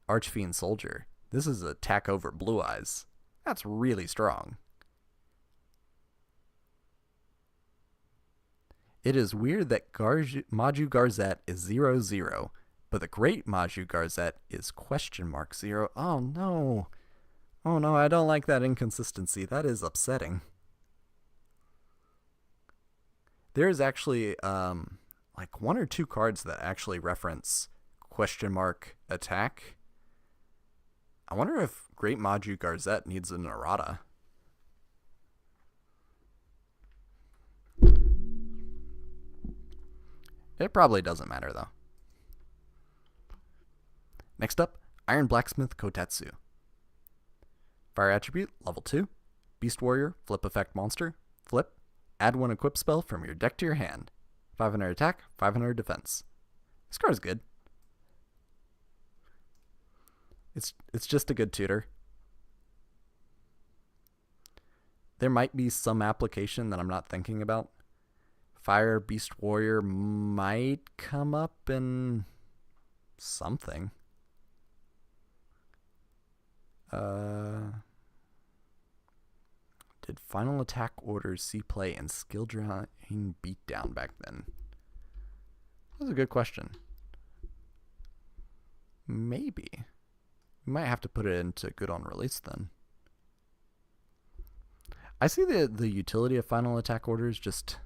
Archfiend Soldier. This is attack over Blue Eyes. That's really strong. It is weird that Maju Garzette is 0-0, but the Great Maju Garzette is $0. Oh no. Oh no, I don't like that inconsistency. That is upsetting. There's actually like 1 or 2 cards that actually reference $attack. I wonder if Great Maju Garzette needs an errata. It probably doesn't matter though. Next up, Iron Blacksmith Kotetsu. Fire Attribute, level 2. Beast Warrior, flip effect monster. Flip. Add 1 equip spell from your deck to your hand. 500 attack, 500 defense. This card is good. It's just a good tutor. There might be some application that I'm not thinking about. Fire Beast Warrior might come up in something. Did Final Attack Orders see play in Skill Drain Beatdown back then? That's a good question. Maybe. We might have to put it into Good on Release then. I see the utility of Final Attack Orders. Just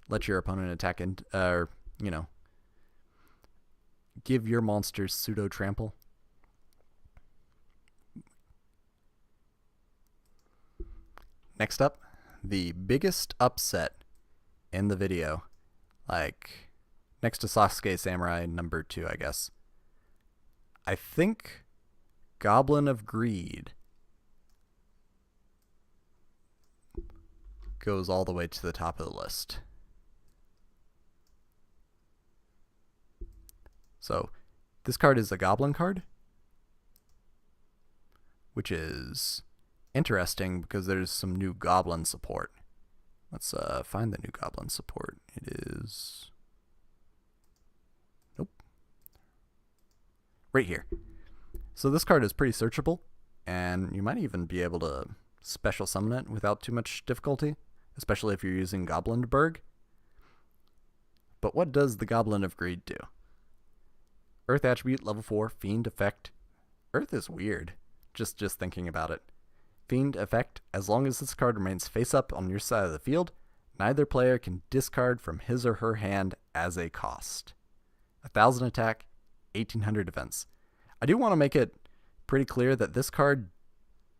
let your opponent attack and give your monsters pseudo trample. Next up, the biggest upset in the video, like next to Sasuke Samurai number 2, I guess. I think Goblin of Greed goes all the way to the top of the list. So, this card is a Goblin card, which is interesting because there's some new Goblin support. Let's find the new Goblin support. It is... Nope. Right here. So this card is pretty searchable, and you might even be able to special summon it without too much difficulty, especially if you're using Goblinberg. But what does the Goblin of Greed do? Earth Attribute, level 4, Fiend effect. Earth is weird, just thinking about it. Fiend effect, as long as this card remains face up on your side of the field, neither player can discard from his or her hand as a cost. 1,000 attack, 1,800 defense. I do want to make it pretty clear that this card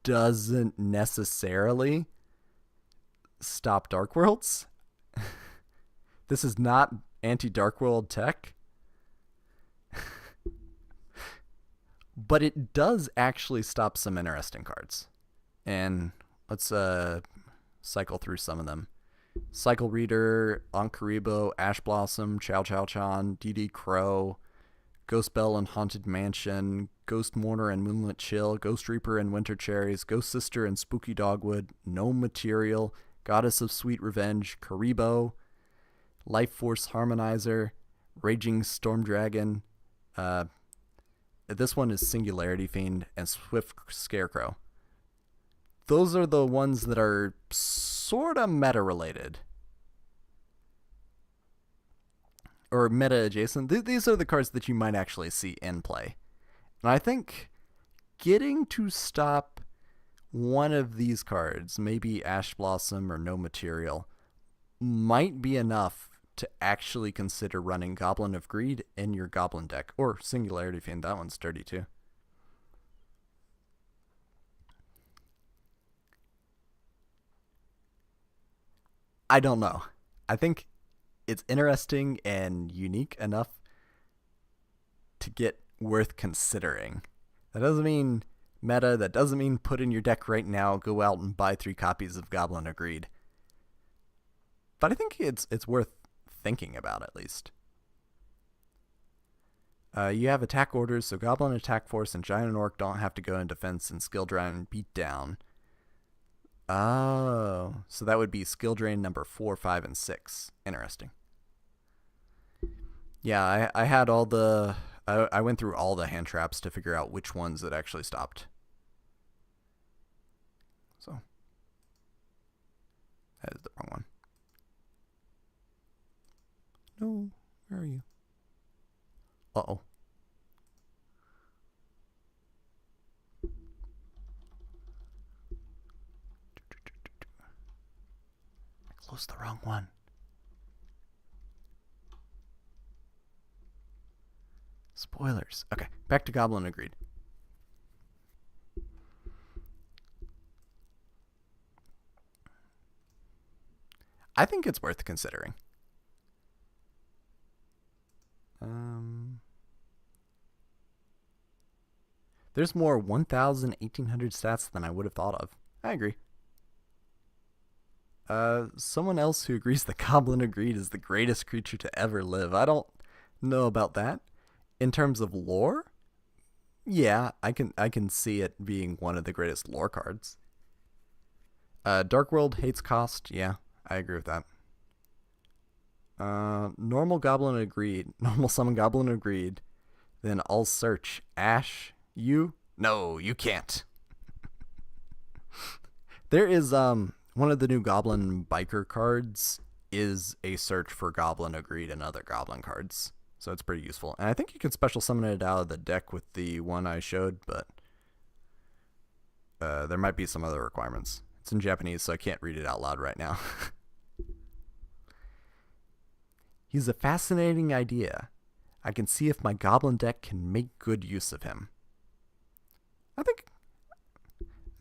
doesn't necessarily stop Dark Worlds. This is not anti-Dark World tech. But it does actually stop some interesting cards. And let's cycle through some of them. Cycle Reader, Ankaribo, Ash Blossom, Chow Chow Chan, DD Crow, Ghost Bell and Haunted Mansion, Ghost Mourner and Moonlit Chill, Ghost Reaper and Winter Cherries, Ghost Sister and Spooky Dogwood, Gnome Material, Goddess of Sweet Revenge, Karibo, Life Force Harmonizer, Raging Storm Dragon. This one is Singularity Fiend and Swift Scarecrow. Those are the ones that are sort of meta-related. Or meta-adjacent. These are the cards that you might actually see in play. And I think getting to stop one of these cards, maybe Ash Blossom or No Material, might be enough to actually consider running Goblin of Greed in your Goblin deck. Or Singularity Fiend, that one's sturdy too. I don't know. I think it's interesting and unique enough to get worth considering. That doesn't mean meta, that doesn't mean put in your deck right now, go out and buy 3 copies of Goblin of Greed. But I think it's worth thinking about at least. You have attack orders, so Goblin Attack Force and Giant and Orc don't have to go in defense and skill drain and beat down. Oh, so that would be skill drain number 4, 5, and 6. Interesting. Yeah, I had all the... I went through all the hand traps to figure out which ones it actually stopped. So, that is the wrong one. No, where are you? Uh-oh. I closed the wrong one. Spoilers. Okay, back to Goblin of Greed. I think it's worth considering. There's more 1,000, 1,800 stats than I would have thought of. I agree. Someone else who agrees that Goblin of Greed is the greatest creature to ever live. I don't know about that. In terms of lore, yeah, I can see it being one of the greatest lore cards. Dark World hates cost. Yeah, I agree with that. Normal Goblin of Greed. Normal Summon Goblin of Greed. Then I'll search. Ash, you? No, you can't. There is, one of the new Goblin Biker cards is a search for Goblin of Greed and other Goblin cards. So it's pretty useful. And I think you can special summon it out of the deck with the one I showed, but there might be some other requirements. It's in Japanese, so I can't read it out loud right now. He's a fascinating idea. I can see if my Goblin deck can make good use of him. I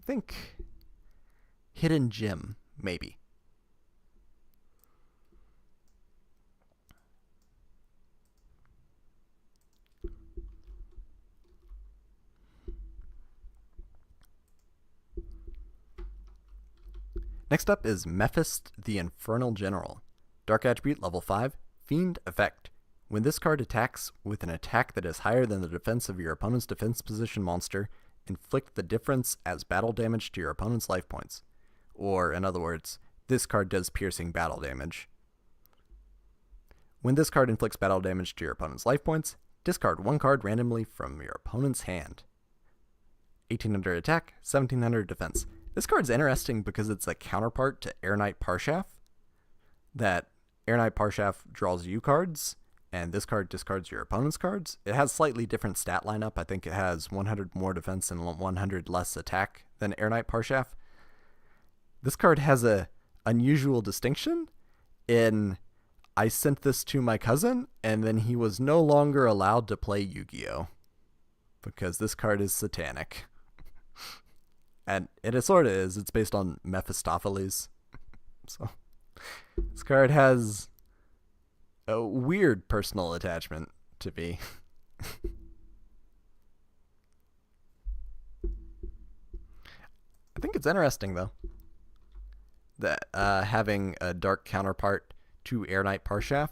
think Hidden Gem, maybe. Next up is Mephist the Infernal General. Dark Attribute, level 5, Fiend effect. When this card attacks with an attack that is higher than the defense of your opponent's defense position monster, inflict the difference as battle damage to your opponent's life points. Or, in other words, this card does piercing battle damage. When this card inflicts battle damage to your opponent's life points, discard 1 card randomly from your opponent's hand. 1800 attack, 1700 defense. This card's interesting because it's a counterpart to Air Knight Parshaf. That Air Knight Parshaf draws you cards, and this card discards your opponent's cards. It has slightly different stat lineup. I think it has 100 more defense and 100 less attack than Air Knight Parshaf. This card has a unusual distinction in I sent this to my cousin, and then he was no longer allowed to play Yu-Gi-Oh! Because this card is satanic. And it sort of is. It's based on Mephistopheles. So this card has a weird personal attachment to me. I think it's interesting, though, that having a dark counterpart to Air Knight Parshaf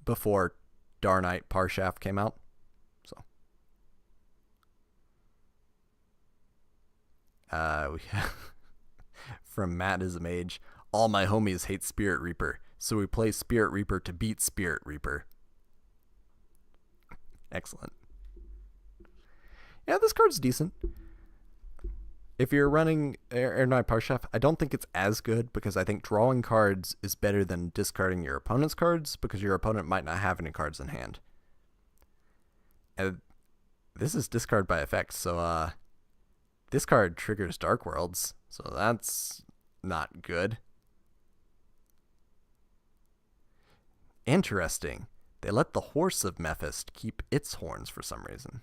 before Dar Knight Parshaf came out. So We have from Matt is a mage. All my homies hate Spirit Reaper, so we play Spirit Reaper to beat Spirit Reaper. Excellent. Yeah, this card's decent. If you're running Aeronautic Power Chef, I don't think it's as good because I think drawing cards is better than discarding your opponent's cards because your opponent might not have any cards in hand. And this is discard by effect, so this card triggers Dark Worlds, so that's not good. Interesting. They let the Horse of Mephist keep its horns for some reason.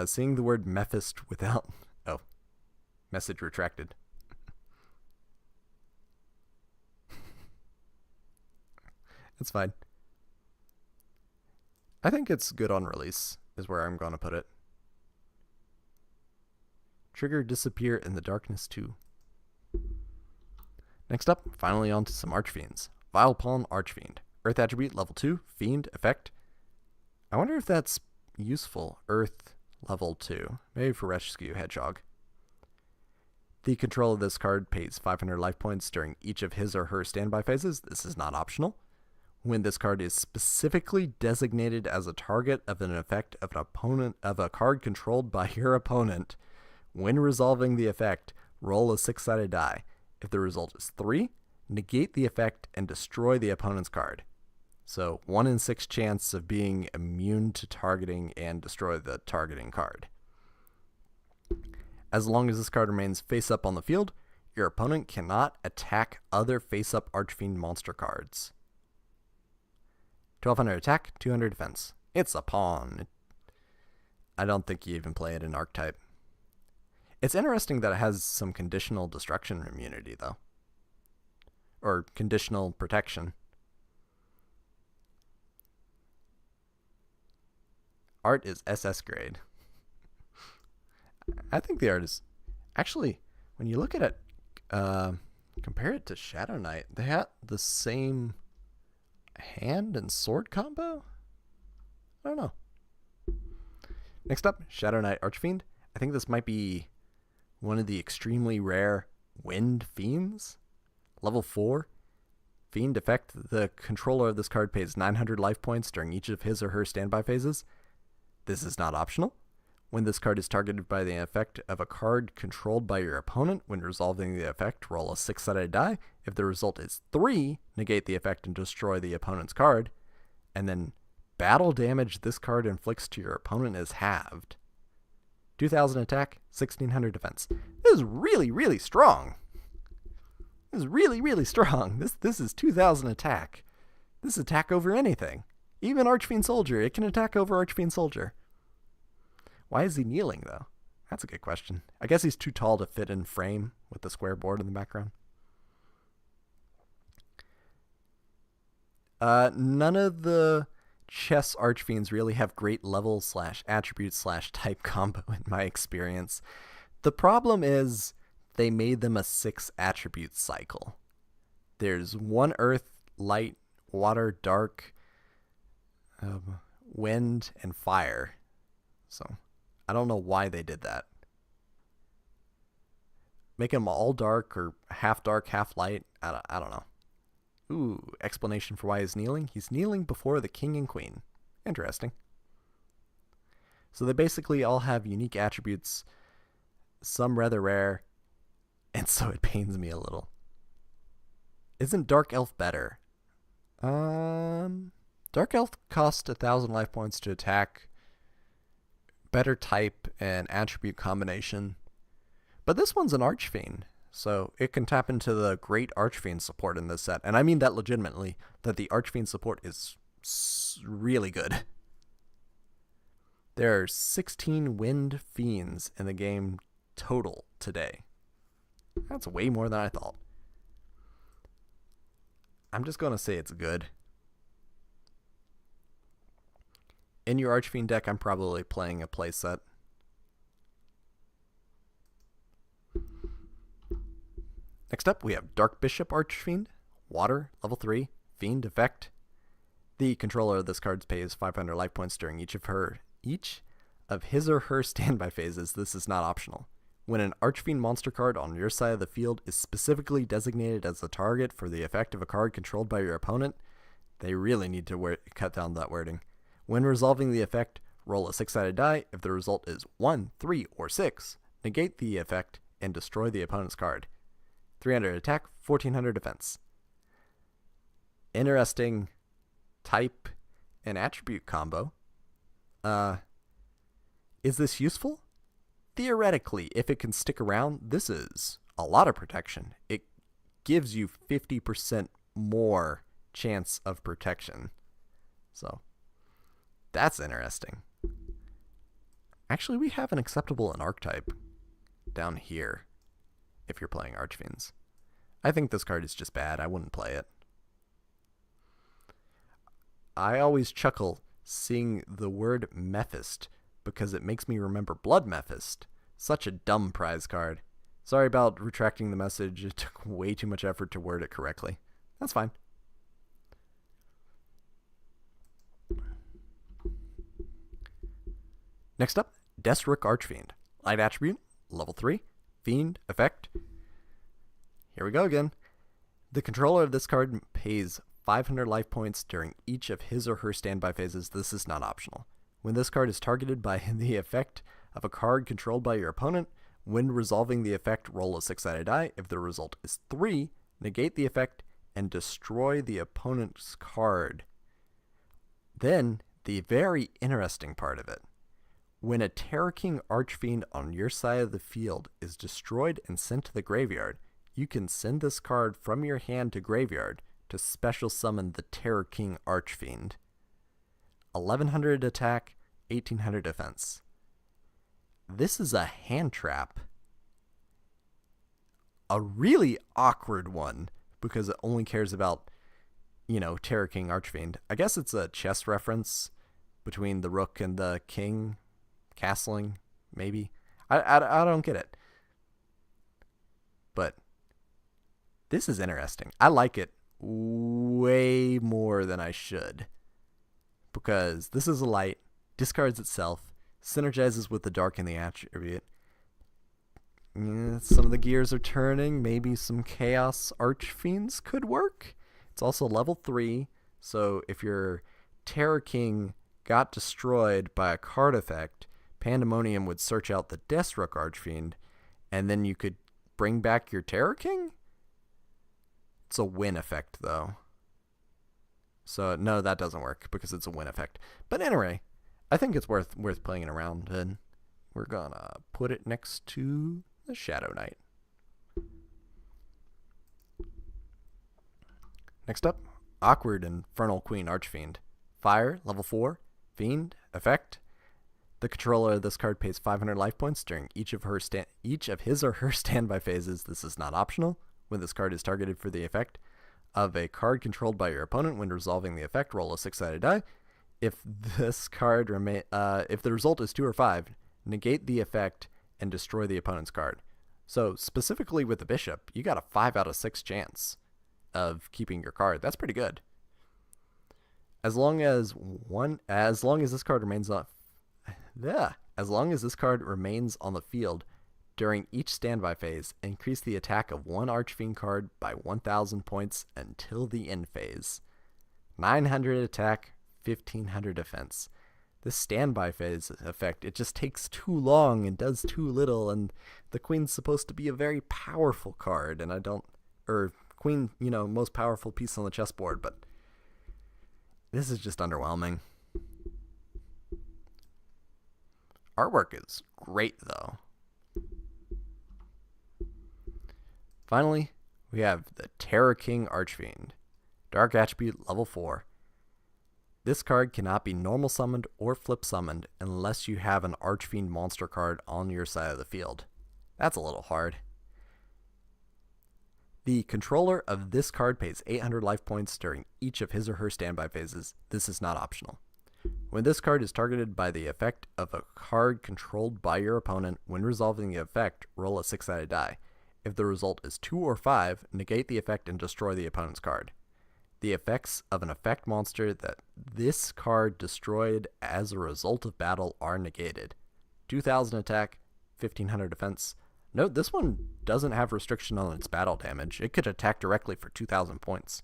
Seeing the word Mephist without... Oh. Message retracted. That's fine. I think it's good on release, is where I'm going to put it. Trigger Disappear in the Darkness 2. Next up, finally on to some Archfiends. Vilepalm Archfiend. Earth Attribute, level 2. Fiend, effect. I wonder if that's useful. Earth, level 2. Maybe for Rescue Hedgehog. The control of this card pays 500 life points during each of his or her standby phases. This is not optional. When this card is specifically designated as a target of an effect of an opponent of a card controlled by your opponent, when resolving the effect, roll a 6-sided die. If the result is 3, negate the effect and destroy the opponent's card. So 1 in 6 chance of being immune to targeting and destroy the targeting card. As long as this card remains face up on the field, your opponent cannot attack other face up Archfiend monster cards. 1200 attack, 200 defense. It's a pawn. I don't think you even play it in Archetype. It's interesting that it has some conditional destruction immunity, though. Or conditional protection. Art is SS grade. I think the art is... Actually, when you look at it, compare it to Shadow Knight, they have the same hand and sword combo? I don't know. Next up, Shadow Knight Archfiend. I think this might be one of the extremely rare Wind Fiends. Level 4. Fiend effect. The controller of this card pays 900 life points during each of his or her standby phases. This is not optional. When this card is targeted by the effect of a card controlled by your opponent, when resolving the effect, roll a 6-sided die. If the result is 3, negate the effect and destroy the opponent's card. And then battle damage this card inflicts to your opponent is halved. 2000 attack, 1600 defense. This is really, really strong. This is really, really strong. This is 2000 attack. This is attack over anything. Even Archfiend Soldier. It can attack over Archfiend Soldier. Why is he kneeling, though? That's a good question. I guess he's too tall to fit in frame with the square board in the background. None of the chess Archfiends really have great level/attribute/type combo in my experience. The problem is they made them a 6 attribute cycle. There's 1 earth, light, water, dark, wind, and fire. So I don't know why they did that. Make them all dark or half dark, half light. I don't know. Ooh, explanation for why he's kneeling. He's kneeling before the king and queen. Interesting. So they basically all have unique attributes, some rather rare, and so it pains me a little. Isn't Dark Elf better? Dark Elf costs 1,000 life points to attack. Better type and attribute combination. But this one's an Archfiend, so it can tap into the great Archfiend support in this set. And I mean that legitimately, that the Archfiend support is really good. There are 16 Wind Fiends in the game total today. That's way more than I thought. I'm just going to say it's good. In your Archfiend deck, I'm probably playing a playset. Next up, we have Dark Bishop Archfiend, Water, level 3, Fiend effect. The controller of this card pays 500 life points during each of his or her standby phases. This is not optional. When an Archfiend monster card on your side of the field is specifically designated as the target for the effect of a card controlled by your opponent, they really need to cut down that wording. When resolving the effect, roll a 6-sided die. If the result is 1, 3, or 6, negate the effect and destroy the opponent's card. 300 attack, 1400 defense. Interesting type and attribute combo. Is this useful? Theoretically, if it can stick around, this is a lot of protection. It gives you 50% more chance of protection. So, that's interesting. Actually, we have an acceptable and archetype down here if you're playing Archfiends. I think this card is just bad. I wouldn't play it. I always chuckle seeing the word Mephist because it makes me remember Blood Mephist. Such a dumb prize card. Sorry about retracting the message. It took way too much effort to word it correctly. That's fine. Next up, Desric Archfiend. Light attribute, level 3, Fiend, effect. Here we go again. The controller of this card pays 500 life points during each of his or her standby phases. This is not optional. When this card is targeted by the effect of a card controlled by your opponent, when resolving the effect, roll a 6-sided die. If the result is 3, negate the effect and destroy the opponent's card. Then, the very interesting part of it. When a Terror King Archfiend on your side of the field is destroyed and sent to the graveyard, you can send this card from your hand to graveyard to special summon the Terror King Archfiend. 1100 attack, 1800 defense. This is a hand trap. A really awkward one because it only cares about, Terror King Archfiend. I guess it's a chess reference between the rook and the king castling, maybe. I don't get it. But this is interesting. I like it way more than I should. Because this is a light, discards itself, synergizes with the dark and the attribute. Some of the gears are turning. Maybe some Chaos Archfiends could work. It's also level 3, so if your Terror King got destroyed by a card effect, Pandemonium would search out the Desric Archfiend, and then you could bring back your Terror King? It's a win effect, though. So, no, that doesn't work because it's a win effect. But anyway, I think it's worth playing it around, and we're gonna put it next to the Shadow Knight. Next up, Awkward Infernal Queen Archfiend. Fire, level 4, Fiend, effect. The controller of this card pays 500 life points during each of his or her standby phases. This is not optional. When this card is targeted for the effect of a card controlled by your opponent, when resolving the effect, roll a 6-sided die. If this card if the result is 2 or 5, negate the effect and destroy the opponent's card. So specifically with the bishop, you got a 5 out of 6 chance of keeping your card. That's pretty good. As long as this card remains on the field during each standby phase, increase the attack of one Archfiend card by 1,000 points until the end phase. 900 attack, 1,500 defense. This standby phase effect, it just takes too long and does too little, and the queen's supposed to be a very powerful card, and queen, most powerful piece on the chessboard, but this is just underwhelming. Artwork is great, though. Finally, we have the Terror King Archfiend. Dark attribute, level 4. This card cannot be normal summoned or flip summoned unless you have an Archfiend monster card on your side of the field. That's a little hard. The controller of this card pays 800 life points during each of his or her standby phases. This is not optional. When this card is targeted by the effect of a card controlled by your opponent, when resolving the effect, roll a 6-sided die. If the result is 2 or 5, negate the effect and destroy the opponent's card. The effects of an effect monster that this card destroyed as a result of battle are negated. 2,000 attack, 1,500 defense. Note, this one doesn't have restriction on its battle damage. It could attack directly for 2,000 points.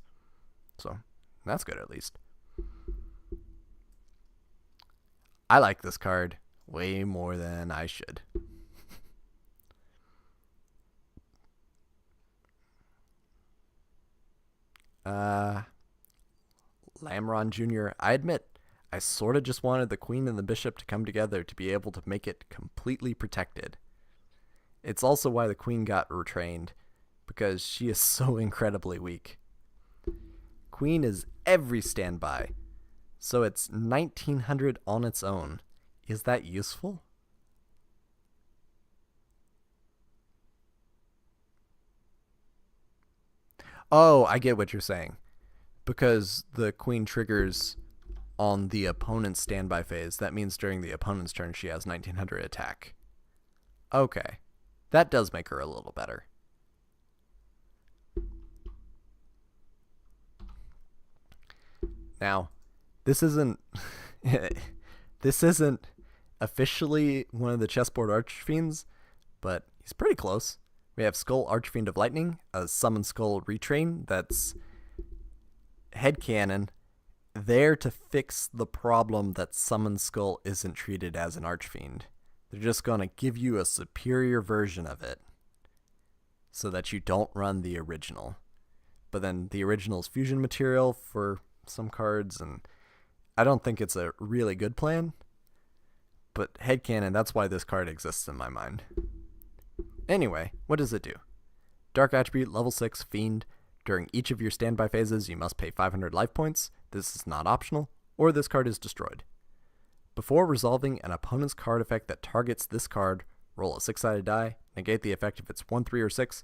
So, that's good at least. I like this card way more than I should. Lamron Jr., I admit, I sort of just wanted the queen and the bishop to come together to be able to make it completely protected. It's also why the queen got retrained, because she is so incredibly weak. Queen is every standby, so it's 1,900 on its own. Is that useful? Oh, I get what you're saying. Because the queen triggers on the opponent's standby phase, that means during the opponent's turn she has 1,900 attack. Okay. That does make her a little better. Now, this isn't officially one of the chessboard Archfiends, but he's pretty close. We have Skull Archfiend of Lightning, a Summon Skull retrain that's headcanon, there to fix the problem that Summon Skull isn't treated as an Archfiend. They're just going to give you a superior version of it so that you don't run the original. But then the original is fusion material for some cards, and I don't think it's a really good plan. But headcanon, that's why this card exists in my mind. Anyway, what does it do? Dark Attribute, level 6, Fiend. During each of your standby phases, you must pay 500 life points. This is not optional, or this card is destroyed. Before resolving an opponent's card effect that targets this card, roll a 6-sided die, negate the effect if it's 1, 3, or 6,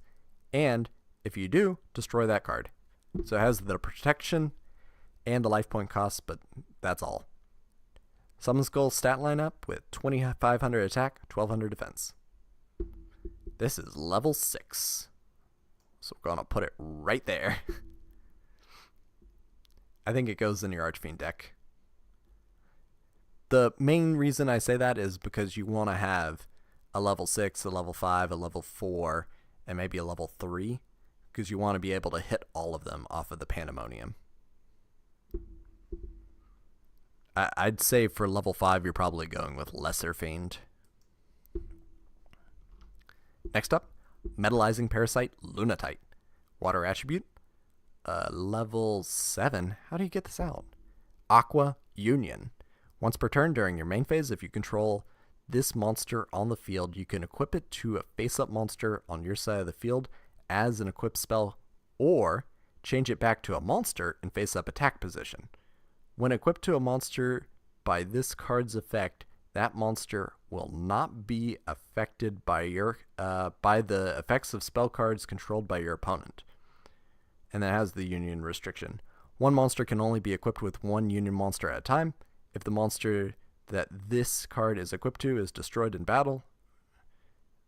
and, if you do, destroy that card. So it has the protection and the life point cost, but that's all. Summon Skull stat lineup with 2,500 attack, 1,200 defense. This is level 6. So we're going to put it right there. I think it goes in your Archfiend deck. The main reason I say that is because you want to have a level 6, a level 5, a level 4, and maybe a level 3, because you want to be able to hit all of them off of the Pandemonium. I'd say for level 5, you're probably going with Lesser Fiend. Next up, Metallizing Parasite Lunatite. Water attribute. Level 7. How do you get this out? Aqua Union. Once per turn during your main phase, if you control this monster on the field, you can equip it to a face-up monster on your side of the field as an equipped spell, or change it back to a monster in face-up attack position. When equipped to a monster by this card's effect, that monster will not be affected by the effects of spell cards controlled by your opponent. And that has the union restriction. One monster can only be equipped with one union monster at a time. If the monster that this card is equipped to is destroyed in battle,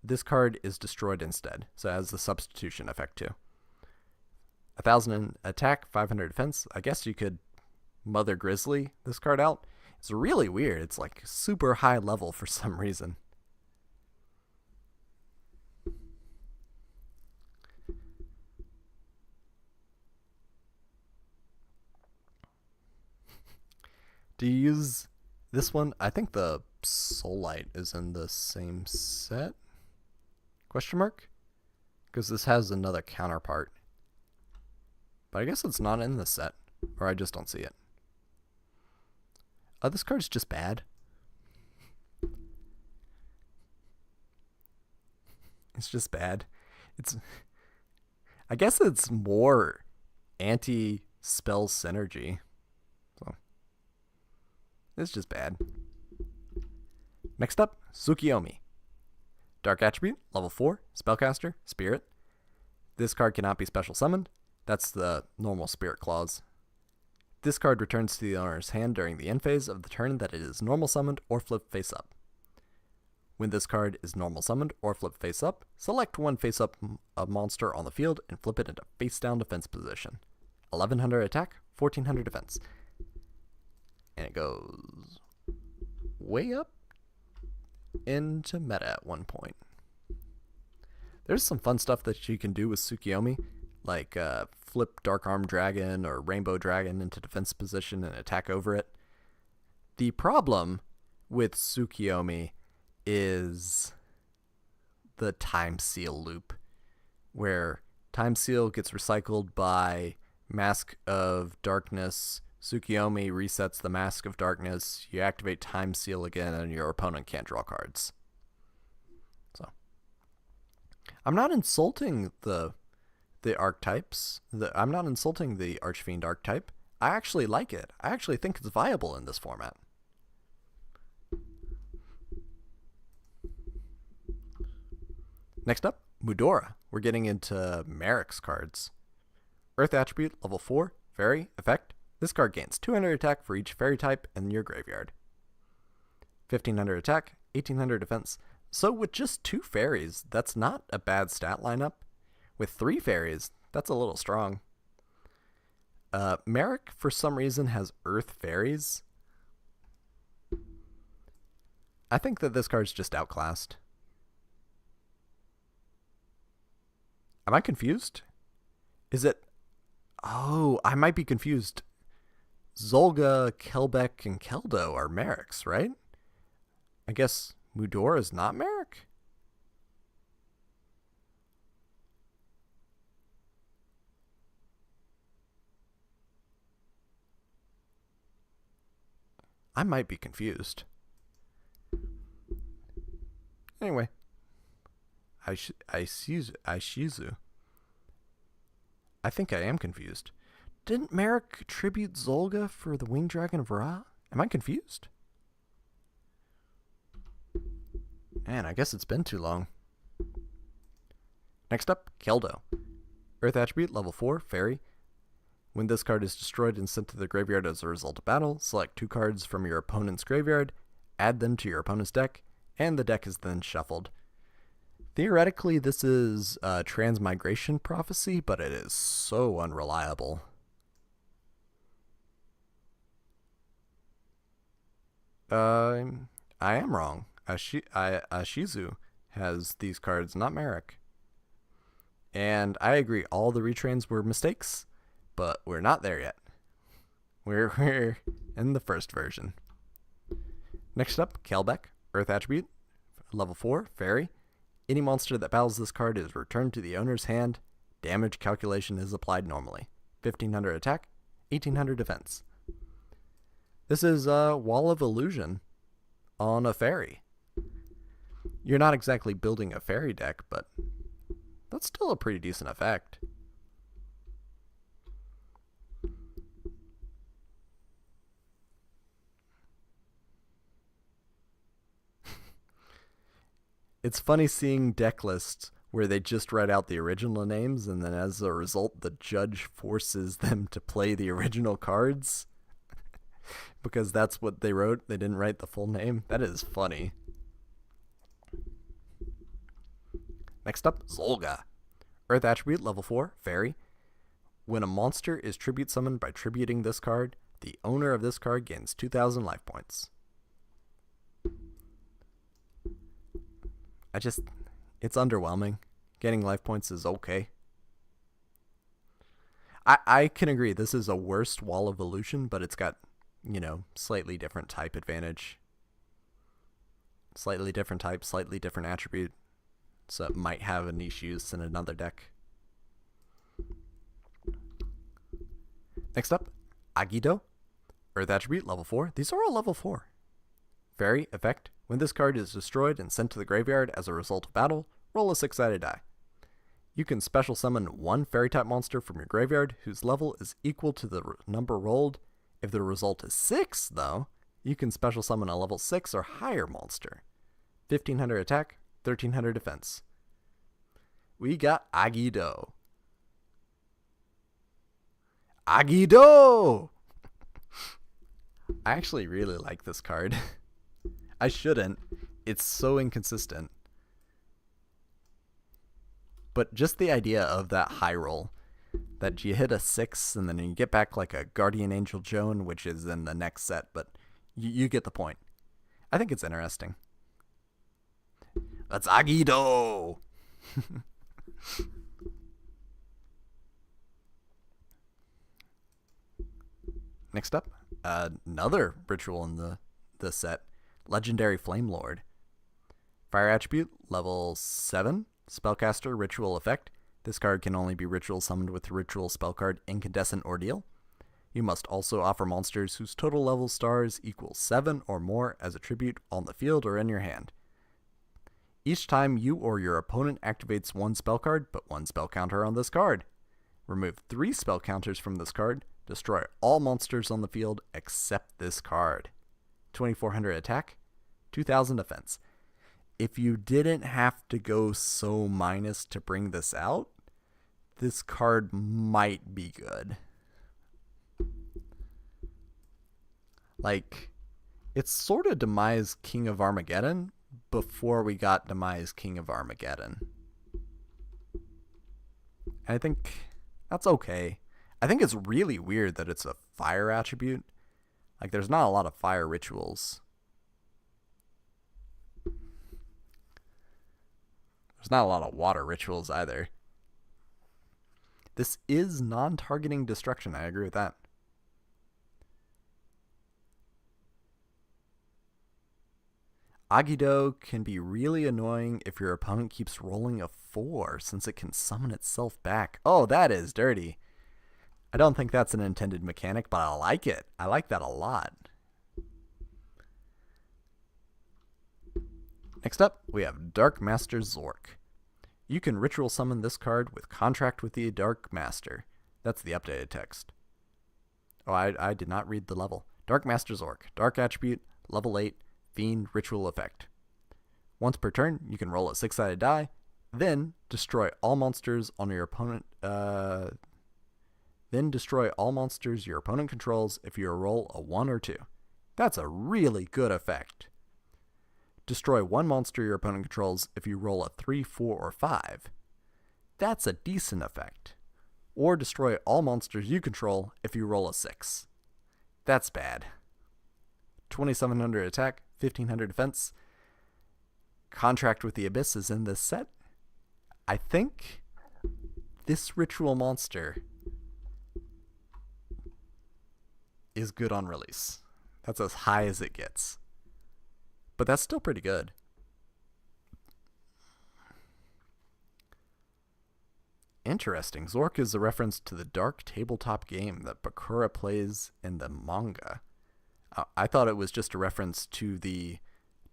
this card is destroyed instead. So it has the substitution effect too. 1,000 in attack, 500 defense. I guess you could Mother Grizzly this card out. It's really weird. It's like super high level for some reason. Do you use this one? I think the Soul Light is in the same set? Question mark? Because this has another counterpart. But I guess it's not in this set. Or I just don't see it. This card's just bad. It's just bad. I guess it's more anti-spell synergy. So it's just bad. Next up, Tsukiyomi. Dark attribute, level 4, spellcaster, spirit. This card cannot be special summoned. That's the normal spirit clause. This card returns to the owner's hand during the end phase of the turn that it is normal summoned or flipped face up. When this card is normal summoned or flipped face up, select one face up monster on the field and flip it into face down defense position. 1100 attack, 1400 defense. And it goes way up into meta at one point. There's some fun stuff that you can do with Tsukiyomi, like flip Dark Arm Dragon or Rainbow Dragon into defense position and attack over it. The problem with Tsukiyomi is the Time Seal loop, where Time Seal gets recycled by Mask of Darkness. Tsukiyomi resets the Mask of Darkness. You activate Time Seal again, and your opponent can't draw cards. So, I'm not insulting the archetypes. I'm not insulting the Archfiend archetype. I actually like it. I actually think it's viable in this format. Next up, Mudora. We're getting into Merrick's cards. Earth Attribute, level 4, Fairy, effect. This card gains 200 attack for each fairy type in your graveyard. 1500 attack, 1800 defense. So with just 2 fairies, that's not a bad stat lineup. With 3 fairies, that's a little strong. Merrick, for some reason, has Earth Fairies. I think that this card's just outclassed. Am I confused? Is it... Oh, I might be confused. Zolga, Kelbeck, and Keldo are Merrick's, right? I guess Mudora is not Merrick? I might be confused. Anyway. Aishizu. I think I am confused. Didn't Merrick tribute Zolga for the Winged Dragon of Ra? Am I confused? Man, I guess it's been too long. Next up, Keldo. Earth Attribute, level 4, Fairy. When this card is destroyed and sent to the graveyard as a result of battle, select 2 cards from your opponent's graveyard, add them to your opponent's deck, and the deck is then shuffled. Theoretically, this is Transmigration Prophecy, but it is so unreliable. I am wrong. Ashizu has these cards, not Merrick. And I agree, all the retrains were mistakes, but we're not there yet. We're in the first version. Next up, Kelbeck, Earth Attribute, level 4, Fairy. Any monster that battles this card is returned to the owner's hand. Damage calculation is applied normally. 1500 attack, 1800 defense. This is a Wall of Illusion on a fairy. You're not exactly building a fairy deck, but that's still a pretty decent effect. It's funny seeing deck lists where they just write out the original names, and then as a result, the judge forces them to play the original cards. Because that's what they wrote. They didn't write the full name. That is funny. Next up, Zolga. Earth Attribute, level 4, Fairy. When a monster is tribute summoned by tributing this card, the owner of this card gains 2,000 life points. It's underwhelming. Getting life points is okay. I can agree, this is a worse Wall of Illusion, but it's got, slightly different type advantage. Slightly different type, slightly different attribute. So it might have a niche use in another deck. Next up, Agido. Earth Attribute, level 4. These are all level 4. Fairy, effect. When this card is destroyed and sent to the graveyard as a result of battle, roll a 6-sided die. You can special summon 1 fairy-type monster from your graveyard whose level is equal to the number rolled. If the result is 6, though, you can special summon a level 6 or higher monster. 1500 attack, 1300 defense. We got Agido. Agido! I actually really like this card. I shouldn't. It's so inconsistent. But just the idea of that high roll, that you hit a 6 and then you get back like a Guardian Angel Joan, which is in the next set, but you get the point. I think it's interesting. Let's Agido! Next up, another ritual in the set, Legendary Flame Lord. Fire attribute, level 7, spellcaster, ritual effect. This card can only be ritual summoned with ritual spell card Incandescent Ordeal. You must also offer monsters whose total level stars equals 7 or more as a tribute on the field or in your hand. Each time you or your opponent activates one spell card, put one spell counter on this card. Remove 3 spell counters from this card. Destroy all monsters on the field except this card. 2400 attack, 2000 defense. If you didn't have to go so minus to bring this out, this card might be good. Like, it's sort of Demise King of Armageddon before we got Demise King of Armageddon. And I think that's okay. I think it's really weird that it's a fire attribute. Like, there's not a lot of fire rituals. There's not a lot of water rituals either. This is non-targeting destruction. I agree with that. Agido can be really annoying if your opponent keeps rolling a 4, since it can summon itself back. Oh, that is dirty. I don't think that's an intended mechanic, but I like it. I like that a lot. Next up, we have Dark Master Zork. You can ritual summon this card with Contract with the Dark Master. That's the updated text. Oh, I did not read the level. Dark Master Zork. Dark attribute, level 8, Fiend, ritual effect. Once per turn, you can roll a 6-sided die, then destroy all monsters on your opponent. Then destroy all monsters your opponent controls if you roll a 1 or 2. That's a really good effect. Destroy one monster your opponent controls if you roll a 3, 4, or 5. That's a decent effect. Or destroy all monsters you control if you roll a 6. That's bad. 2700 attack, 1500 defense. Contract with the Abyss is in this set. I think this ritual monster is good on release. That's as high as it gets. But that's still pretty good. Interesting. Zork is a reference to the dark tabletop game that Bakura plays in the manga. I thought it was just a reference to the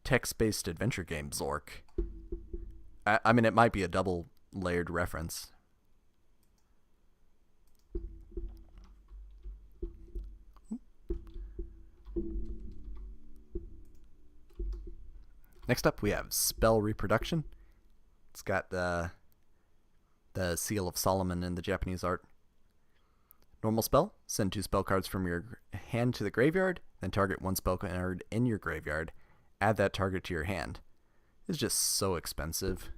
text-based adventure game Zork. I mean, it might be a double-layered reference. Next up, we have Spell Reproduction. It's got the Seal of Solomon in the Japanese art. Normal spell, send 2 spell cards from your hand to the graveyard, then target 1 spell card in your graveyard. Add that target to your hand. It's just so expensive.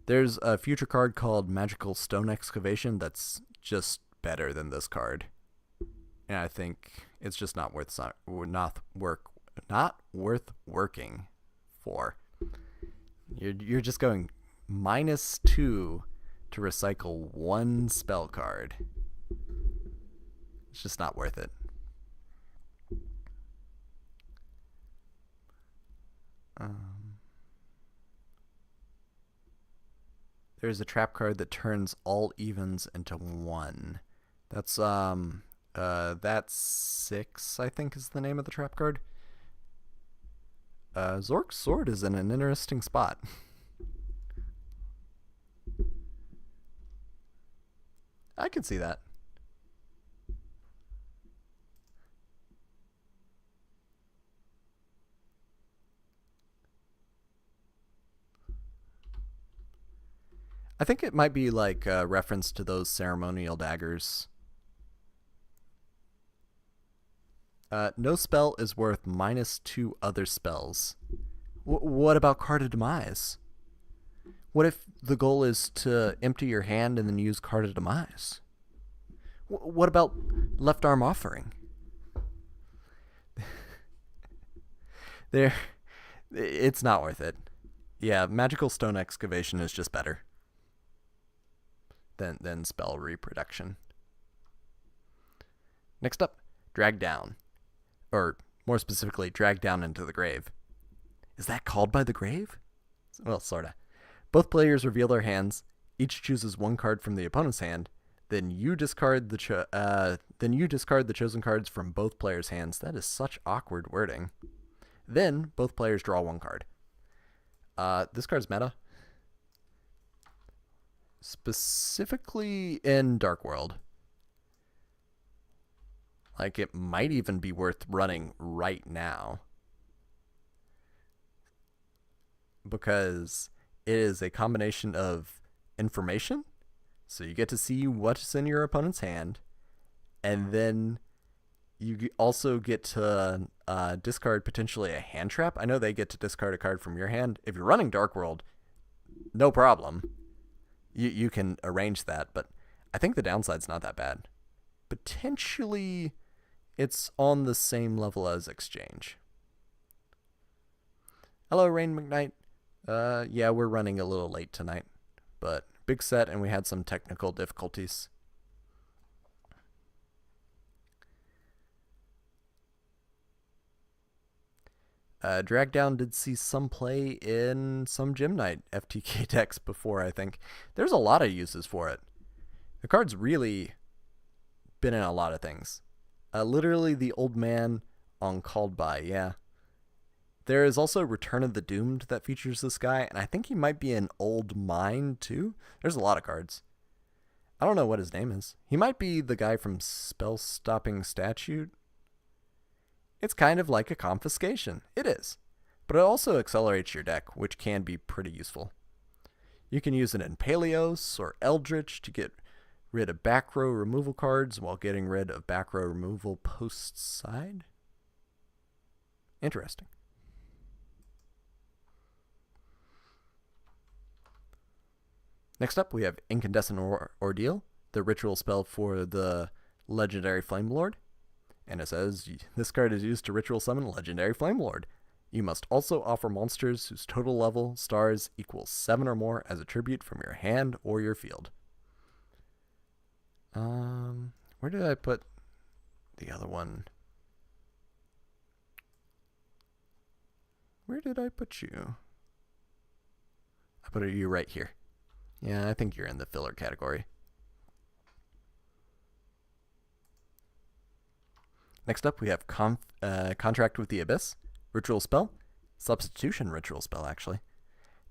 There's a future card called Magical Stone Excavation that's just better than this card. And I think it's just not worth working for. You're just going -2 to recycle 1 spell card. It's just not worth it. There's a trap card that turns all evens into 1. That's 6, I think, is the name of the trap card. Zork's Sword is in an interesting spot. I can see that. I think it might be like a reference to those ceremonial daggers. No spell is worth -2 other spells. What about Card of Demise? What if the goal is to empty your hand and then use Card of Demise? What about Left Arm Offering? It's not worth it. Yeah, Magical Stone Excavation is just better than Spell Reproduction. Next up, Drag Down. Or, more specifically, Drag Down into the Grave. Is that called by the grave? Well, sorta. Both players reveal their hands. Each chooses one card from the opponent's hand. Then you discard the chosen cards from both players' hands. That is such awkward wording. Then both players draw one card. This card's meta. Specifically in Dark World. Like, it might even be worth running right now. Because it is a combination of information. So you get to see what's in your opponent's hand. And then you also get to discard potentially a hand trap. I know they get to discard a card from your hand. If you're running Dark World, no problem. You can arrange that, but I think the downside's not that bad. Potentially, it's on the same level as Exchange. Hello, Rain McKnight. Yeah, we're running a little late tonight, but big set and we had some technical difficulties. Drag Down did see some play in some Gym Knight FTK decks before, I think. There's a lot of uses for it. The card's really been in a lot of things. Literally the old man on Called By, yeah. There is also Return of the Doomed that features this guy, and I think he might be an Old Mine too. There's a lot of cards. I don't know what his name is. He might be the guy from Spell Stopping Statute. It's kind of like a confiscation. It is. But it also accelerates your deck, which can be pretty useful. You can use it in Paleos or Eldritch to get rid of back row removal cards while getting rid of back row removal post side. Interesting. Next up, we have Incandescent Ordeal, the ritual spell for the legendary Flame Lord. And it says, this card is used to ritual summon Legendary Flame Lord. You must also offer monsters whose total level stars equals 7 or more as a tribute from your hand or your field. Where did I put the other one? Where did I put you? I put you right here. Yeah, I think you're in the filler category. Next up, we have Contract with the Abyss, ritual spell, substitution ritual spell, actually.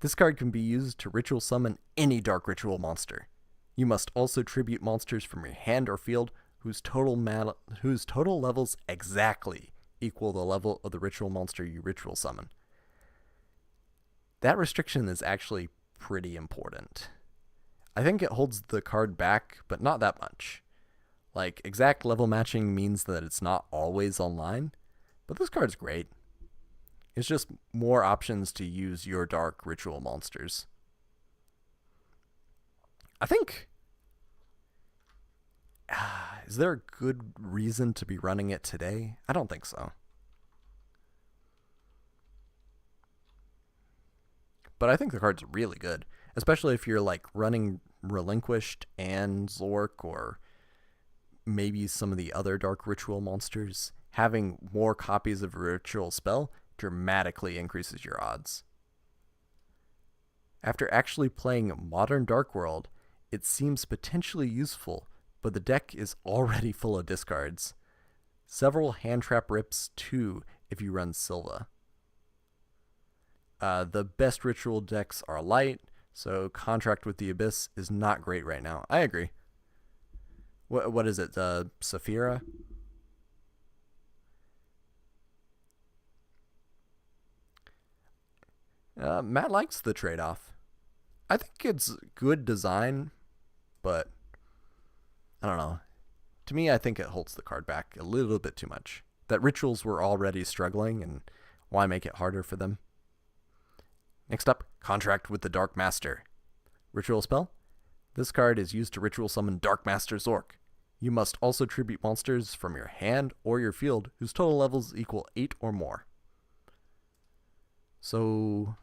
This card can be used to ritual summon any dark ritual monster. You must also tribute monsters from your hand or field whose total levels exactly equal the level of the ritual monster you ritual summon. That restriction is actually pretty important. I think it holds the card back, but not that much. Like, exact level matching means that it's not always online, but this card's great. It's just more options to use your dark ritual monsters. I think... is there a good reason to be running it today? I don't think so. But I think the card's really good, especially if you're like running Relinquished and Zork or maybe some of the other dark ritual monsters. Having more copies of a ritual spell dramatically increases your odds. After actually playing Modern Dark World, it seems potentially useful, but the deck is already full of discards. Several hand trap rips too if you run Sylva. The best ritual decks are light, so Contract with the Abyss is not great right now. I agree. What is it? Saphira? Matt likes the trade-off. I think it's good design, but I don't know. To me, I think it holds the card back a little bit too much. That rituals were already struggling, and why make it harder for them? Next up, Contract with the Dark Master. Ritual spell. This card is used to ritual summon Dark Master Zork. You must also tribute monsters from your hand or your field whose total levels equal 8 or more. So,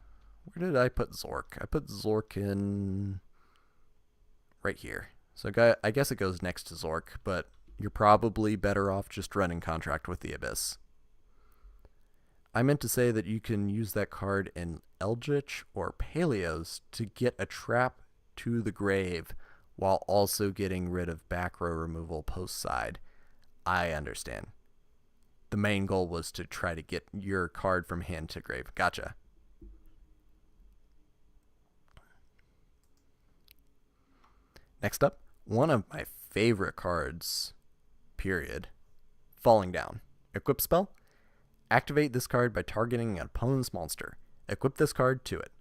where did I put Zork? I put Zork in right here. So I guess it goes next to Zork, but you're probably better off just running Contract with the Abyss. I meant to say that you can use that card in Eldritch or Paleos to get a trap to the grave while also getting rid of back row removal post side. I understand. The main goal was to try to get your card from hand to grave. Gotcha. Next up, one of my favorite cards, period. Falling Down. Equip spell. Activate this card by targeting an opponent's monster. Equip this card to it.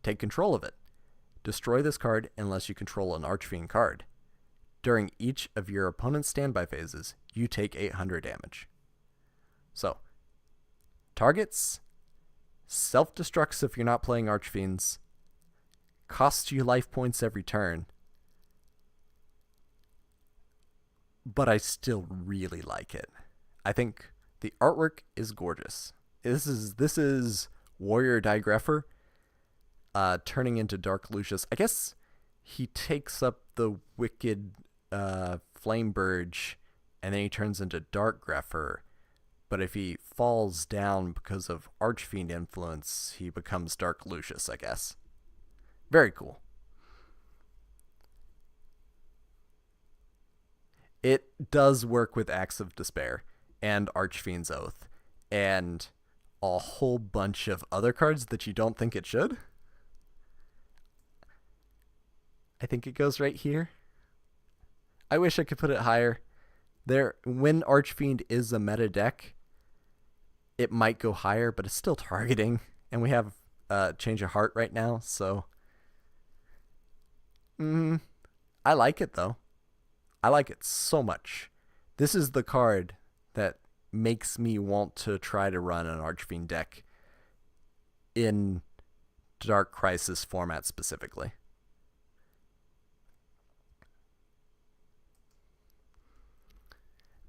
Take control of it. Destroy this card unless you control an Archfiend card. During each of your opponent's standby phases, you take 800 damage. So, targets, self-destructs if you're not playing Archfiends, costs you life points every turn, but I still really like it. I think the artwork is gorgeous. This is Warrior Digrepher turning into Dark Lucius. I guess he takes up the Wicked Flame Burge and then he turns into Dark Grepher. But if he falls down because of Archfiend influence, he becomes Dark Lucius, I guess. Very cool. It does work with Acts of Despair and Archfiend's Oath and a whole bunch of other cards that you don't think it should. I think it goes right here. I wish I could put it higher. When Archfiend is a meta deck, it might go higher, but it's still targeting. And we have Change of Heart right now, so I like it though. I like it so much. This is the card that makes me want to try to run an Archfiend deck in Dark Crisis format specifically.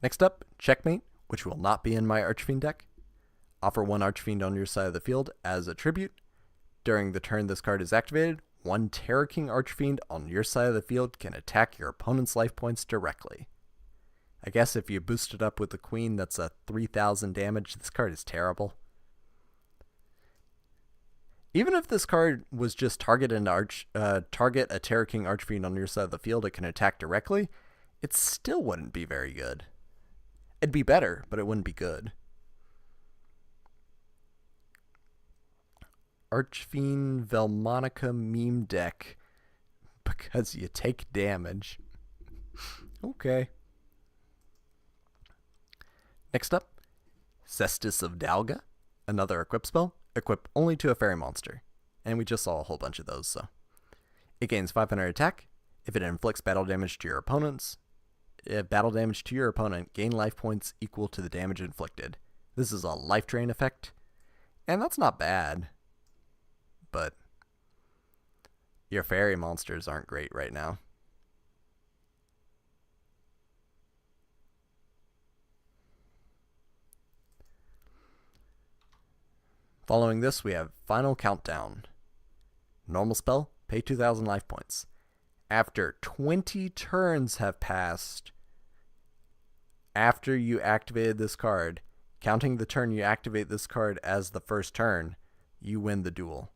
Next up, Checkmate, which will not be in my Archfiend deck. Offer one Archfiend on your side of the field as a tribute. During the turn this card is activated, one Terror King Archfiend on your side of the field can attack your opponent's life points directly. I guess if you boost it up with the Queen, that's a 3,000 damage. This card is terrible. Even if this card was just target a Terror King Archfiend on your side of the field, it can attack directly, it still wouldn't be very good. It'd be better, but it wouldn't be good. Archfiend Velmonica meme deck because you take damage. Okay. Next up, Cestus of Dalga, another equip spell. Equip only to a fairy monster. And we just saw a whole bunch of those, so. It gains 500 attack. If it inflicts battle damage to your opponent, gain life points equal to the damage inflicted. This is a life drain effect, and that's not bad. But your fairy monsters aren't great right now. Following this, we have Final Countdown. Normal spell, pay 2,000 life points. After 20 turns have passed, after you activated this card, counting the turn you activate this card as the first turn, you win the duel.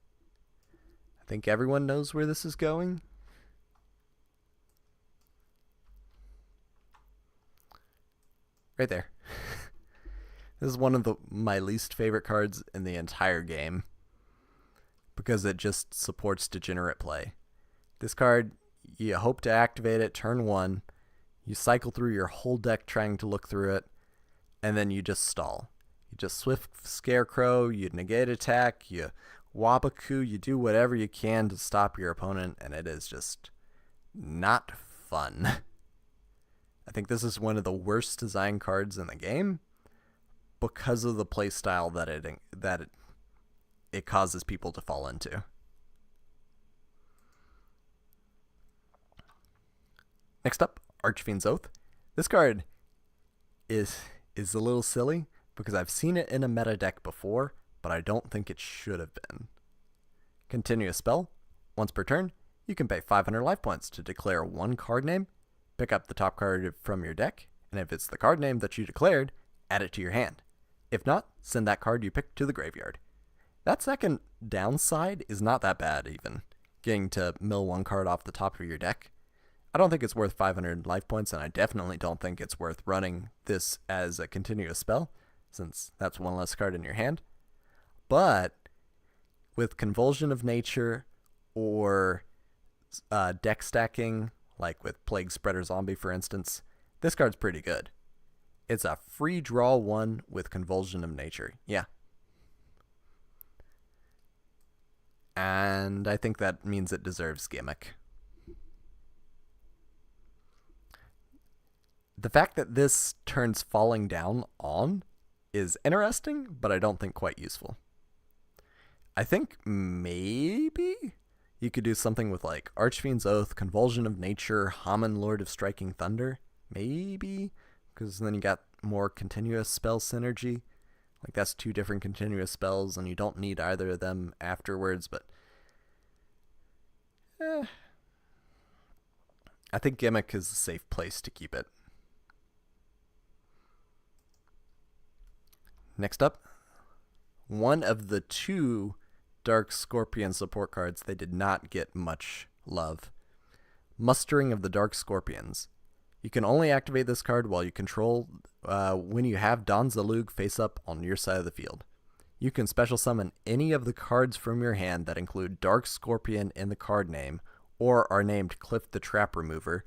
I think everyone knows where this is going. Right there. This is one of my least favorite cards in the entire game because it just supports degenerate play. This card, you hope to activate it turn 1, you cycle through your whole deck trying to look through it, and then you just stall. You just Swift Scarecrow, you negate attack, you Wabaku, you do whatever you can to stop your opponent, and it is just not fun. I think this is one of the worst design cards in the game because of the playstyle that it causes people to fall into. Next up, Archfiend's Oath. This card is a little silly because I've seen it in a meta deck before, but I don't think it should have been. Continuous spell. Once per turn, you can pay 500 life points to declare one card name, pick up the top card from your deck, and if it's the card name that you declared, add it to your hand. If not, send that card you picked to the graveyard. That second downside is not that bad even, getting to mill one card off the top of your deck. I don't think it's worth 500 life points, and I definitely don't think it's worth running this as a continuous spell, since that's one less card in your hand. But with Convulsion of Nature or deck stacking, like with Plague Spreader Zombie for instance, this card's pretty good. It's a free draw 1 with Convulsion of Nature. Yeah. And I think that means it deserves Gimmick. The fact that this turns Falling Down on is interesting, but I don't think quite useful. I think maybe you could do something with like Archfiend's Oath, Convulsion of Nature, Hammon, Lord of Striking Thunder. Maybe, because then you got more continuous spell synergy. Like that's 2 different continuous spells, and you don't need either of them afterwards, but I think Gimmick is a safe place to keep it. Next up, one of the 2 Dark Scorpion support cards they did not get much love. Mustering of the Dark Scorpions. You can only activate this card while you control when you have Don Zalug face up on your side of the field. You can special summon any of the cards from your hand that include Dark Scorpion in the card name or are named Cliff the Trap Remover.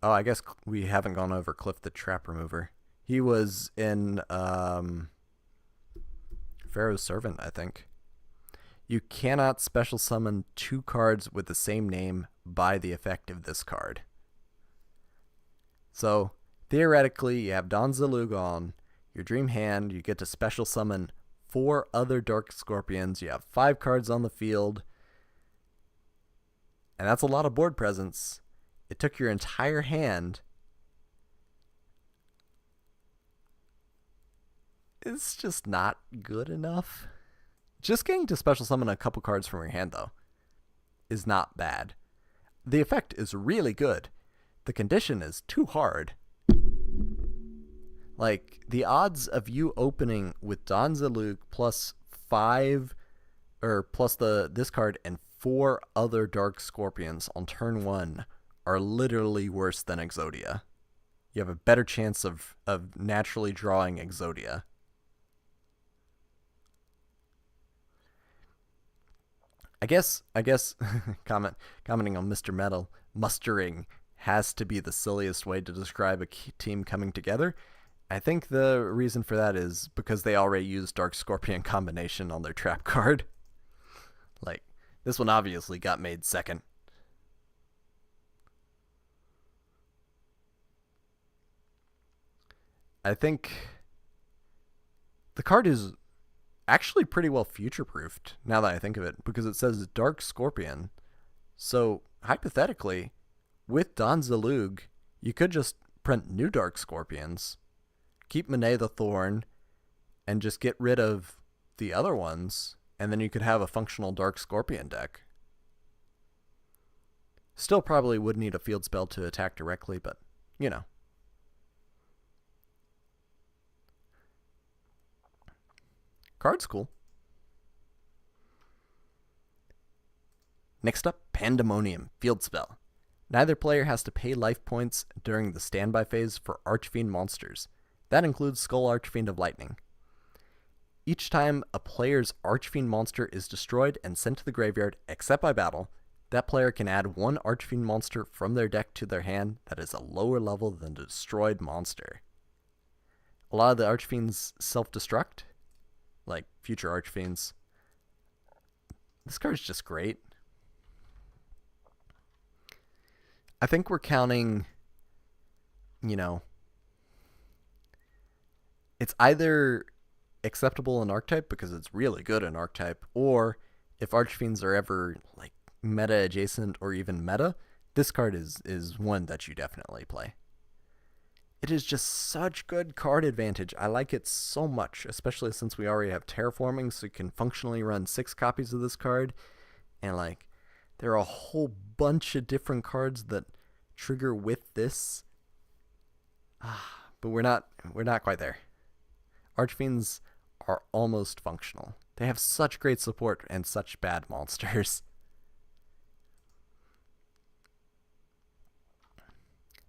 Oh, I guess we haven't gone over Cliff the Trap Remover. He was in Pharaoh's Servant, I think. You cannot special summon 2 cards with the same name by the effect of this card. So, theoretically, you have Don Zalug on your dream hand. You get to special summon 4 other Dark Scorpions. You have 5 cards on the field. And that's a lot of board presence. It took your entire hand. It's just not good enough. Just getting to special summon a couple cards from your hand, though, is not bad. The effect is really good. The condition is too hard. Like, the odds of you opening with Don Zalug plus 5, or plus this card and 4 other Dark Scorpions on turn 1 are literally worse than Exodia. You have a better chance of naturally drawing Exodia. I guess commenting on Mr. Metal, mustering has to be the silliest way to describe a team coming together. I think the reason for that is because they already used Dark Scorpion combination on their trap card. Like, this one obviously got made second. I think the card is actually pretty well future-proofed, now that I think of it, because it says Dark Scorpion. So, hypothetically, with Don Zalug, you could just print new Dark Scorpions, keep Monet the Thorn, and just get rid of the other ones, and then you could have a functional Dark Scorpion deck. Still probably would need a field spell to attack directly, but, you know. Card's cool. Next up, Pandemonium, field spell. Neither player has to pay life points during the standby phase for Archfiend monsters. That includes Skull Archfiend of Lightning. Each time a player's Archfiend monster is destroyed and sent to the graveyard, except by battle, that player can add 1 Archfiend monster from their deck to their hand that is a lower level than the destroyed monster. A lot of the Archfiends self-destruct, like future Archfiends. This card's just great. I think we're counting, you know, it's either acceptable in Archetype because it's really good in Archetype, or if Archfiends are ever like meta adjacent or even meta, this card is one that you definitely play. It is just such good card advantage. I like it so much, especially since we already have terraforming, so you can functionally run 6 copies of this card. And like, there are a whole bunch of different cards that trigger with this. But we're not quite there. Archfiends are almost functional. They have such great support and such bad monsters.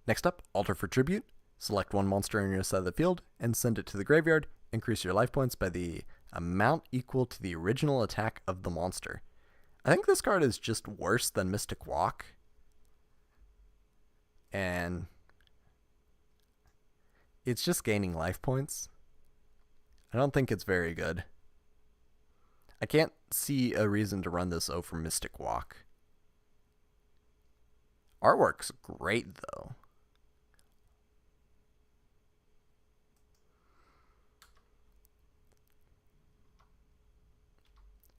Next up, Alter for Tribute. Select one monster on your side of the field and send it to the graveyard. Increase your life points by the amount equal to the original attack of the monster. I think this card is just worse than Mystic Walk. And it's just gaining life points. I don't think it's very good. I can't see a reason to run this over Mystic Walk. Artwork's great, though.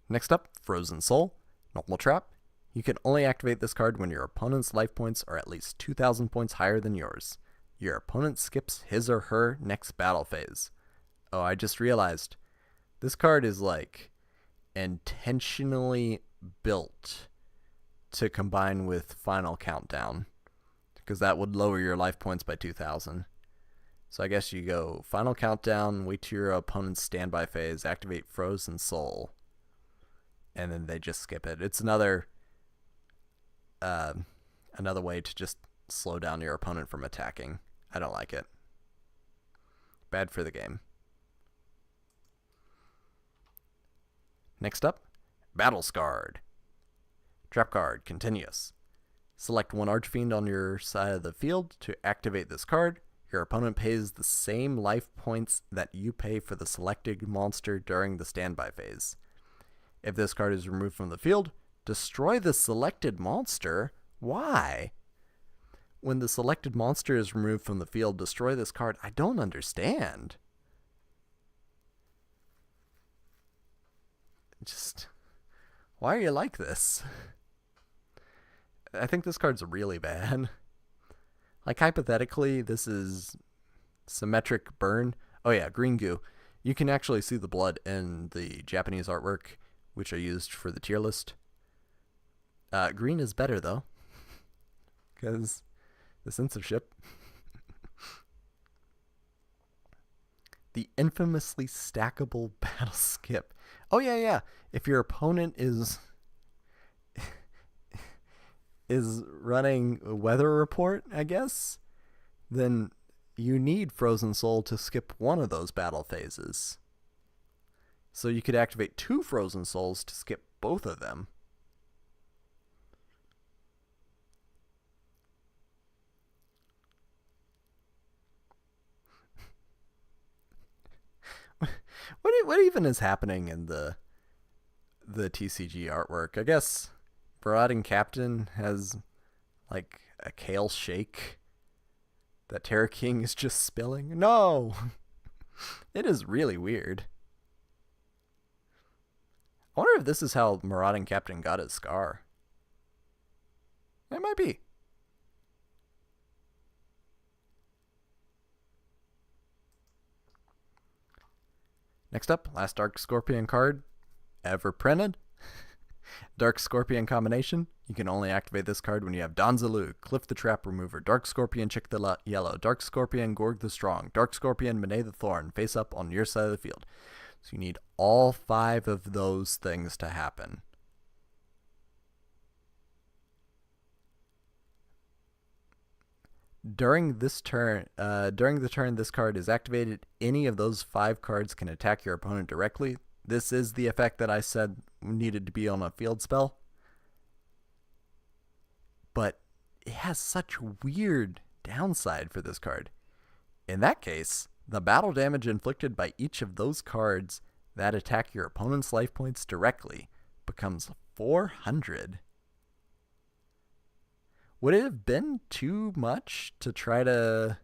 Next up, Frozen Soul. Normal trap. You can only activate this card when your opponent's life points are at least 2,000 points higher than yours. Your opponent skips his or her next battle phase. Oh, I just realized. This card is like intentionally built to combine with Final Countdown, because that would lower your life points by 2,000. So I guess you go Final Countdown, wait till your opponent's standby phase, activate Frozen Soul, and then they just skip it. It's another way to just slow down your opponent from attacking. I don't like it. Bad for the game. Next up, Battle Scarred. Trap card, Continuous. Select one Archfiend on your side of the field to activate this card. Your opponent pays the same life points that you pay for the selected monster during the standby phase. If this card is removed from the field, destroy the selected monster. Why? When the selected monster is removed from the field, destroy this card. I don't understand. Just, why are you like this? I think this card's really bad. Like, hypothetically, this is Symmetric Burn. Oh yeah, Green Goo. You can actually see the blood in the Japanese artwork, which I used for the tier list. Green is better, though, because the censorship. The infamously stackable battle skip. Oh yeah. If your opponent is running a weather report, I guess, then you need Frozen Soul to skip one of those battle phases. So you could activate 2 Frozen Souls to skip both of them. What even is happening in the TCG artwork? I guess Marauding Captain has like a kale shake that Terra King is just spilling. No! It is really weird. I wonder if this is how Marauding Captain got his scar. It might be. Next up, last Dark Scorpion card ever printed. Dark Scorpion combination. You can only activate this card when you have Donzaloo, Cliff the Trap Remover, Dark Scorpion Chick the Yellow, Dark Scorpion Gorg the Strong, Dark Scorpion Monet the Thorn face up on your side of the field. So you need all 5 of those things to happen. During the turn this card is activated, any of those 5 cards can attack your opponent directly. This is the effect that I said needed to be on a field spell. But it has such weird downside for this card. In that case, the battle damage inflicted by each of those cards that attack your opponent's life points directly becomes 400. Would it have been too much to try to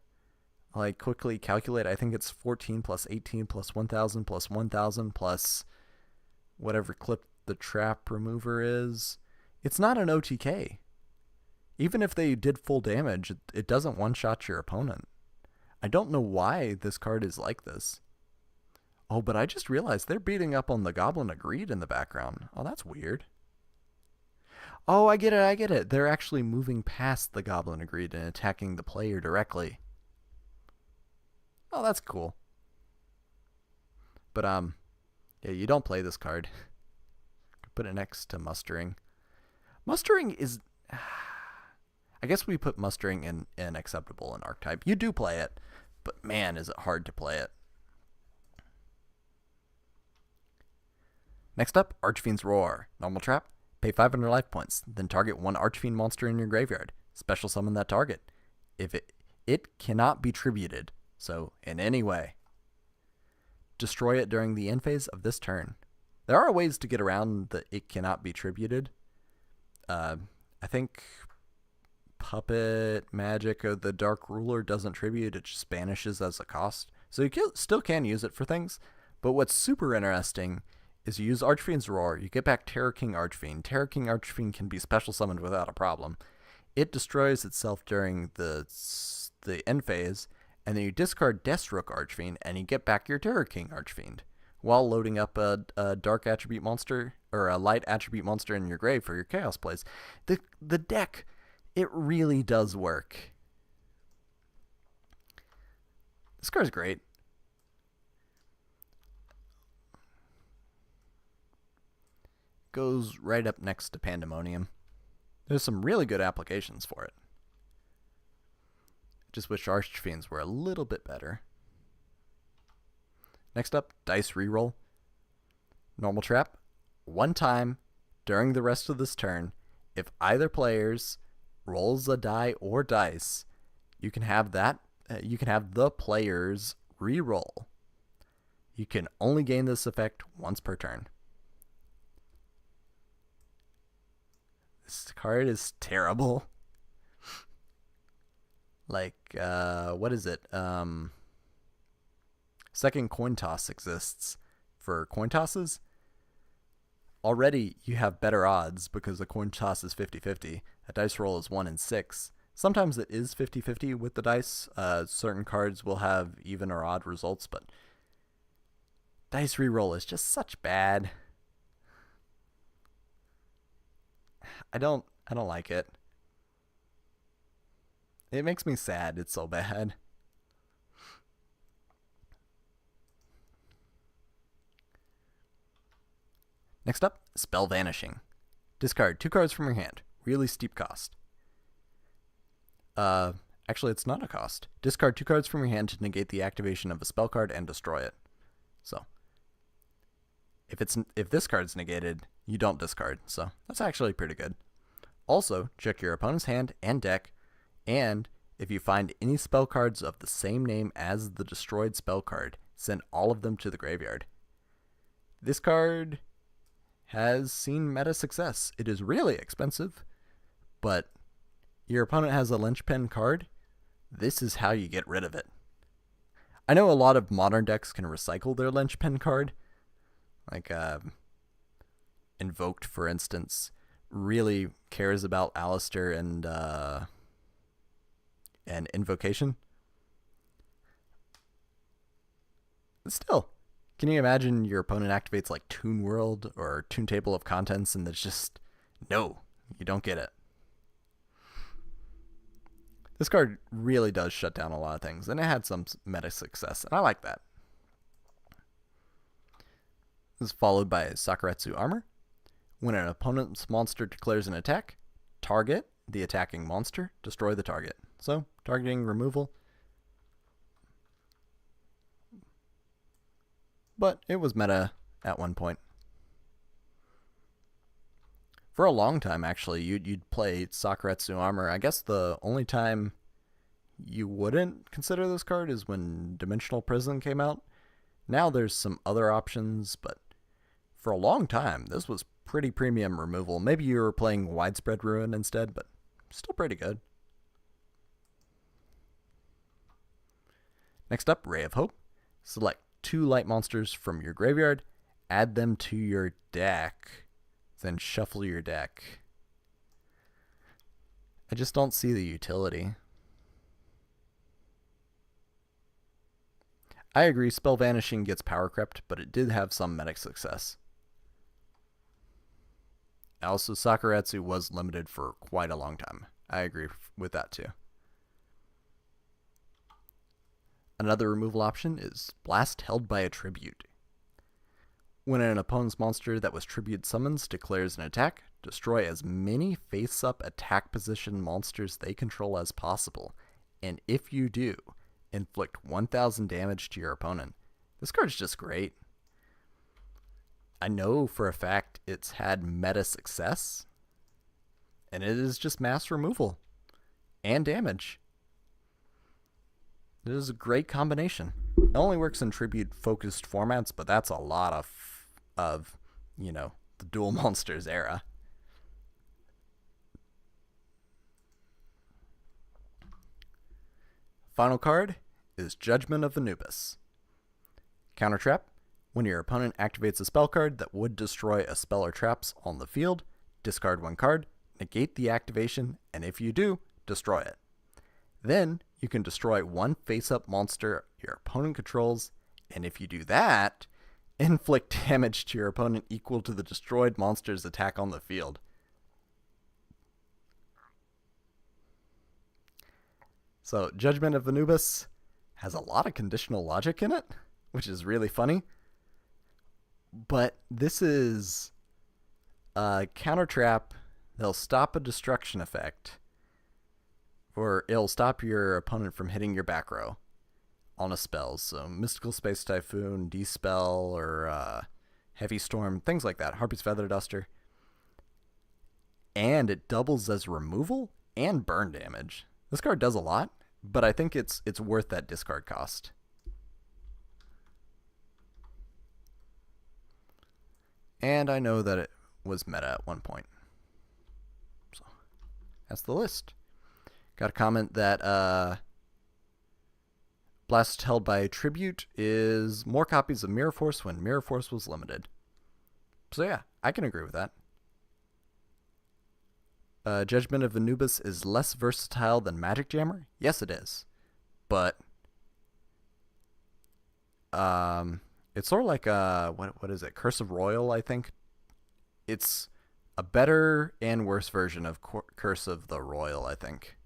like quickly calculate? I think it's 14 plus 18 plus 1,000 plus 1,000 plus whatever Clip the Trap Remover is. It's not an OTK. Even if they did full damage, it doesn't one-shot your opponent. I don't know why this card is like this. Oh, but I just realized they're beating up on the Goblin Agreed in the background. Oh, that's weird. Oh, I get it. They're actually moving past the Goblin Agreed and attacking the player directly. Oh, that's cool. But, yeah, you don't play this card. Put it next to Mustering. Mustering is... I guess we put Mustering in acceptable in Archetype. You do play it, but man, is it hard to play it. Next up, Archfiend's Roar. Normal trap. Pay 500 life points. Then target one Archfiend monster in your graveyard. Special summon that target. If it cannot be tributed, so in any way. Destroy it during the end phase of this turn. There are ways to get around the it cannot be tributed. I think Puppet Magic of the Dark Ruler doesn't tribute, it just banishes as a cost. So you still can use it for things, but what's super interesting is you use Archfiend's Roar, you get back Terror King Archfiend. Terror King Archfiend can be special summoned without a problem. It destroys itself during the end phase, and then you discard Deathstroke Archfiend, and you get back your Terror King Archfiend, while loading up a Dark Attribute monster, or a Light Attribute monster in your grave for your Chaos plays. The deck, it really does work. This card's great. Goes right up next to Pandemonium. There's some really good applications for it. Just wish Archfiends were a little bit better. Next up, Dice Reroll. Normal trap. One time during the rest of this turn, if either players rolls a die or dice, you can have the players reroll. You can only gain this effect once per turn. This card is terrible. Like, what is it? Second coin toss exists for coin tosses. Already you have better odds because the coin toss is 50-50. A dice roll is 1 in 6. Sometimes it is 50-50 with the dice. Certain cards will have even or odd results, but dice reroll is just such bad. I don't like it. It makes me sad. It's so bad. Next up, Spell Vanishing. Discard 2 cards from your hand. Really steep cost. Actually, it's not a cost. Discard 2 cards from your hand to negate the activation of a spell card and destroy it. So, if this card's negated, you don't discard. So, that's actually pretty good. Also, check your opponent's hand and deck, and if you find any spell cards of the same name as the destroyed spell card, send all of them to the graveyard. This card has seen meta success. It is really expensive, but your opponent has a linchpin card. This is how you get rid of it. I know a lot of modern decks can recycle their linchpin card. Like, Invoked, for instance, really cares about Alistair and Invocation. Still, can you imagine your opponent activates like Toon World or Toon Table of Contents and there's just, no, you don't get it. This card really does shut down a lot of things, and it had some meta success, and I like that. This is followed by Sakuretsu Armor. When an opponent's monster declares an attack, target the attacking monster, destroy the target. So, targeting removal. But it was meta at one point. For a long time, actually, you'd play Sakuretsu Armor. I guess the only time you wouldn't consider this card is when Dimensional Prison came out. Now there's some other options, but for a long time, this was pretty premium removal. Maybe you were playing Widespread Ruin instead, but still pretty good. Next up, Ray of Hope. Select 2 light monsters from your graveyard, add them to your deck, then shuffle your deck. I just don't see the utility. I agree, Spell Vanishing gets power crept, but it did have some medic success. Also, Sakuretsu was limited for quite a long time. I agree with that too. Another removal option is Blast held by a Tribute. When an opponent's monster that was Tribute summons declares an attack, destroy as many face-up attack position monsters they control as possible, and if you do, inflict 1,000 damage to your opponent. This card's just great. I know for a fact it's had meta success, and it is just mass removal and damage. It is a great combination. It only works in Tribute-focused formats, but that's a lot of the dual monsters era. Final card is Judgment of Anubis. Counter trap. When your opponent activates a spell card that would destroy a spell or traps on the field, discard one card, negate the activation, and if you do, destroy it. Then you can destroy one face-up monster your opponent controls, and if you do that, inflict damage to your opponent equal to the destroyed monster's attack on the field. So, Judgment of Anubis has a lot of conditional logic in it, which is really funny. But this is a counter trap that'll stop a destruction effect, or it'll stop your opponent from hitting your back row on a spell. So Mystical Space Typhoon, Dispel, or Heavy Storm, things like that. Harpy's Feather Duster. And it doubles as removal and burn damage. This card does a lot, but I think it's worth that discard cost. And I know that it was meta at one point. So that's the list. Got a comment that Blast held by Tribute is more copies of Mirror Force when Mirror Force was limited. So yeah, I can agree with that. Judgment of Anubis is less versatile than Magic Jammer? Yes, it is. But it's sort of like what is it? Curse of Royal, I think. It's a better and worse version of Curse of the Royal, I think.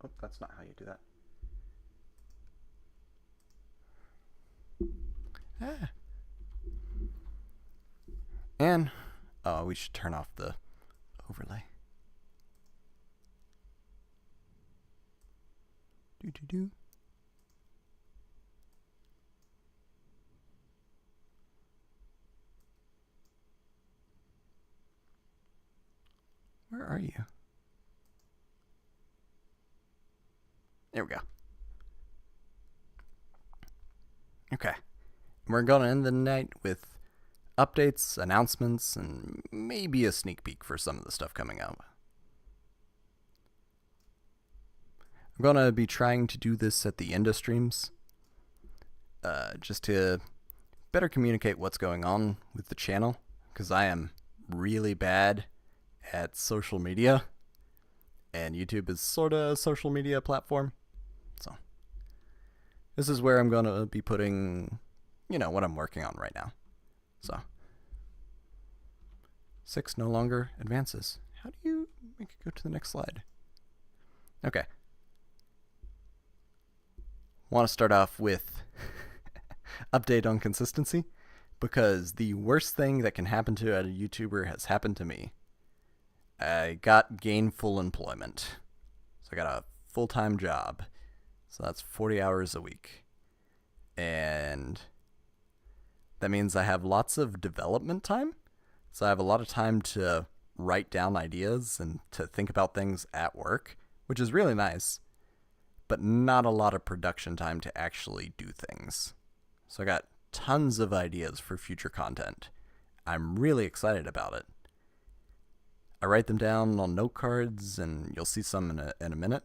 Oh, that's not how you do that. Ah. And we should turn off the overlay. Do. Where are you? There we go. Okay. We're going to end the night with updates, announcements, and maybe a sneak peek for some of the stuff coming out. I'm going to be trying to do this at the end of streams, just to better communicate what's going on with the channel, because I am really bad at social media, and YouTube is sort of a social media platform. So this is where I'm going to be putting, what I'm working on right now. So 6 no longer advances. How do you make it go to the next slide? Okay. Want to start off with update on consistency, because the worst thing that can happen to a YouTuber has happened to me. I got gainful employment. So I got a full-time job. So that's 40 hours a week. And that means I have lots of development time. So I have a lot of time to write down ideas and to think about things at work, which is really nice, but not a lot of production time to actually do things. So I got tons of ideas for future content. I'm really excited about it. I write them down on note cards, and you'll see some in a minute.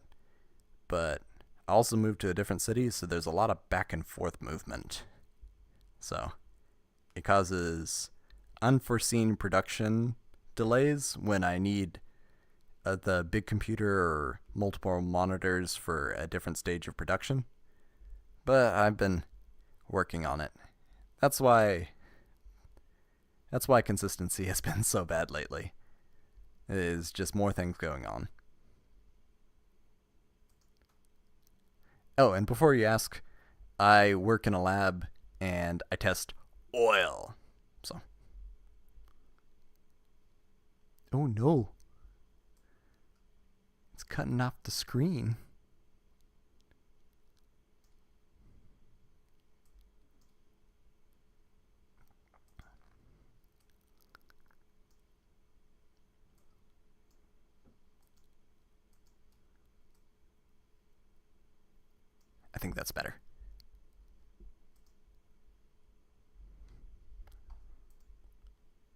But I also moved to a different city, so there's a lot of back and forth movement. So it causes unforeseen production delays when I need the big computer or multiple monitors for a different stage of production. But I've been working on it. That's why consistency has been so bad lately. It is just more things going on. Oh, and before you ask, I work in a lab and I test oil. So. Oh no. It's cutting off the screen. I think that's better.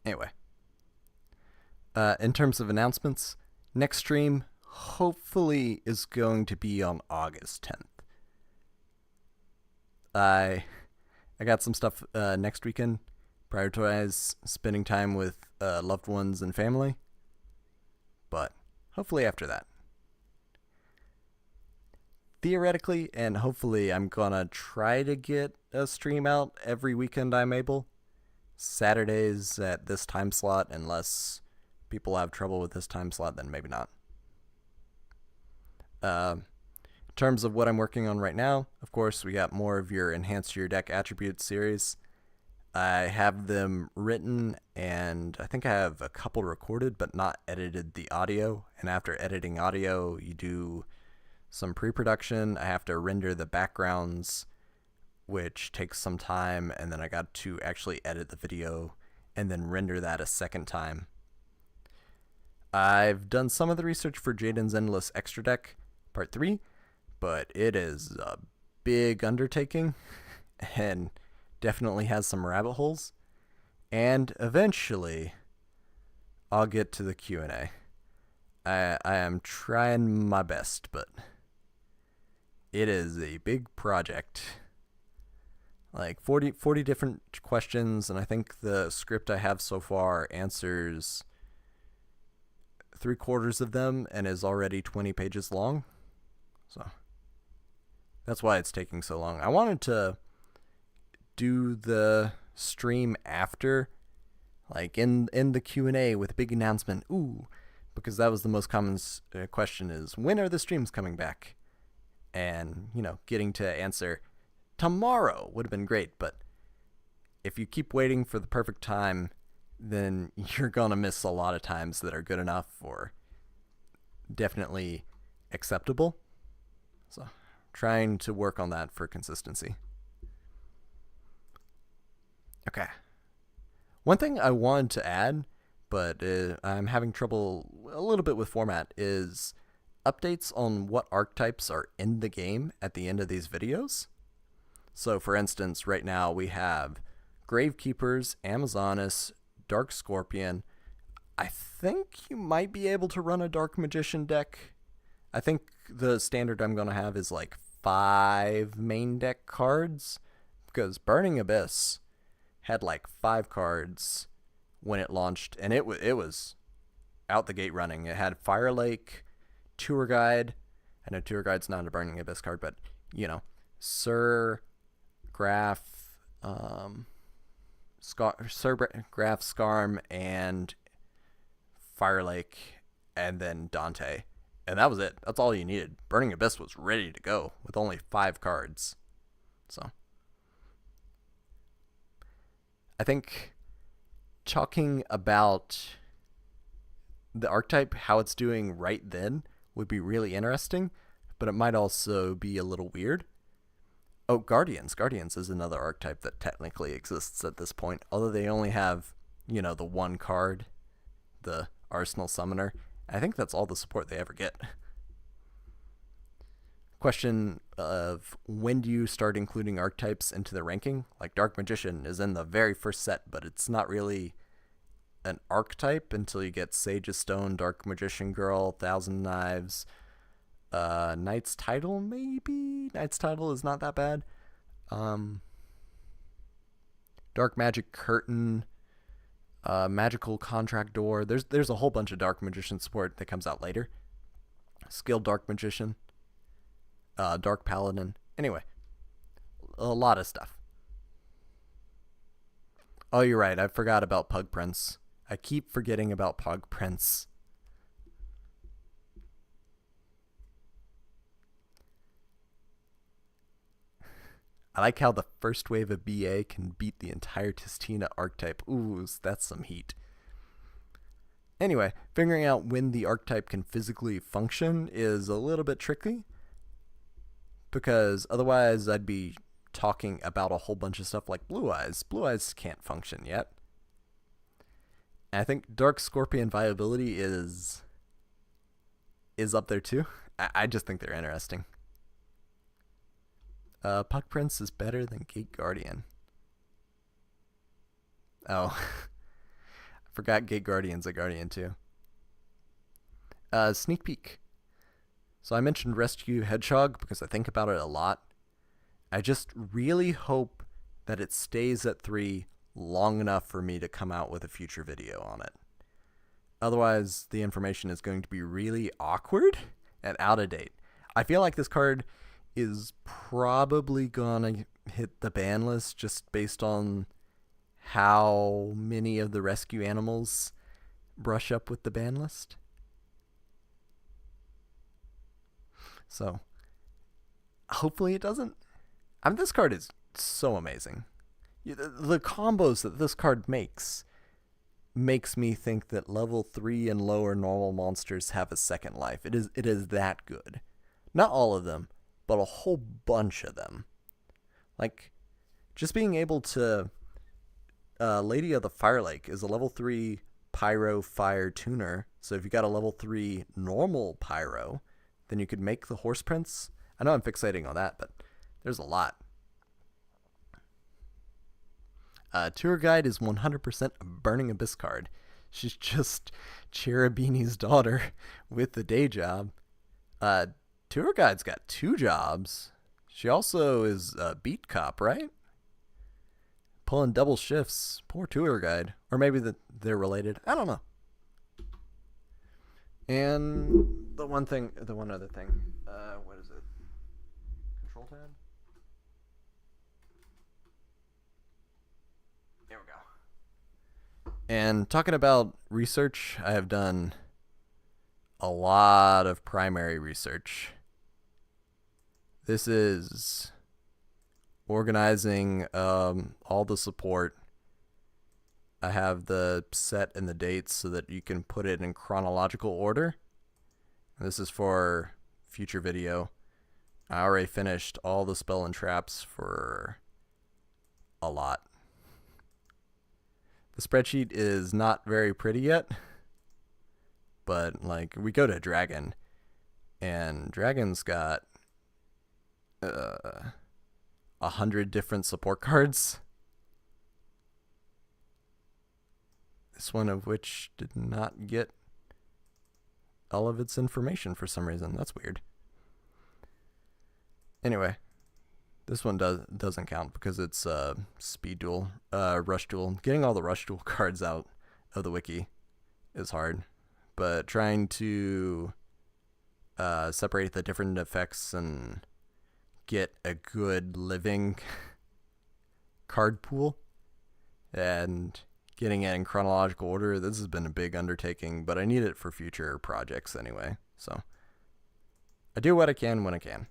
Anyway. In terms of announcements, next stream hopefully is going to be on August 10th. I got some stuff next weekend. Prioritize spending time with loved ones and family. But hopefully after that. Theoretically and hopefully I'm gonna try to get a stream out every weekend I'm able. Saturdays at this time slot, unless people have trouble with this time slot, then maybe not. In terms of what I'm working on right now, of course, we got more of your Enhance Your Deck Attributes series. I have them written, and I think I have a couple recorded, but not edited the audio. And after editing audio, you do some pre-production. I have to render the backgrounds, which takes some time, and then I got to actually edit the video and then render that a second time. I've done some of the research for Jaden's Endless Extra Deck Part 3, but it is a big undertaking and definitely has some rabbit holes. And eventually, I'll get to the Q&A. I am trying my best, but it is a big project. Like 40 different questions, and I think the script I have so far answers 3/4 of them and is already 20 pages long. So that's why it's taking so long. I wanted to do the stream after, like in the Q&A with a big announcement. Because that was the most common question is, when are the streams coming back? And, getting to answer tomorrow would have been great, but if you keep waiting for the perfect time, then you're gonna miss a lot of times that are good enough or definitely acceptable. So, trying to work on that for consistency. Okay. One thing I wanted to add, but I'm having trouble a little bit with format, is updates on what archetypes are in the game at the end of these videos. So for instance, right now we have Gravekeepers, Amazonas, Dark Scorpion. I think you might be able to run a Dark Magician deck. I think the standard I'm going to have is like 5 main deck cards, because Burning Abyss had like 5 cards when it launched, and it was out the gate running. It had Fire Lake, Tour Guide. I know Tour Guide's not a Burning Abyss card, but Sir Graf, Graf Scarm, and Fire Lake, and then Dante. And that was it. That's all you needed. Burning Abyss was ready to go with only 5 cards. So I think talking about the archetype, how it's doing right then, would be really interesting, but it might also be a little weird. Oh, Guardians. Guardians is another archetype that technically exists at this point, although they only have, the 1 card, the Arsenal Summoner. I think that's all the support they ever get. Question of when do you start including archetypes into the ranking? Like Dark Magician is in the very first set, but it's not really an archetype until you get Sage of Stone, Dark Magician Girl, Thousand Knives, Knight's Title, maybe? Knight's Title is not that bad. Dark Magic Curtain, Magical Contract Door. There's a whole bunch of Dark Magician support that comes out later. Skilled Dark Magician, Dark Paladin. Anyway, a lot of stuff. Oh, you're right. I forgot about Pug Prince. I keep forgetting about Pug Prince. I like how the first wave of BA can beat the entire Tistina archetype. Ooh, that's some heat. Anyway, figuring out when the archetype can physically function is a little bit tricky, because otherwise I'd be talking about a whole bunch of stuff like Blue Eyes. Blue Eyes can't function yet. And I think Dark Scorpion viability is up there too. I just think they're interesting. Puck Prince is better than Gate Guardian. Oh. I forgot Gate Guardian's a Guardian too. Sneak peek. So I mentioned Rescue Hedgehog because I think about it a lot. I just really hope that it stays at 3 long enough for me to come out with a future video on it. Otherwise, the information is going to be really awkward and out of date. I feel like this card is probably gonna hit the ban list just based on how many of the rescue animals brush up with the ban list. So, hopefully it doesn't. I mean, this card is so amazing. The combos that this card makes me think that level 3 and lower normal monsters have a second life. It is that good. Not all of them, but a whole bunch of them. Like, just being able to... Lady of the Fire Lake is a level 3 Pyro Fire Tuner, so if you got a level 3 normal Pyro, then you could make the Horse Prince. I know I'm fixating on that, but there's a lot. Tour Guide is 100% a Burning Abyss card. She's just Cherubini's daughter with the day job. Tour Guide's got 2 jobs. She also is a beat cop, right? Pulling double shifts. Poor Tour Guide. Or maybe they're related. I don't know. And the one other thing. What is it? Control tab? There we go. And talking about research, I have done a lot of primary research. This is organizing all the support. I have the set and the dates so that you can put it in chronological order. This is for future video. I already finished all the spell and traps for a lot. The spreadsheet is not very pretty yet, but like we go to Dragon, and Dragon's got 100 different support cards. This one of which did not get all of its information for some reason. That's weird. Anyway, this one doesn't count because it's speed duel, rush duel. Getting all the rush duel cards out of the wiki is hard, but trying to separate the different effects and get a good living card pool and getting it in chronological order, this has been a big undertaking, but I need it for future projects anyway, so I do what I can when I can.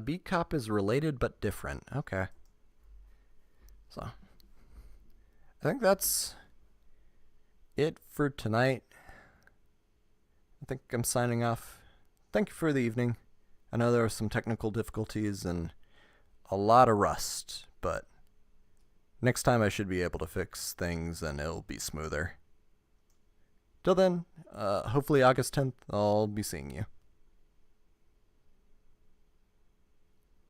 Beat Cop is related but different. Okay. So, I think that's it for tonight. I think I'm signing off. Thank you for the evening. I know there were some technical difficulties and a lot of rust, but next time I should be able to fix things and it'll be smoother. Till then, hopefully August 10th, I'll be seeing you.